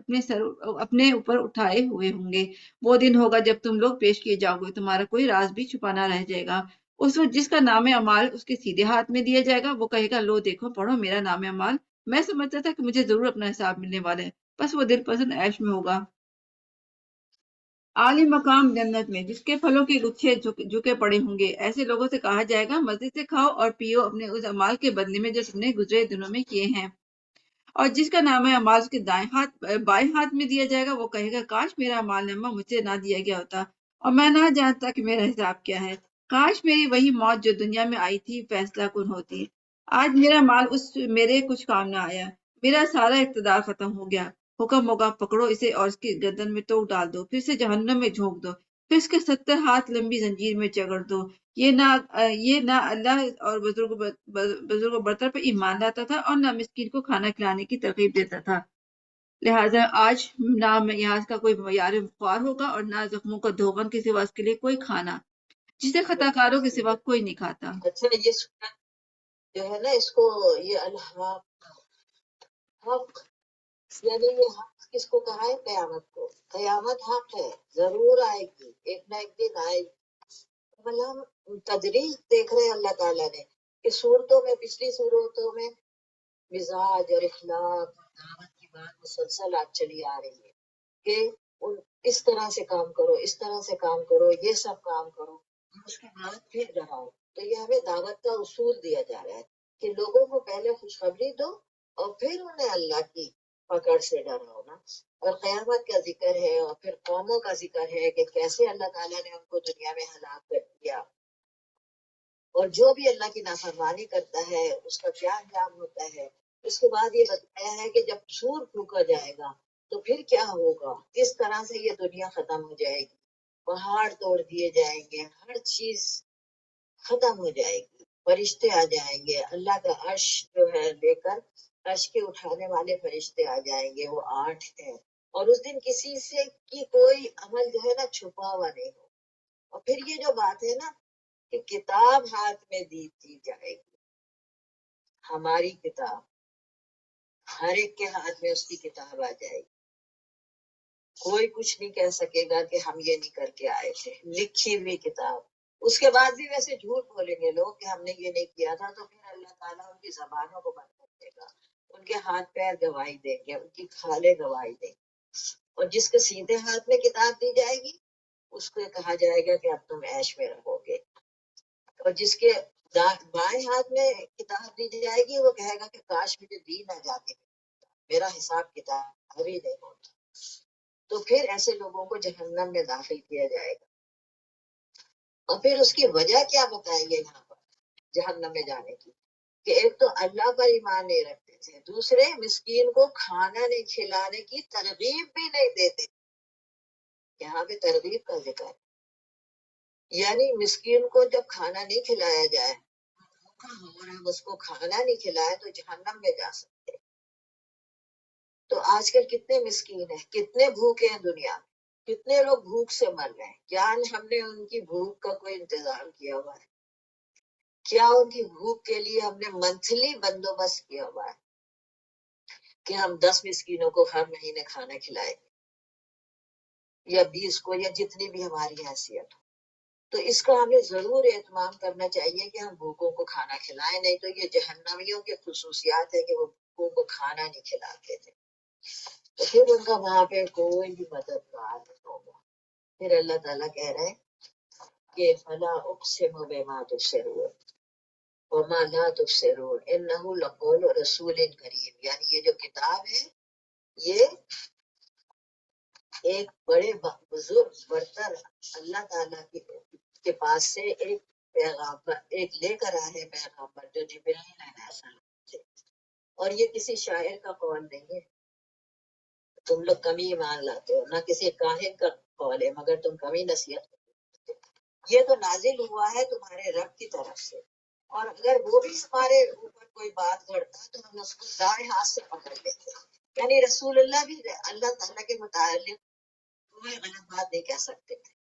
S1: اپنے اوپر اٹھائے ہوئے ہوں گے. وہ دن ہوگا جب تم لوگ پیش کیے جاؤ گے، تمہارا کوئی راز بھی چھپا نہ رہ جائے گا. اس وقت جس کا نام اعمال اس کے سیدھے ہاتھ میں دیا جائے گا وہ کہے گا لو دیکھو پڑھو میرا نام اعمال. میں سمجھتا تھا کہ مجھے ضرور اپنا حساب ملنے والا ہے. بس وہ دل پسند عیش میں ہوگا. عالی مقام جنت میں جس کے پھلوں کے گچھے جھکے پڑے ہوں گے. ایسے لوگوں سے کہا جائے گا مزے سے کھاؤ اور پیو اپنے اس اعمال کے بدلے میں جو تم نے گزرے دنوں میں کیے ہیں. اور جس کا نام اعمال اس کے بائیں ہاتھ میں دیا جائے گا وہ کہے گا کاش میرا اعمال نامہ مجھ سے نہ دیا گیا ہوتا اور میں نہ جانتا کہ میرا حساب کیا ہے. کاش میری وہی موت جو دنیا میں آئی تھی فیصلہ کن ہوتی. آج میرا مال میرے کچھ کام نہ آیا. میرا سارا اقتدار ختم ہو گیا. حکم ہوگا پکڑو اسے اور اس کی گردن میں توک ڈال دو، پھر سے جہنم میں جھونک دو، پھر اس کے 70 ہاتھ لمبی زنجیر میں جگڑ دو. یہ نہ اللہ اور بزرگ و برتر پر ایمان لاتا تھا اور نہ مسکین کو کھانا کھلانے کی ترغیب دیتا تھا. لہٰذا آج نہ یہاں کا کوئی معیار خوار ہوگا اور نہ زخموں کا دھوبن کے سوا اس کے لیے کوئی کھانا جسے خطا کاروں کے سوا کوئی نہیں کھاتا.
S3: اچھا یہ سورت جو ہے نا اس کو یہ الحاق حق یعنی یہ حق کس کو کہا ہے؟ قیامت کو. قیامت حق ہے، ضرور آئے گی، ایک نہ ایک دن آئے گی. مطلب تدریج دیکھ رہے ہیں اللہ تعالیٰ نے کہ صورتوں میں پچھلی صورتوں میں مزاج اور اخلاق اور دعوت کی بات مسلسل آپ چلی آ رہی ہے کہ اس طرح سے کام کرو، اس طرح سے کام کرو، یہ سب کام کرو، اور اس کے بعد پھر ڈراؤ. تو یہ ہمیں دعوت کا اصول دیا جا رہا ہے کہ لوگوں کو پہلے خوشخبری دو اور پھر انہیں اللہ کی پکڑ سے ڈراؤ نا. اور قیامت کا ذکر ہے اور پھر قوموں کا ذکر ہے کہ کیسے اللہ تعالیٰ نے ان کو دنیا میں ہلاک کر دیا اور جو بھی اللہ کی نافرمانی کرتا ہے اس کا کیا انجام ہوتا ہے. اس کے بعد یہ بتایا ہے کہ جب سور پھونکا جائے گا تو پھر کیا ہوگا، کس طرح سے یہ دنیا ختم ہو جائے گی، پہاڑ توڑ دیے جائیں گے، ہر چیز ختم ہو جائے گی، فرشتے آ جائیں گے، اللہ کا عرش جو ہے لے کر عرش کے اٹھانے والے فرشتے آ جائیں گے، وہ 8 ہیں. اور اس دن کسی سے کی کوئی عمل جو ہے نا چھپا ہوا نہیں ہو. اور پھر یہ جو بات ہے نا کہ کتاب ہاتھ میں دی جائے گی، ہماری کتاب، ہر ایک کے ہاتھ میں اس کی کتاب آ جائے گی. کوئی کچھ نہیں کہہ سکے گا کہ ہم یہ نہیں کر کے آئے تھے، لکھی ہوئی کتاب. اس کے بعد بھی ویسے جھوٹ بولیں گے لوگ کہ ہم نے یہ نہیں کیا تھا تو پھر اللہ تعالیٰ ان کی زبانوں کو بند کر دے گا، ان کے ہاتھ پیر گواہی دیں گے، ان کی کھالیں گواہی دیں گے. اور جس کے سیدھے ہاتھ میں کتاب دی جائے گی اس کو کہا جائے گا کہ اب تم عیش میں رہو گے. اور جس کے بائیں ہاتھ میں کتاب دی جائے گی وہ کہے گا کہ کاش مجھے دی نہ جاتی، میرا حساب کتاب ہی نہیں ہوتا. تو پھر ایسے لوگوں کو جہنم میں داخل کیا جائے گا. اور پھر اس کی وجہ کیا بتائیں گے یہاں پر جہنم میں جانے کی؟ کہ ایک تو اللہ پر ایمان نہیں رکھتے تھے، دوسرے مسکین کو کھانا نہیں کھلانے کی ترغیب بھی نہیں دیتے. یہاں پہ ترغیب کا ذکر ہے، یعنی مسکین کو جب کھانا نہیں کھلایا جائے اور ہم اس کو کھانا نہیں کھلائے تو جہنم میں جا سکتے. تو آج کل کتنے مسکین ہیں، کتنے بھوکے ہیں دنیا میں، کتنے لوگ بھوک سے مر رہے ہیں. کیا ہم نے ان کی بھوک کا کوئی انتظام کیا ہوا ہے؟ کیا ان کی بھوک کے لیے ہم نے منتھلی بندوبست کیا ہوا ہے کہ ہم 10 مسکینوں کو ہر مہینے کھانا کھلائیں گے، یا 20 کو، یا جتنی بھی ہماری حیثیت ہو؟ تو اس کا ہمیں ضرور اہتمام کرنا چاہیے کہ ہم بھوکوں کو کھانا کھلائیں، نہیں تو یہ جہنمیوں کی خصوصیات ہے کہ وہ بھوکوں کو کھانا نہیں کھلاتے تھے. تو پھر ان کا وہاں پہ کوئی بھی مددگار نہیں ہوگا. پھر اللہ تعالیٰ کہہ رہے ہیں کہ فلا اقسم بما تبصرون وما لا تبصرون انہ لقول رسول کریم. یعنی یہ جو کتاب ہے یہ ایک بڑے بزرگ برتر اللہ تعالیٰ کے پاس سے ایک پیغامبر ایک لے کر آئے ہیں، پیغامبر جو جبرائیل علیہ السلام تھے. اور یہ کسی شاعر کا قول نہیں ہے. تم لوگ کمی ایمان لاتے ہو، نہ کسی کاہن کا قول ہے، مگر تم کمی نصیحت کرتے ہو. یہ تو نازل ہوا ہے تمہارے رب کی طرف سے، اور اگر وہ بھی ہمارے اوپر کوئی بات کرتا تو ہم اس کو دائیں ہاتھ سے پکڑ لیتے. یعنی رسول اللہ بھی اللہ تعالیٰ کے متعلق کوئی غلط بات نہیں کہہ سکتے تھے.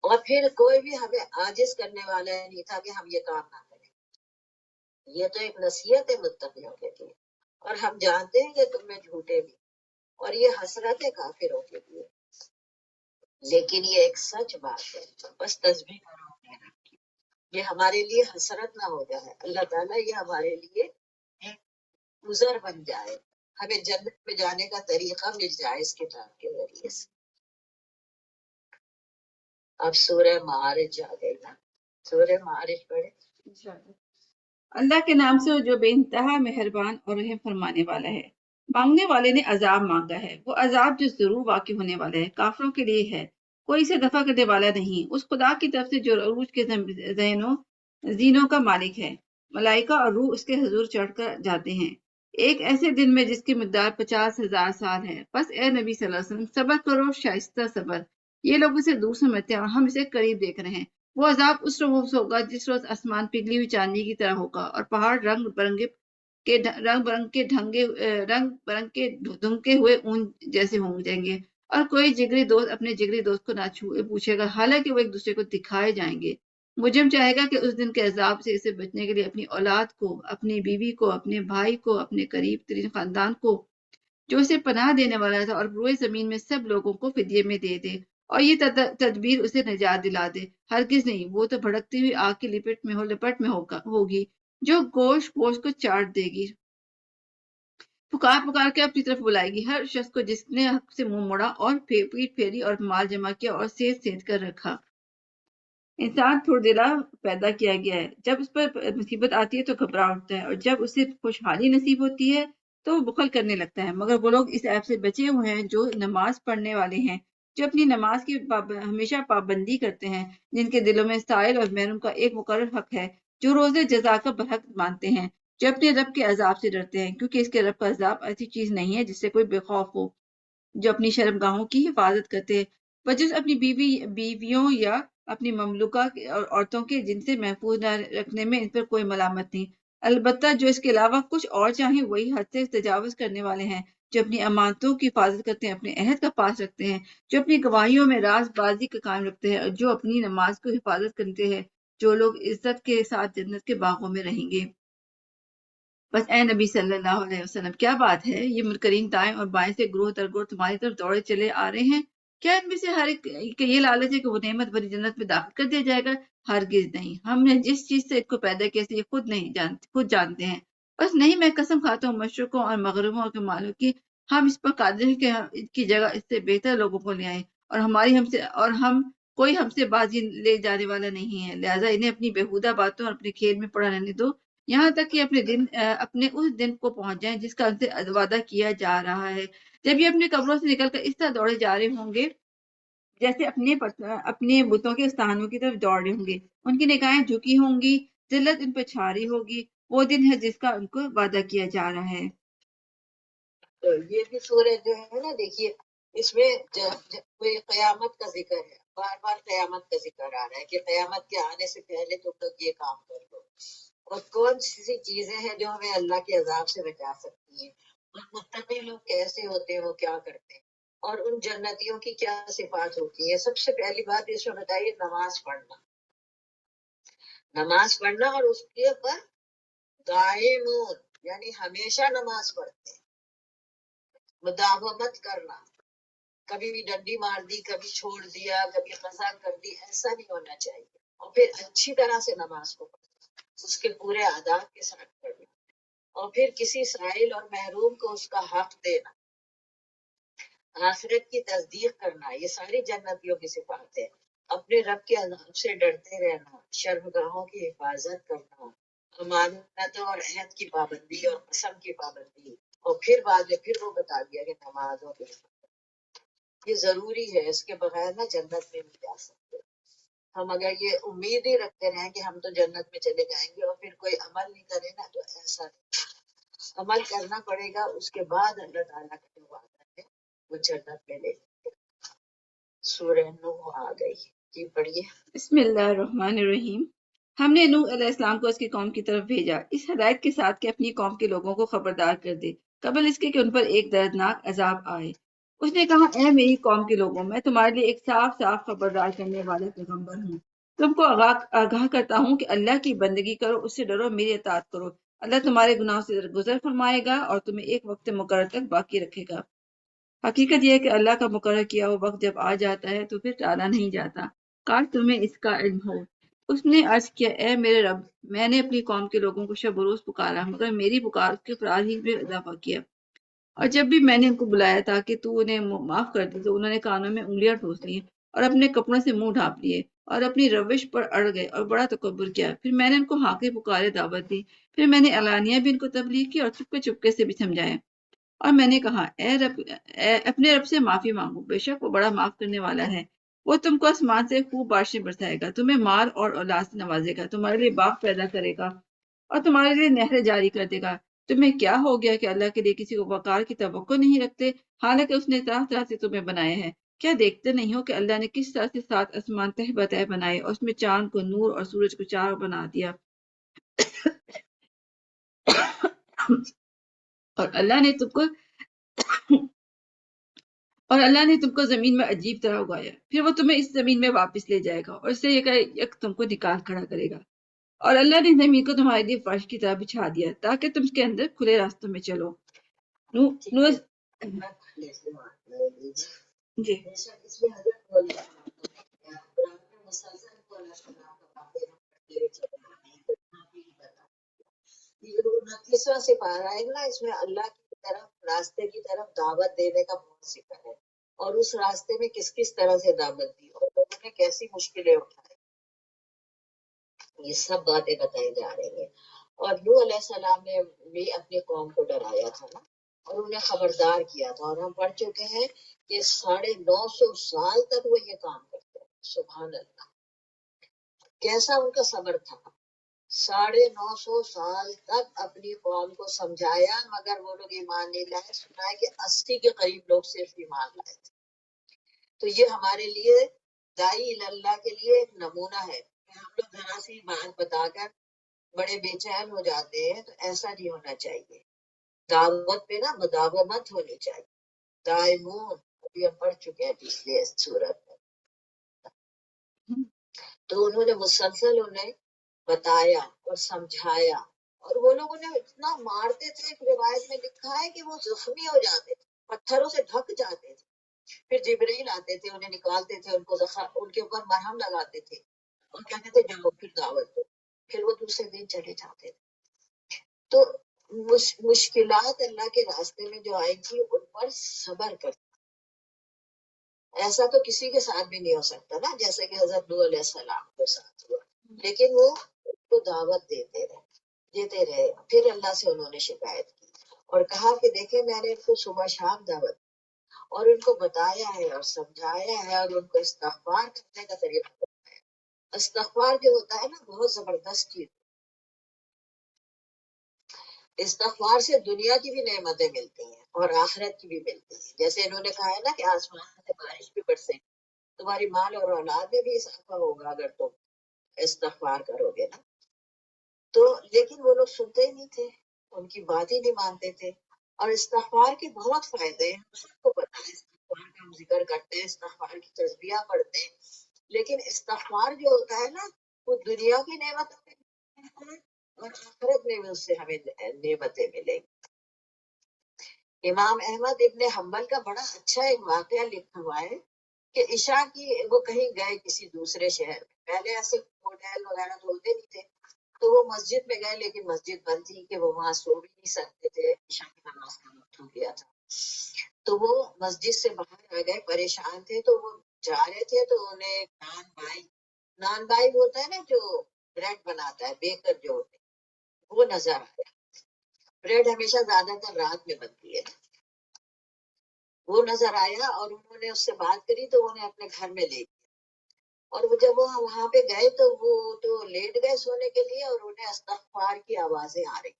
S3: اور پھر کوئی بھی ہمیں عاجز کرنے والا نہیں تھا کہ ہم یہ کام نہ کریں. یہ تو ایک نصیحت ہے متقیوں کے لیے، اور ہم جانتے ہیں کہ تم میں جھوٹے بھی، اور یہ حسرت ہے کافروں کے لیے. لیکن یہ ایک سچ بات ہے، بس تسبیح کرو اپنے رب کی. یہ ہمارے لیے حسرت نہ ہو جائے، اللہ تعالیٰ یہ ہمارے لیے ایک گزر بن جائے، ہمیں جنت میں جانے کا طریقہ مل جائے اس کتاب کے ذریعے سے. اب سورہ معارج آ گئی نا، سورہ معارج پڑھے.
S1: اللہ کے نام سے جو بے انتہا مہربان اور رحم فرمانے والا ہے. مانگنے والے نے عذاب مانگا ہے، وہ عذاب جو ضرور واقع ہونے والا ہے کافروں کے لیے ہے، کوئی اسے دفع کرنے والا نہیں. اس خدا کی طرف سے جو عروج کے زینوں کا مالک ہے. ملائکہ اور روح اس کے حضور چڑھ کر جاتے ہیں ایک ایسے دن میں جس کی مقدار 50,000 سال ہے. بس اے نبی صلی اللہ علیہ وسلم صبر کرو، شائستہ صبر. یہ لوگ اسے دور سمجھتے ہیں اور ہم اسے قریب دیکھ رہے ہیں. وہ عذاب اس روز ہوگا جس روز آسمان پگھلی ہوئی چاندنی کی طرح ہوگا اور پہاڑ رنگ برنگ کے دھنکے ہوئے اون جیسے ہوں جائیں گے، اور کوئی جگری دوست اپنے جگری دوست کو نہ پوچھے گا، حالانکہ وہ ایک دوسرے کو دکھائے جائیں گے. مجرم چاہے گا کہ اس دن کے عذاب سے اسے بچنے کے لیے اپنی اولاد کو، اپنی بیوی کو، اپنے بھائی کو، اپنے قریب ترین خاندان کو جو اسے پناہ دینے والا تھا اور روئے زمین میں سب لوگوں کو فدیے میں دے دے، اور یہ تدبیر اسے نجات دلا دے. ہرگز نہیں، وہ تو بھڑکتی ہوئی آگ کی لپٹ میں ہوگی جو گوشت کو چاٹ دے گی. پکار کے اپنی طرف بلائے گی ہر شخص کو جس نے حق سے منہ موڑا اور پیٹ پھیری اور مال جمع کیا اور سید کر رکھا. انسان تھوڑ دلا پیدا کیا گیا ہے، جب اس پر مصیبت آتی ہے تو گھبرا اٹھتا ہے، اور جب اسے خوشحالی نصیب ہوتی ہے تو وہ بخل کرنے لگتا ہے. مگر وہ لوگ اس عیب سے بچے ہوئے ہیں جو نماز پڑھنے والے ہیں، جو اپنی نماز کی ہمیشہ پابندی کرتے ہیں، جن کے دلوں میں سائل اور محروم کا ایک مقرر حق ہے، جو روز جزا کا برحق مانتے ہیں، جو اپنے رب کے عذاب سے ڈرتے ہیں، کیونکہ اس کے رب کا عذاب ایسی چیز نہیں ہے جس سے کوئی بے خوف ہو. جو اپنی شرمگاہوں کی حفاظت کرتے ہیں بجز اپنی بیویوں یا اپنی مملوکہ عورتوں کے، جن سے محفوظ نہ رکھنے میں ان پر کوئی ملامت نہیں. البتہ جو اس کے علاوہ کچھ اور چاہیں وہی حد سے تجاوز کرنے والے ہیں، جو اپنی امانتوں کی حفاظت کرتے ہیں، اپنے عہد کا پاس رکھتے ہیں، جو اپنی گواہیوں میں راز بازی کا قائم رکھتے ہیں، اور جو اپنی نماز کو حفاظت کرتے ہیں، جو لوگ عزت کے ساتھ جنت کے باغوں میں رہیں گے. بس اے نبی صلی اللہ علیہ وسلم کیا بات ہے، یہ منکرین دائیں اور بائیں سے گروہ در گروہ تمہاری طرف دوڑے چلے آ رہے ہیں. کیا ان میں سے ہر ایک کا یہ لالچ ہے کہ وہ نعمت بھری جنت میں داخل کر دیا جائے گا؟ ہرگز نہیں. ہم نے جس چیز سے اس کو پیدا کیا یہ خود جانتے ہیں. بس نہیں، میں قسم کھاتا ہوں مشرقوں اور مغربوں کے مالوں کی، ہم اس پر قادر ہیں کہ ان کی جگہ اس سے بہتر لوگوں کو لے آئیں، اور کوئی ہم سے بازی لے جانے والا نہیں ہے. لہٰذا انہیں اپنی بےہودہ باتوں اور اپنے کھیل میں پڑا رہنے دو، یہاں تک کہ اپنے اس دن کو پہنچ جائیں جس کا ان سے وعدہ کیا جا رہا ہے، جب یہ اپنے قبروں سے نکل کر اس طرح دوڑے جا رہے ہوں گے جیسے اپنے بتوں کے استانوں کی طرف دوڑ رہے ہوں گے. ان کی نگاہیں جھکی ہوں گی، ذلت ان پہ چھا رہی ہوگی. وہ دن ہے جس کا ان کو وعدہ کیا جا رہا ہے.
S3: تو یہ بھی سورج جو ہے نا، دیکھیے اس میں کوئی قیامت کا ذکر ہے، بار بار قیامت کا ذکر آ رہا ہے کہ قیامت کے آنے سے پہلے تم لوگ یہ کام کر لو. اور کون سی چیزیں ہیں جو ہمیں اللہ کے عذاب سے بچا سکتی ہیں، اور متقی لوگ کیسے ہوتے ہیں، وہ کیا کرتے ہیں، اور ان جنتیوں کی کیا صفات ہوتی ہے. سب سے پہلی بات اس میں بتائیے نماز پڑھنا. نماز پڑھنا اور اس کے اوپر دائمون یعنی ہمیشہ نماز پڑھتے ہیں. مداومت کرنا، کبھی بھی ڈنڈی مار دی، کبھی چھوڑ دیا، کبھی قضا کر دی، ایسا نہیں ہونا چاہیے. اور پھر اچھی طرح سے نماز کو پڑھنا، اس کے پورے آداب کے ساتھ پڑھنا، اور پھر کسی سائل اور محروم کو اس کا حق دینا، آخرت کی تصدیق کرنا. یہ ساری جنتیوں کی صفات ہے. اپنے رب کے عذاب سے ڈرتے رہنا، شرمگاہوں کی حفاظت کرنا، امانتوں اور عہد کی پابندی اور قسم کی پابندی. اور پھر بعد میں پھر وہ بتا دیا کہ نمازوں کی یہ ضروری ہے، اس کے بغیر نہ جنت میں نہیں جا سکتے. ہم اگر یہ امید ہی رکھتے رہیں کہ ہم تو جنت میں چلے جائیں گے اور پھر کوئی عمل نہیں کرے نا، تو ایسا نہیں. عمل کرنا پڑے گا، اس کے بعد اللہ تعالیٰ کا جو وعدہ ہے وہ جنت میں لے. سورہ نوح آ گئی، جی پڑھیے.
S1: بسم اللہ الرحمن الرحیم. ہم نے نوح علیہ السلام کو اس کی قوم کی طرف بھیجا، اس ہدایت کے ساتھ کہ اپنی قوم کے لوگوں کو خبردار کر دے قبل اس کے کہ ان پر ایک دردناک عذاب آئے. اس نے کہا، اے میری قوم کے لوگوں، میں تمہارے لیے ایک صاف صاف خبردار کرنے والا پیغمبر ہوں. تم کو آگاہ کرتا ہوں کہ اللہ کی بندگی کرو، اس سے ڈرو، میری اطاعت کرو. اللہ تمہارے گناہوں سے درگزر فرمائے گا اور تمہیں ایک وقت مقرر تک باقی رکھے گا. حقیقت یہ ہے کہ اللہ کا مقرر کیا وہ وقت جب آ جاتا ہے تو پھر ٹالا نہیں جاتا. کاش تمہیں اس کا علم ہو. اس نے عرض کیا، اے میرے رب، میں نے اپنی قوم کے لوگوں کو شب و روز پکارا، مگر میری پکار کے فرار ہی میں اضافہ کیا. اور جب بھی میں نے ان کو بلایا تاکہ تو انہیں معاف کر دے تو انہوں نے کانوں میں انگلیاں ٹھوس لی اور اپنے کپڑوں سے منہ ڈھانپ لیے اور اپنی روش پر اڑ گئے اور بڑا تکبر کیا. پھر میں نے ان کو ہانکے پکارے دعوت دی، پھر میں نے علانیہ بھی ان کو تبلیغ کی اور چپکے چپکے سے بھی سمجھایا. اور میں نے کہا، اپنے رب سے معافی مانگو، بے شک وہ بڑا معاف کرنے والا ہے. وہ تم کو آسمان سے خوب بارشیں برسائے گا، تمہیں مال اور اولاد سے نوازے گا، تمہارے لیے باغ پیدا کرے گا اور تمہارے لیے نہریں جاری کر دے گا. تمہیں کیا ہو گیا کہ اللہ کے لیے کسی کو وقار کی توقع نہیں رکھتے، حالانکہ اس نے طرح طرح سے تمہیں بنایا ہے. کیا دیکھتے نہیں ہو کہ اللہ نے کس طرح سے 7 آسمان تہ بتہ بنائے اور اس میں چاند کو نور اور سورج کو چار بنا دیا. اور اللہ نے تم کو زمین میں عجیب طرح اگایا، پھر وہ تمہیں اس زمین میں واپس لے جائے گا اور اس سے یک تم کو نکال کھڑا کرے گا. اور اللہ نے زمین کو تمہارے لیے فرش کی طرح بچھا دیا تاکہ تم اس کے اندر کھلے راستوں میں چلو. جی
S3: بے شک اس میں حضرت قرآن میں مسلسل کو اللہ تعالیٰ کا باتیں ہم کرتے ہوئے چلے آ رہے ہیں، تو یہاں بھی بتا. یہ جو 29واں سپارہ ہے نا، اس میں اللہ کی طرف، راستے کی طرف دعوت دینے کا بہت ذکر ہے، اور اس راستے میں کس کس طرح سے دعوت دی اور لوگوں نے کیسی مشکلیں اٹھائی، یہ سب باتیں بتائی جا رہی ہیں. اور نوح علیہ السلام نے بھی اپنی قوم کو ڈرایا تھا نا، اور انہیں خبردار کیا تھا. اور ہم پڑھ چکے ہیں کہ 950 سال تک وہ یہ کام کرتے ہیں. سبحان اللہ، کیسا ان کا صبر تھا. 950 سال تک اپنی قوم کو سمجھایا، مگر وہ لوگ ایمان نہیں لائے. سنا ہے کہ 80 کے قریب لوگ صرف ایمان لائے تھے. تو یہ ہمارے لیے داعی اللہ کے لیے ایک نمونہ ہے کہ ہم لوگ ذرا سی بات بتا کر بڑے بے چین ہو جاتے ہیں، تو ایسا نہیں ہونا چاہیے. دعوت پہ نا مداومت ہونی چاہیے. دائمون ابھی ہم پڑھ چکے ہیں پچھلے سورت میں. تو انہوں نے مسلسل انہیں بتایا اور سمجھایا، اور وہ لوگ انہیں اتنا مارتے تھے. ایک روایت میں لکھا ہے کہ وہ زخمی ہو جاتے تھے، پتھروں سے ڈھک جاتے تھے. پھر جبرائیل آتے تھے، انہیں نکالتے تھے، ان کے اوپر مرہم لگاتے تھے اور کہتے تھے جاؤ پھر دعوت دو. پھر وہ دوسرے دن چلے جاتے تھے. تو مشکلات اللہ کے راستے میں جو آئی تھی ان پر صبر کرنا، ایسا تو کسی کے ساتھ بھی نہیں ہو سکتا نا، جیسے کہ حضرت نوح علیہ السلام کے ساتھ ہوا. لیکن وہ ان کو دعوت دیتے رہے. پھر اللہ سے انہوں نے شکایت کی اور کہا کہ دیکھیں میں نے ان کو صبح شام دعوت اور ان کو بتایا ہے اور سمجھایا ہے اور ان کو استغفار کرنے کا طریقہ بتایا ہے۔ استغفار جو ہوتا ہے نا بہت زبردست چیز، استغفار سے دنیا کی بھی نعمتیں ملتی ہیں اور آخرت کی بھی ملتی ہیں۔ جیسے انہوں نے کہا ہے نا کہ آسمان سے بارش بھی برسے، تمہاری مال اور اولاد میں بھی اضافہ ہوگا اگر تم استغفار کرو گے نا۔ تو لیکن وہ لوگ سنتے ہی نہیں تھے، ان کی بات ہی نہیں مانتے تھے۔ اور استغفار کے بہت فائدے ہیں، ہم سب کو پتا ہے، استغفار کا ہم ذکر کرتے ہیں، استغفار کی تسبیحہ پڑھتے ہیں، لیکن استغفار جو ہوتا ہے نا وہ دنیا کی نعمت اور آخرت میں بھی اس سے ہمیں نعمتیں ملیں گی۔ امام احمد ابن حنبل کا بڑا اچھا ایک واقعہ لکھا ہوا ہے کہ عشاء کی وہ کہیں گئے کسی دوسرے شہر میں، پہلے ایسے ہوٹل وغیرہ تو ہوتے نہیں تھے، تو وہ مسجد میں گئے، لیکن مسجد بند تھی کہ وہ وہاں سو بھی نہیں سکتے تھے، عشاء کی نماز کا وقت ہو گیا تھا۔ تو وہ مسجد سے باہر آ گئے، پریشان تھے، تو وہ جا رہے تھے تو انہیں نان بائی ہوتا ہے نا جو بریڈ بناتا ہے، بیکر جو ہوتے ہیں، وہ نظر آیا۔ بریڈ ہمیشہ زیادہ تر رات میں بنتی ہے، وہ نظر آیا اور انہوں نے اس سے بات کری تو انہیں اپنے گھر میں لے گیا۔ اور وہ جب وہ وہاں پہ گئے تو وہ تو لیٹ گئے سونے کے لیے اور انہیں استغفار کی آوازیں آ رہی۔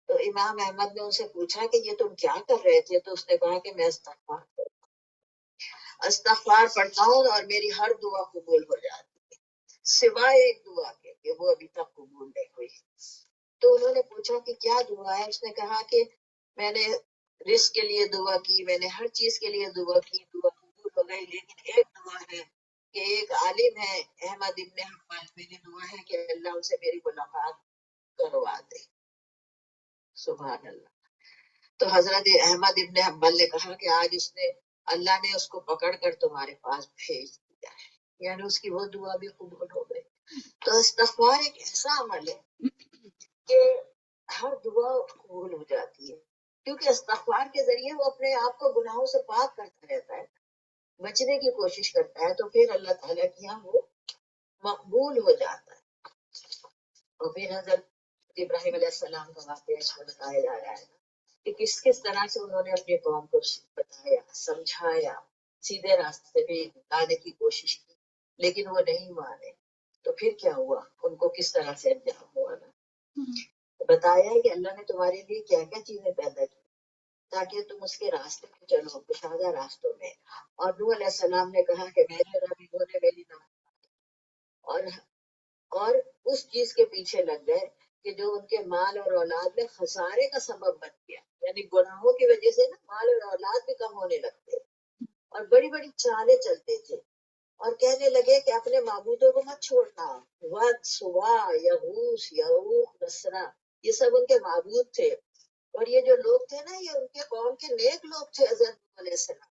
S3: تو امام احمد نے ان سے پوچھا کہ یہ تم کیا کر رہے تھے؟ تو اس نے کہا کہ میں استغفار پڑھتا ہوں اور میری ہر دعا قبول ہو جاتی ہے سوائے ایک دعا کے کہ وہ ابھی تک قبول نہیں ہوئی۔ تو انہوں نے پوچھا کہ کیا دعا ہے؟ اس نے کہا کہ میں نے رزق کے لیے دعا کی، میں نے ہر چیز کے لیے دعا کی، دعا قبول ہو گئی، لیکن ایک دعا ہے کہ ایک عالم ہے احمد ابن حنبل، میری دعا ہے کہ اللہ ان سے میری ملاقات کروا دے۔ سبحان اللہ۔ تو حضرت احمد ابن حنبل نے کہا کہ آج اللہ نے اس کو پکڑ کر تمہارے پاس بھیج دیا ہے، یعنی اس کی وہ دعا بھی قبول ہو گئی۔ تو استغفار ایک ایسا عمل ہے کہ ہر دعا قبول ہو جاتی ہے، کیونکہ استغفار کے ذریعے وہ اپنے آپ کو گناہوں سے پاک کرتا رہتا ہے، بچنے کی کوشش کرتا ہے، تو پھر اللہ تعالیٰ کی یہاں وہ مقبول ہو جاتا ہے۔ اور پھر حضرت ابراہیم علیہ السلام کا واقعہ اس میں بتایا جا رہا ہے کہ کس طرح سے انہوں نے اپنی قوم کو بتایا، سمجھایا، سیدھے راستے پہ لانے کی کوشش کی، لیکن وہ نہیں مانے۔ تو پھر کیا ہوا، ان کو کس طرح سے انجام ہوا نا، بتایا ہے کہ اللہ نے تمہارے لیے کیا کیا چیزیں پیدا کی تاکہ تم اس کے راستے میں چلو، کشادہ راستوں میں۔ اور نوح علیہ السلام نے کہا کہ میرے رب انہوں نے میری اور اس چیز کے پیچھے لگ گئے کہ جو ان کے مال اور اولاد میں خسارے کا سبب بن گیا، یعنی گناہوں کی وجہ سے نا مال اور اولاد بھی کم ہونے لگتے اور بڑی بڑی چالیں چلتے تھے، اور کہنے لگے کہ اپنے معبودوں کو مت چھوڑنا، ود، سوا، یغوث، یعوق، نسرا، یہ سب ان کے معبود تھے، اور یہ جو لوگ تھے نا یہ ان کے قوم کے نیک لوگ تھے حضرت علیہ السلام۔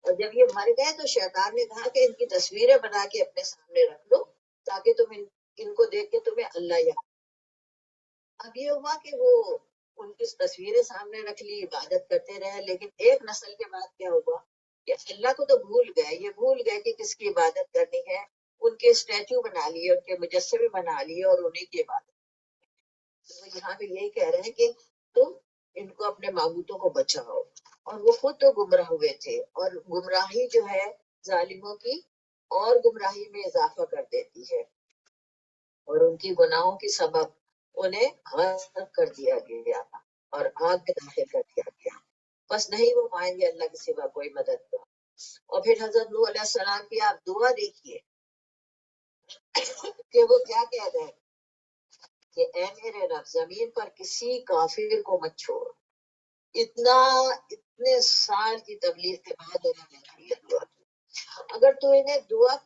S3: اور جب یہ مر گئے تو شیطان نے کہا کہ ان کی تصویریں بنا کے اپنے سامنے رکھ لو تاکہ تم ان کو دیکھ کے تمہیں اللہ یاد۔ اب یہ ہوا کہ وہ ان کی تصویریں سامنے رکھ لی، عبادت کرتے رہے، لیکن ایک نسل کے بعد کیا ہوا کہ اللہ کو تو بھول گئے، یہ بھول گئے کہ کس کی عبادت کرنی ہے، ان کے اسٹیچو بنا لیے، ان کے مجسمے بنا لیے اور انہیں کی عبادت۔ تو یہاں پہ یہی کہہ رہے ہیں کہ تم ان کو اپنے معبودوں کو بچاؤ، اور وہ خود تو گمراہ ہوئے تھے، اور گمراہی جو ہے ظالموں کی اور گمراہی میں اضافہ کر دیتی ہے، اور ان کی گناہوں کی سبب انہیں غرق کر دیا گیا اور آگ میں داخل کر دیا گیا، بس نہیں وہ پائیں گے اللہ کے سوا کوئی مدد کا۔ اور پھر حضرت نوح علیہ السلام کی آپ دعا دیکھیے کہ وہ کیا کہہ رہے ہیں کہ اے میرے رب زمین پر کسی کافر کو مت چھوڑ۔ اتنے سال کی تبلیغ کے بعد انہوں نے یہ دعا کی۔ اگر تو انہیں دعا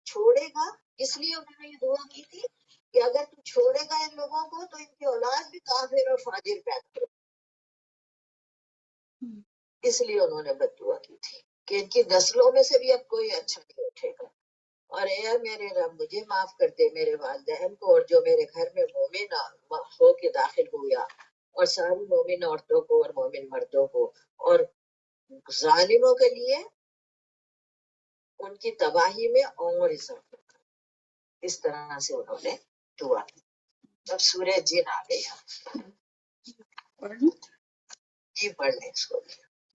S3: چھوڑے گا، اس لیے انہوں نے یہ دعا کی تھی کہ اگر تو چھوڑے گا ان لوگوں کو تو ان کی اولاد بھی کافر اور فاجر پیدا کرے، اس لیے انہوں نے بد دعا کی تھی کہ ان کی نسلوں میں سے بھی اب کوئی اچھا نہیں اٹھے گا۔ اور اے میرے رب مجھے معاف کر دے، میرے والدین کو، اور جو میرے گھر میں مومن ہو کے داخل ہوا، اور ساری مومن عورتوں کو اور مومن مردوں کو، اور ظالموں کے لیے ان کی تباہی میں اور اضافہ کر۔ اس طرح سے انہوں نے دعا کی۔ اب سورہ جن آ گیا، جی پڑھ لیں اس کو۔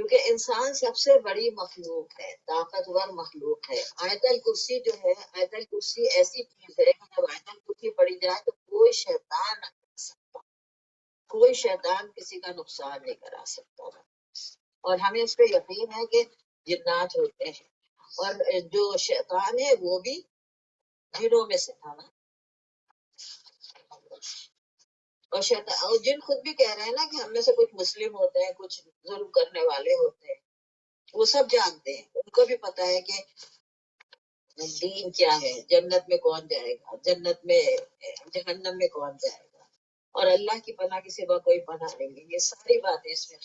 S3: کیونکہ انسان سب سے بڑی مخلوق ہے، طاقتور مخلوق ہے. آیت الکرسی جو ہے، آیت الکرسی ایسی چیز ہے کہ جب آیت الکرسی پڑھی جائے تو کوئی شیطان نہ کر سکتا، کوئی شیطان کسی کا نقصان نہیں کرا سکتا. اور ہمیں اس پہ یقین ہے کہ جنات ہوتے ہیں، اور جو شیطان ہے وہ بھی جنوں میں سے تھا نا. اور شیطان اور جن خود بھی کہہ رہے ہیں نا کہ ہم میں سے کچھ مسلم ہوتے ہیں، کچھ ظلم کرنے والے ہوتے ہیں، وہ سب جانتے ہیں، ان کو بھی پتا ہے کہ دین کیا ہے، جنت میں کون جائے گا، جنت میں جہنم میں کون جائے گا، اور اللہ کی پناہ کے سوا کوئی پناہ نہیں ہے. یہ ساری باتیں اس میں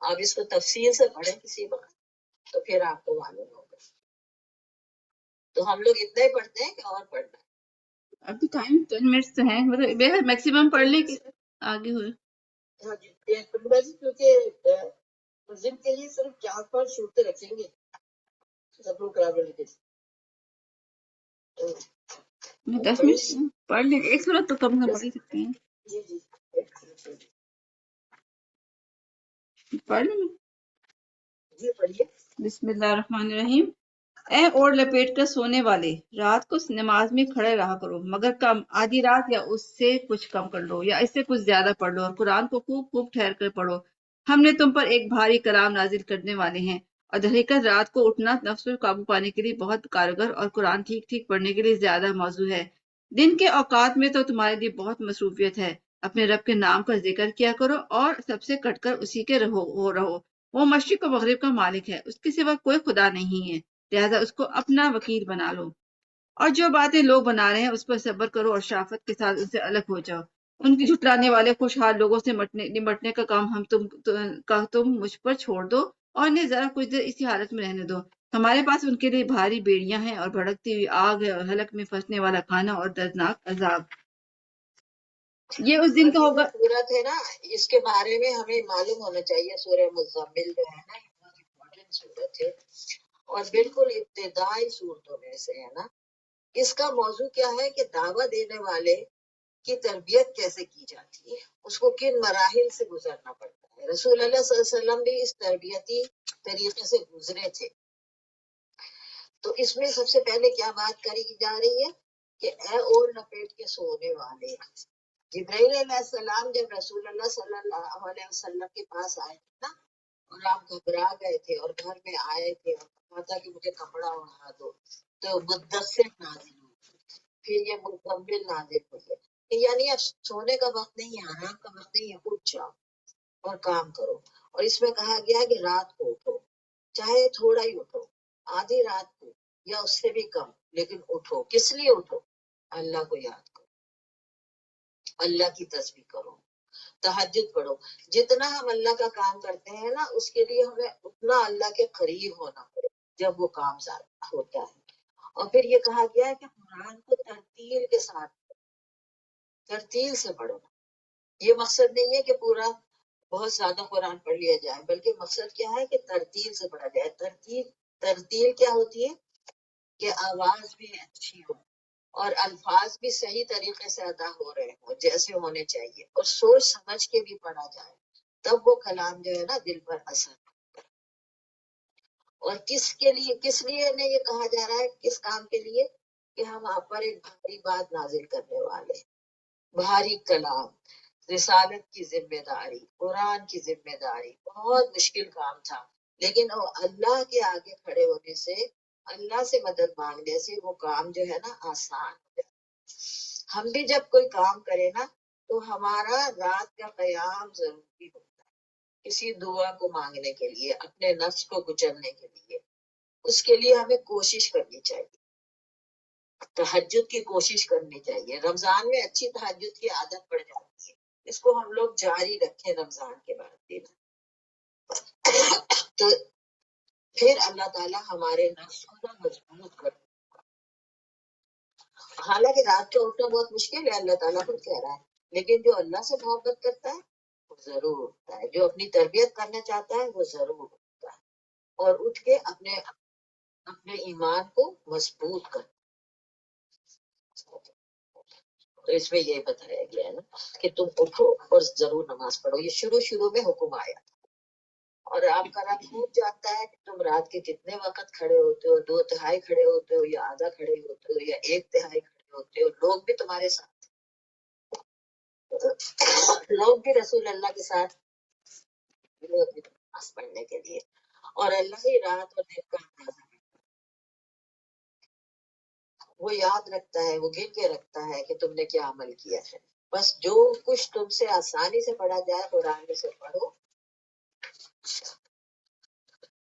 S3: آپ اس کو تفصیل سے پڑھیں کسی وقت تو پھر آپ کو معلوم ہوگا. تو ہم لوگ اتنا ہی پڑھتے ہیں کہ اور پڑھنا ہے.
S1: ابھی ٹائم 10 منٹس تو ہیں، مطلب میکسیمم پڑھ لیں کہ آگے ہوئے.
S3: ہاں جی، کیونکہ مسلم کے لیے صرف 4-5 صورتیں رکھیں گے سب لوگ کرا لیتے.
S1: 10 منٹ پڑھ لیں، ایک صورت تو کم پڑھ ہی سکتے ہیں.
S3: جی جی
S1: پڑھ لیں.
S3: جی پڑھیے.
S1: بسم اللہ الرحمن الرحیم. اے اوڑھ لپیٹ کر سونے والے، رات کو نماز میں کھڑے رہا کرو، مگر کم، آدھی رات یا اس سے کچھ کم کر لو، یا اس سے کچھ زیادہ پڑھ لو، اور قرآن کو خوب خوب ٹھہر کر پڑھو. ہم نے تم پر ایک بھاری کلام نازل کرنے والے ہیں، اور دھڑکن رات کو اٹھنا نفس کو قابو پانے کے لیے بہت کارگر، اور قرآن ٹھیک ٹھیک پڑھنے کے لیے زیادہ موزوں ہے. دن کے اوقات میں تو تمہارے لیے بہت مصروفیت ہے، اپنے رب کے نام کا ذکر کیا کرو، اور سب سے کٹ کر اسی کے رہو. وہ مشرق و مغرب کا مالک ہے، اس کے سوا کوئی خدا نہیں ہے، لہذا اس کو اپنا وکیل بنا لو. اور جو باتیں لوگ بنا رہے ہیں اس پر صبر کرو، اور شرافت کے ساتھ ان سے الگ ہو جاؤ. ان کی جھٹلانے والے خوشحال لوگوں سے نمٹنے کا کام تم مجھ پر چھوڑ دو، اور انہیں ذرا کچھ دیر اسی حالت میں رہنے دو. ہمارے پاس ان کے لیے بھاری بیڑیاں ہیں، اور بھڑکتی ہوئی آگ ہے، اور حلق میں پھنسنے والا کھانا، اور دردناک عذاب. یہ اس دن کا ہوگا.
S3: سورت ہے نا، اس کے بارے میں ہمیں معلوم ہونا چاہیے. سورہ مزمل جو ہے نا، یہ بہت امپورٹنٹ سورت ہے، اور بالکل ابتدائی صورتوں میں سے ہے نا. اس کا موضوع کیا ہے کہ دعوت دینے والے کی تربیت کیسے کی جاتی ہے، اس کو کن مراحل سے گزرنا پڑتا ہے. رسول اللہ صلی اللہ علیہ وسلم بھی اس تربیتی طریقے سے گزرے تھے. تو اس میں سب سے پہلے کیا بات کری جا رہی ہے کہ اے اوڑھ لپیٹ کے سونے والے. جبرائیل علیہ السلام جب رسول اللہ صلی اللہ علیہ وسلم کے پاس آئے تھے نا، اور آپ گھبرا گئے تھے اور گھر میں آئے تھے اور کہا تھا کہ مجھے کپڑا اڑا دو، تو مدثر نازل ہوئی، پھر یہ مزمل نازل ہوئی. یعنی اب سونے کا وقت نہیں ہے، آرام کا وقت نہیں ہے، اٹھ جاؤ اور کام کرو. اور اس میں کہا گیا کہ رات کو اٹھو، چاہے تھوڑا ہی اٹھو، آدھی رات کو یا اس سے بھی کم، لیکن اٹھو. کس لیے اٹھو؟ اللہ کو یاد کرو، اللہ کی تسبیح کرو، تہجد پڑھو. جتنا ہم اللہ کا کام کرتے ہیں نا، اس کے لیے ہمیں اتنا اللہ کے قریب ہونا پڑے جب وہ کام ہوتا ہے. اور پھر یہ کہا گیا ہے کہ قرآن کو ترتیل کے ساتھ، ترتیل سے پڑھو. یہ مقصد نہیں ہے کہ پورا بہت زیادہ قرآن پڑھ لیا جائے، بلکہ مقصد کیا ہے کہ ترتیل سے پڑھا جائے. ترتیل کیا ہوتی ہے کہ آواز بھی اچھی ہو، اور الفاظ بھی صحیح طریقے سے ادا ہو رہے ہوں جیسے ہونے چاہیے، اور سوچ سمجھ کے بھی پڑھا جائے، تب وہ کلام جو ہے نا دل پر اثر. اور کس لیے نے یہ کہا جا رہا ہے، کس کام کے لیے؟ کہ ہم آپ پر ایک بھاری بات نازل کرنے والے، بھاری کلام، رسالت کی ذمہ داری، قرآن کی ذمہ داری. بہت مشکل کام تھا، لیکن اللہ کے آگے کھڑے ہونے سے، اللہ سے مدد مانگنے سے وہ کام جو ہے نا آسان ہو جاتا. ہم بھی جب کوئی کام کریں نا تو ہمارا رات کا قیام ضروری ہوتا ہے، کسی دعا کو مانگنے کے لیے، اپنے نفس کو کچلنے کے لیے. اس کے لیے ہمیں کوشش کرنی چاہیے، تہجد کی کوشش کرنی چاہیے. رمضان میں اچھی تہجد کی عادت پڑ جاتی ہے، اس کو ہم لوگ جاری رکھیں رمضان کے بعد بھی. تو پھر اللہ تعالیٰ ہمارے نفس کو نا مضبوط کر. حالانکہ رات کو اٹھنا بہت مشکل ہے، اللہ تعالیٰ خود کہہ رہا ہے، لیکن جو اللہ سے محبت کرتا ہے وہ ضرور اٹھتا ہے، جو اپنی تربیت کرنا چاہتا ہے وہ ضرور اٹھتا ہے، اور اٹھ کے اپنے ایمان کو مضبوط کرتا. تو اس میں یہ بتایا گیا ہے نا کہ تم اٹھو اور ضرور نماز پڑھو. یہ شروع میں حکم آیا. اور آپ کا رب خوب جانتا ہے کہ تم رات کے کتنے وقت کھڑے ہوتے ہو، 2/3 کھڑے ہوتے ہو یا آدھا کھڑے ہوتے ہو یا 1/3 کھڑے ہوتے ہو. لوگ بھی تمہارے ساتھ، لوگ بھی رسول اللہ کے ساتھ نماز پڑھنے کے لیے. اور اللہ ہی رات اور دن کا اندازہ ہے. وہ یاد رکھتا ہے، وہ گن کے رکھتا ہے کہ تم نے کیا عمل کیا ہے. بس جو کچھ تم سے آسانی سے پڑھا جائے قرآن میں سے پڑھو.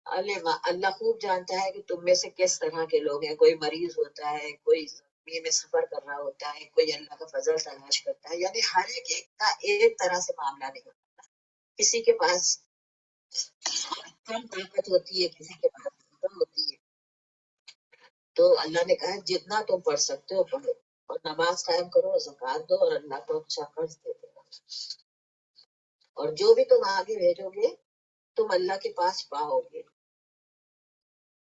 S3: اللہ خوب جانتا ہے کہ تم میں سے کس طرح کے لوگ ہیں. کوئی مریض ہوتا ہے، کوئی زمین میں سفر کر رہا ہوتا ہے، کوئی اللہ کا فضل تلاش کرتا ہے. یعنی ہر ایک کا ایک طرح سے معاملہ نہیں ہوتا. کسی کے پاس کم طاقت ہوتی ہے، کسی کے پاس زیادہ ہوتی ہے. تو اللہ نے کہا جتنا تم پڑھ سکتے ہو پڑھو، اور نماز قائم کرو، زکات دو، اور اللہ کو اچھا قرض دے دو. اور جو بھی تم آگے بھیجو گے تم اللہ کے پاس پاؤ گے.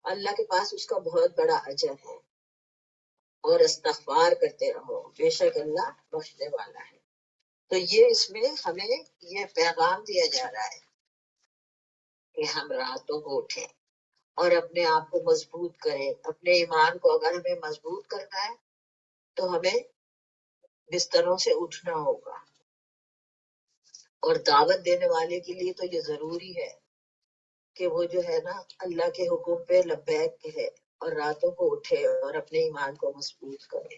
S3: اللہ کے پاس اس کا بہت بڑا اجر ہے. اور استغفار کرتے رہو، بے شک اللہ بخشنے والا ہے. تو یہ اس میں ہمیں یہ پیغام دیا جا رہا ہے کہ ہم راتوں کو اٹھیں اور اپنے آپ کو مضبوط کریں. اپنے ایمان کو اگر ہمیں مضبوط کرنا ہے تو ہمیں بستروں سے اٹھنا ہوگا. اور دعوت دینے والے کے لیے تو یہ ضروری ہے کہ وہ جو ہے نا اللہ کے حکم پہ لبیک کہے اور راتوں کو اٹھے اور اپنے ایمان کو مضبوط کرے.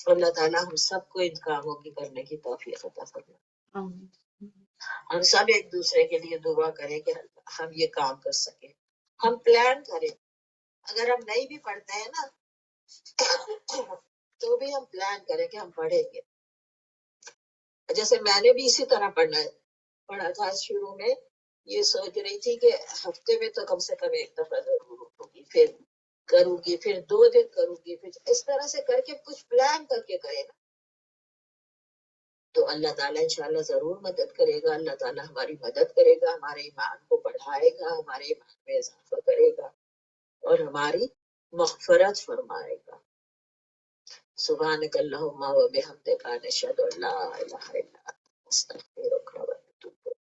S3: اللہ تعالیٰ ہم سب کو ان کاموں کی کرنے کی توفیق عطا فرمائے. ہم سب ایک دوسرے کے لیے دعا کریں کہ ہم یہ کام کر سکیں. ہم پلان کریں. اگر ہم نہیں بھی پڑھتے ہیں نا تو بھی ہم پلان کریں کہ ہم پڑھیں گے. جیسے میں نے بھی اسی طرح پڑھا تھا. شروع میں یہ سوچ رہی تھی کہ ہفتے میں تو کم سے کم ایک دفعہ ضرور ہوگی، پھر کروں گی، پھر 2 دن کروں گی، پھر اس طرح سے کر کے کچھ پلان کر کے کرے نا تو اللہ تعالیٰ انشاءاللہ ضرور مدد کرے گا. اللہ تعالیٰ ہماری مدد کرے گا، ہمارے ایمان کو بڑھائے گا، ہمارے ایمان میں اضافہ کرے گا اور ہماری مغفرت فرمائے گا. سبحانک اللہم و بحمدک نشہد ان لا الہ الا انت نستغفرک و نتوب الیک.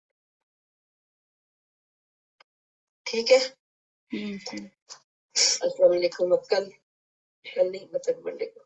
S3: ٹھیک ہے، السلام علیکم. اب کل نہیں، مطلب منڈے کو